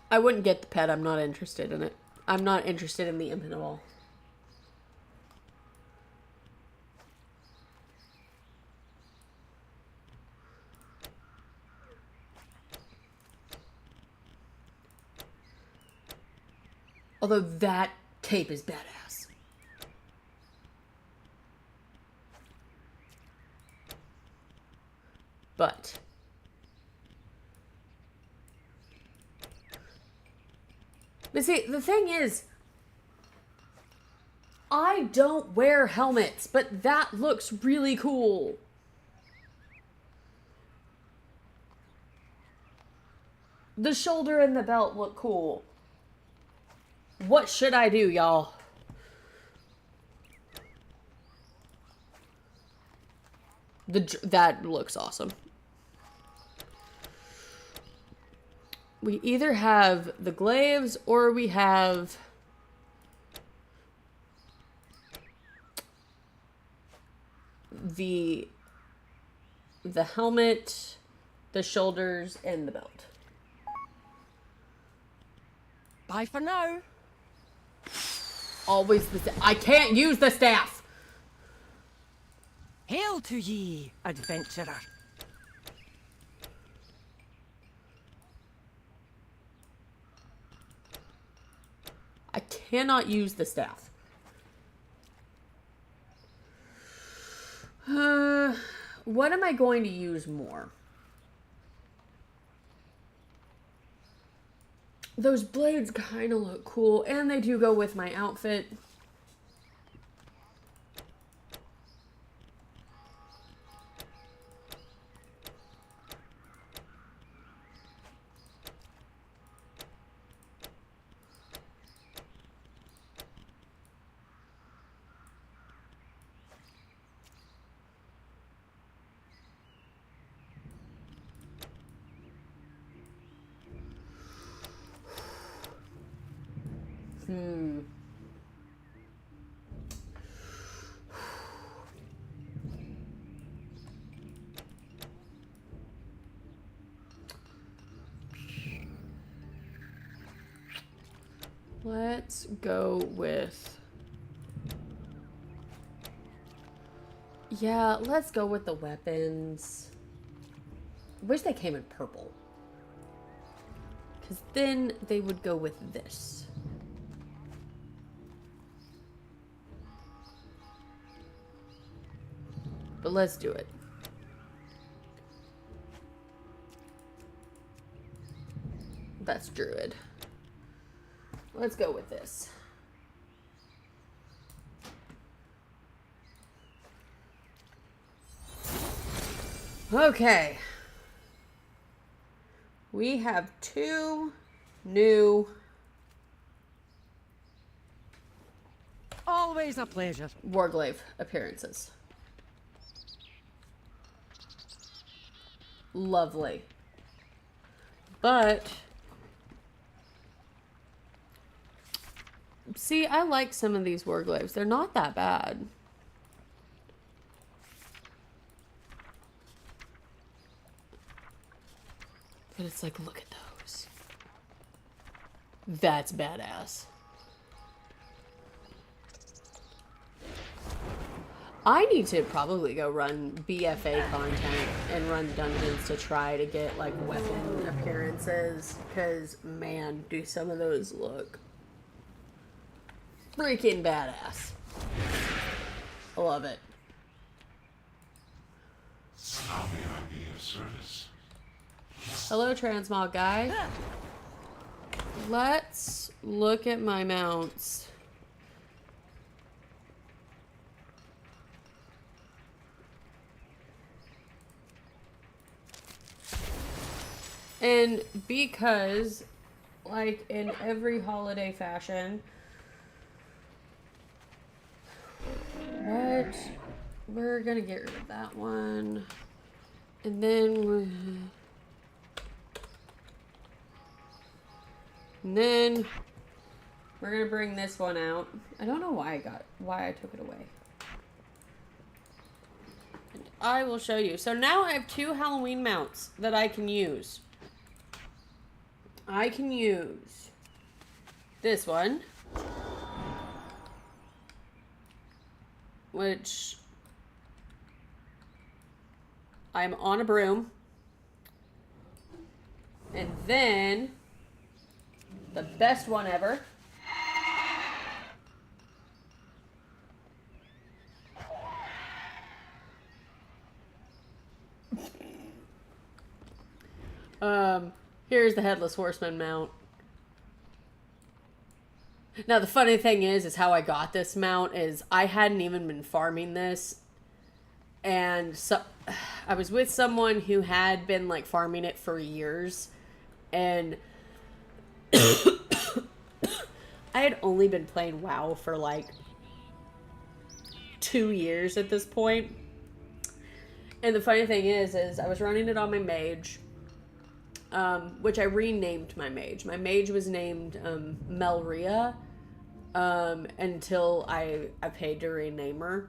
I wouldn't get the pet. I'm not interested in it. I'm not interested in the imp at all. Although that cape is badass. But see, the thing is, I don't wear helmets, but that looks really cool. The shoulder and the belt look cool. What should I do, y'all? That looks awesome. We either have the glaives or we have the helmet, the shoulders, and the belt. Bye for now. Always the I can't use the staff. Hail to ye, adventurer. I cannot use the staff. What am I going to use more? Those blades kind of look cool, and they do go with my outfit. Let's go with... Yeah, let's go with the weapons. Wish they came in purple. Because then they would go with this. But let's do it. That's Druid. Let's go with this. Okay. We have 2 new... Always a pleasure. Warglaive appearances. Lovely. But... See, I like some of these warglaives. They're not that bad. But it's like, look at those. That's badass. I need to probably go run BFA content and run dungeons to try to get, like, weapon appearances. Because, man, do some of those look freaking badass. I love it. How may I be of service? Hello, transmog guy. Let's look at my mounts. And because, like in every holiday fashion, we're gonna get rid of that one. And then we're gonna bring this one out. I don't know why I took it away. And I will show you. So now I have 2 Halloween mounts that I can use. I can use this one, which I'm on a broom, and then the best one ever, here's the Headless Horseman mount. Now, the funny thing is how I got this mount is I hadn't even been farming this. And so I was with someone who had been like farming it for years. And I had only been playing WoW for like 2 years at this point. And the funny thing is I was running it on my mage. Which I renamed my mage. My mage was named Melria until I paid to rename her.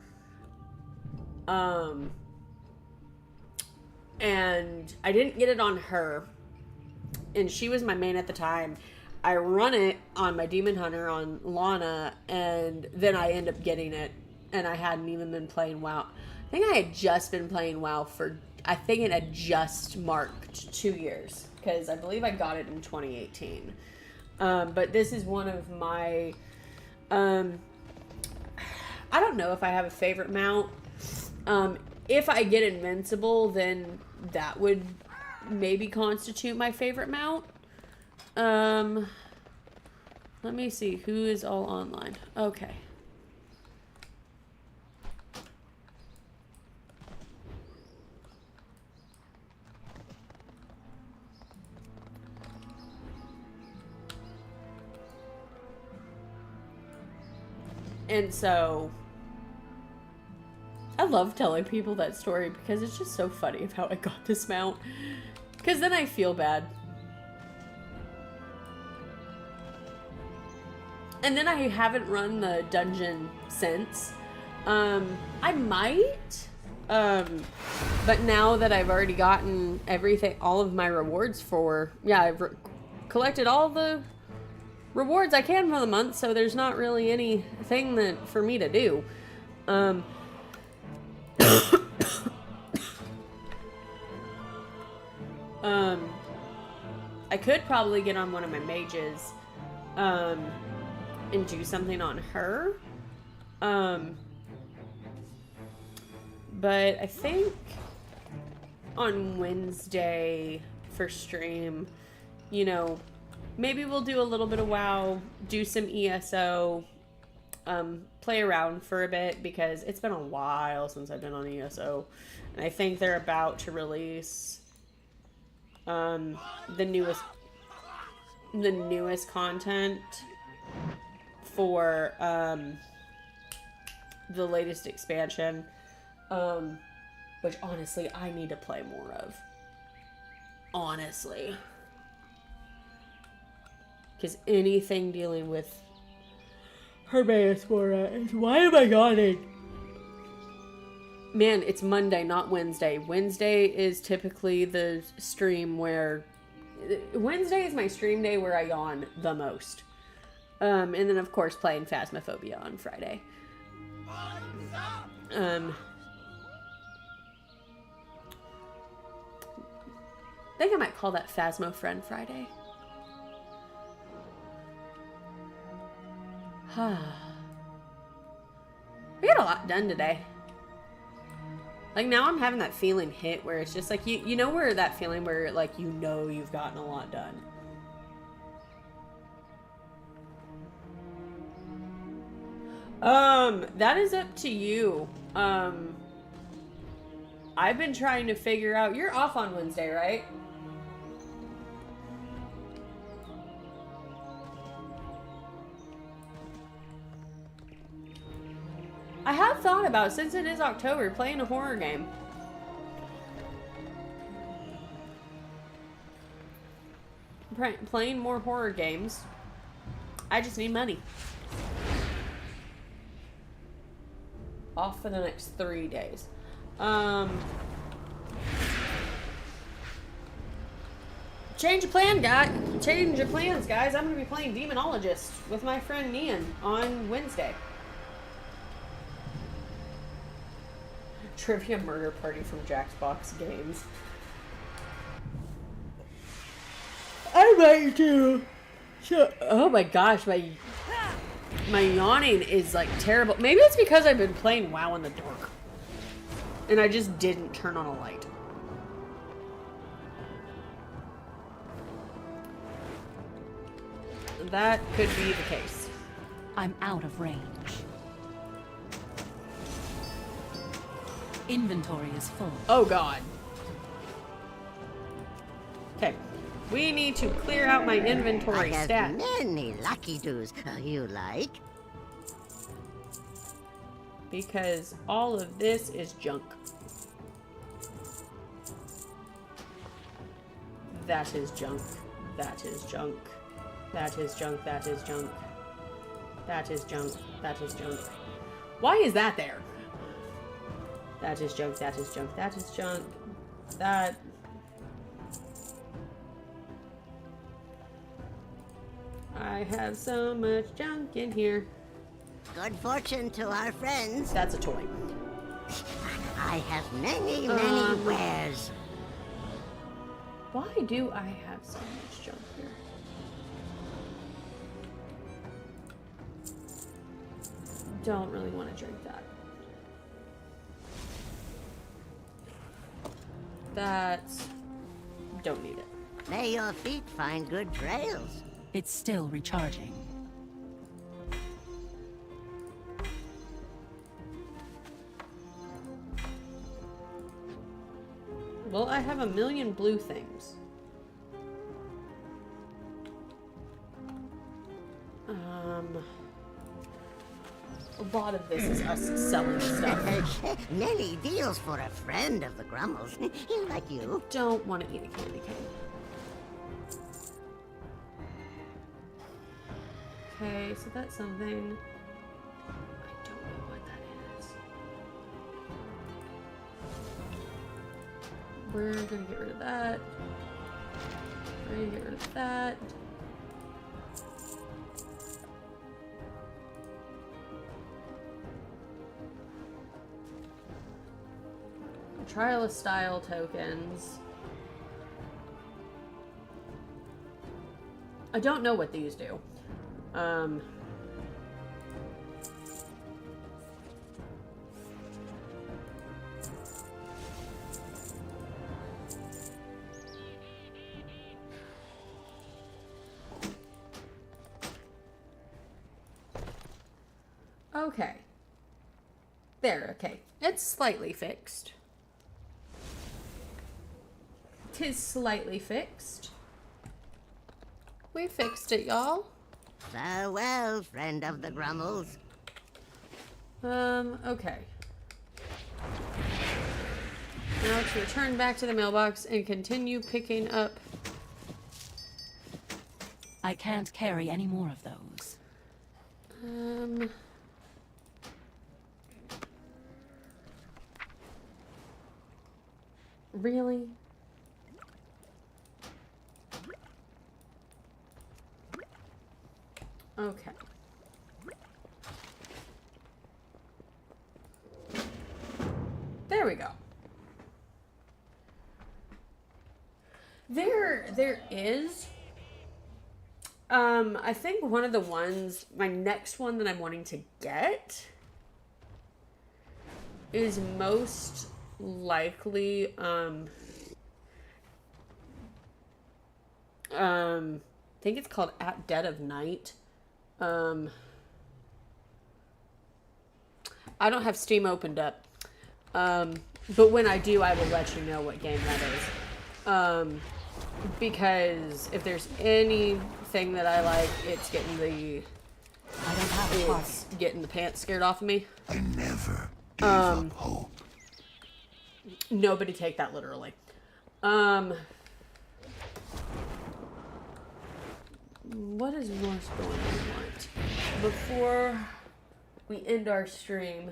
And I didn't get it on her. And she was my main at the time. I run it on my Demon Hunter on Lana, and then I end up getting it. And I hadn't even been playing WoW. I think I had just been playing WoW for... I think it had just marked 2 years. Because I believe I got it in 2018. But this is one of my... I don't know if I have a favorite mount. If I get Invincible, then that would maybe constitute my favorite mount. Let me see. Who is all online? Okay. And so, I love telling people that story because it's just so funny of how I got this mount. Because then I feel bad. And then I haven't run the dungeon since. I might. But now that I've already gotten everything, all of my rewards for... Yeah, I've collected all the... rewards I can for the month, so there's not really anything that for me to do. I could probably get on one of my mages and do something on her. But I think on Wednesday for stream, you know, maybe we'll do a little bit of WoW, do some ESO, play around for a bit because it's been a while since I've been on ESO. And I think they're about to release the newest content for the latest expansion, which honestly I need to play more of. Honestly. Because anything dealing with Hermaeus Mora is... Why am I yawning? Man, it's Monday, not Wednesday. Wednesday is typically the stream where... Wednesday is my stream day where I yawn the most. And then, of course, playing Phasmophobia on Friday. I think I might call that Phasmo Friend Friday. We got a lot done today. Like, now I'm having that feeling hit where it's just like, you know where that feeling where, like, you know you've gotten a lot done. That is up to you. I've been trying to figure out... You're off on Wednesday, right? I have thought about, since it is October, playing a horror game. Playing more horror games. I just need money. Off for the next 3 days. Change of plan, guys. Change of plans, guys. I'm going to be playing Demonologist with my friend Nian on Wednesday. Trivia Murder Party from Jackbox Games. I might do. Oh my gosh, my yawning is like terrible. Maybe it's because I've been playing WoW in the dark. And I just didn't turn on a light. That could be the case. I'm out of range. Inventory is full. Oh god. Okay. We need to clear out my inventory I have stats. many lucky doos you like. Because all of this is junk. That is junk. That is junk. That is junk. That is junk. That is junk. That is junk. Why is that there? That is junk. That is junk. That is junk. That... I have so much junk in here. Good fortune to our friends. That's a toy. I have many wares. Why do I have so much junk here? Don't really want to drink that. That's... Don't need it. May your feet find good trails. It's still recharging. Well, I have a million blue things. A lot of this is us selling stuff. Many deals for a friend of the Grummles. Like you. Don't want to eat a candy cane. Okay, so that's something. I don't know what that is. We're gonna get rid of that. We're gonna get rid of that. Trial of style tokens. I don't know what these do. Okay. There, okay. It's slightly fixed. 'Tis slightly fixed. We fixed it, y'all. Farewell, friend of the Grummles. Okay. Now to return back to the mailbox and continue picking up. I can't carry any more of those. Really? Okay. There we go. There is. I think one of the ones, my next one that I'm wanting to get is most likely, I think it's called At Dead of Night. I don't have Steam opened up. But when I do, I will let you know what game that is. Because if there's anything that I like, it's getting the getting the pants scared off of me. I never gave up hope. Nobody take that literally. What does Northbourne want? Before we end our stream.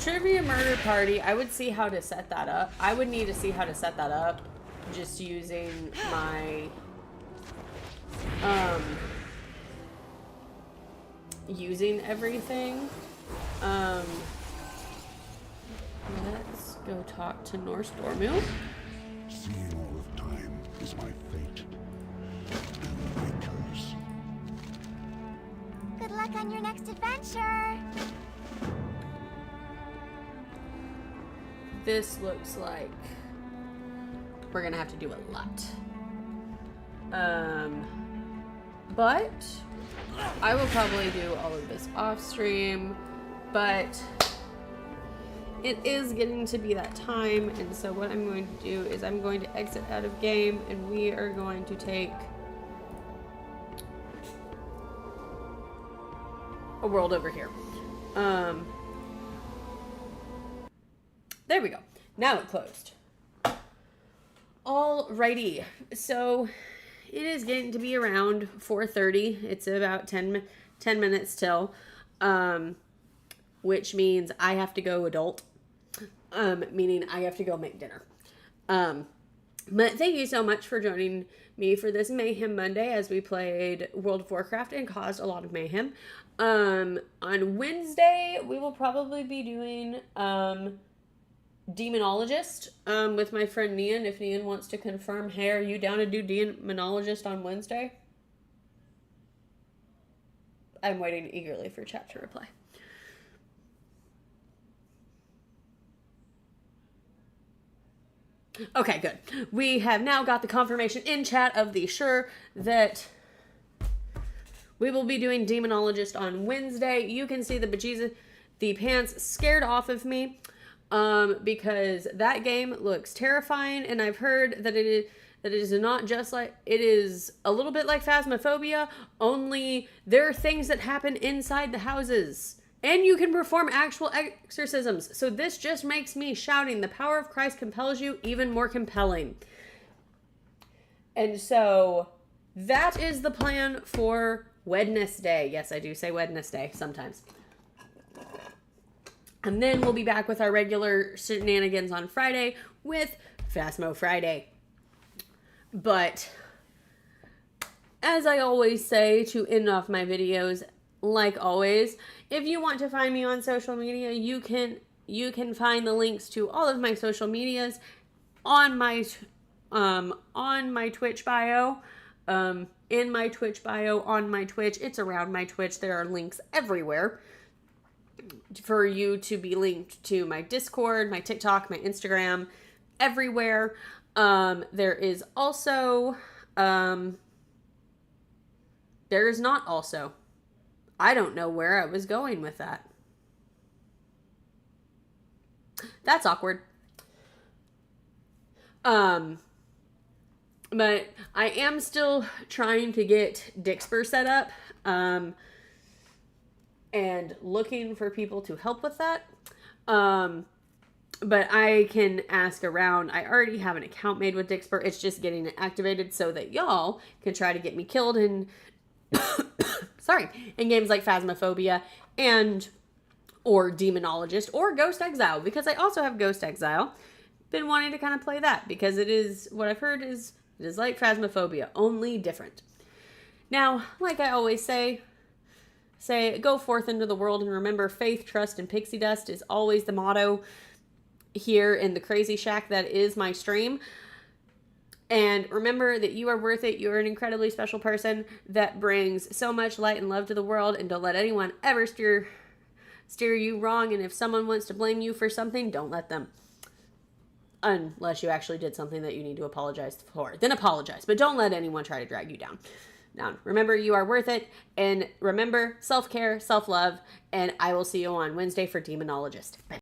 Trivia Murder Party, I would see how to set that up. I would need to see how to set that up just using my using everything. Let's go talk to Norse Dormill. Seeing all of time is my fate and my curse. Good luck on your next adventure. This looks like we're gonna have to do a lot. But I will probably do all of this off stream, but it is getting to be that time, and so what I'm going to do is I'm going to exit out of game, and we are going to take a world over here. There we go. Now it closed. Alrighty, so it is getting to be around 4:30. It's about 10 minutes till, which means I have to go adult, meaning I have to go make dinner. But thank you so much for joining me for this Mayhem Monday as we played World of Warcraft and caused a lot of mayhem. On Wednesday, we will probably be doing, Demonologist, with my friend Nian, if Nian wants to confirm. Hey, are you down to do Demonologist on Wednesday? I'm waiting eagerly for chat to reply. Okay, good. We have now got the confirmation in chat of the sure that we will be doing Demonologist on Wednesday. You can see the pants scared off of me, because that game looks terrifying, and I've heard that it is not just like, it is a little bit like Phasmophobia, only there are things that happen inside the houses. And you can perform actual exorcisms. So this just makes me shouting, the power of Christ compels you, even more compelling. And so that is the plan for Wednesday. Yes, I do say Wednesday sometimes. And then we'll be back with our regular shenanigans on Friday with Phasmo Friday. But as I always say to end off my videos, like always, if you want to find me on social media, you can find the links to all of my social medias on my Twitch bio, in my Twitch bio, on my Twitch. It's around my Twitch. There are links everywhere for you to be linked to my Discord, my TikTok, my Instagram, everywhere. There is also, there is not also. I don't know where I was going with that. That's awkward. But I am still trying to get Dixper set up, and looking for people to help with that. But I can ask around. I already have an account made with Dixper. It's just getting it activated so that y'all can try to get me killed in in games like Phasmophobia or Demonologist or Ghost Exile, because I also have Ghost Exile. Been wanting to kind of play that because it is, what I've heard is, it is like Phasmophobia, only different. Now, like I always say, go forth into the world, and remember, faith, trust, and pixie dust is always the motto here in the crazy shack that is my stream. And remember that you are worth it. You are an incredibly special person that brings so much light and love to the world, and don't let anyone ever steer you wrong. And if someone wants to blame you for something, don't let them. Unless you actually did something that you need to apologize for. Then apologize. But don't let anyone try to drag you down. Remember, you are worth it. And remember, self-care, self-love. And I will see you on Wednesday for Demonologist. Bye.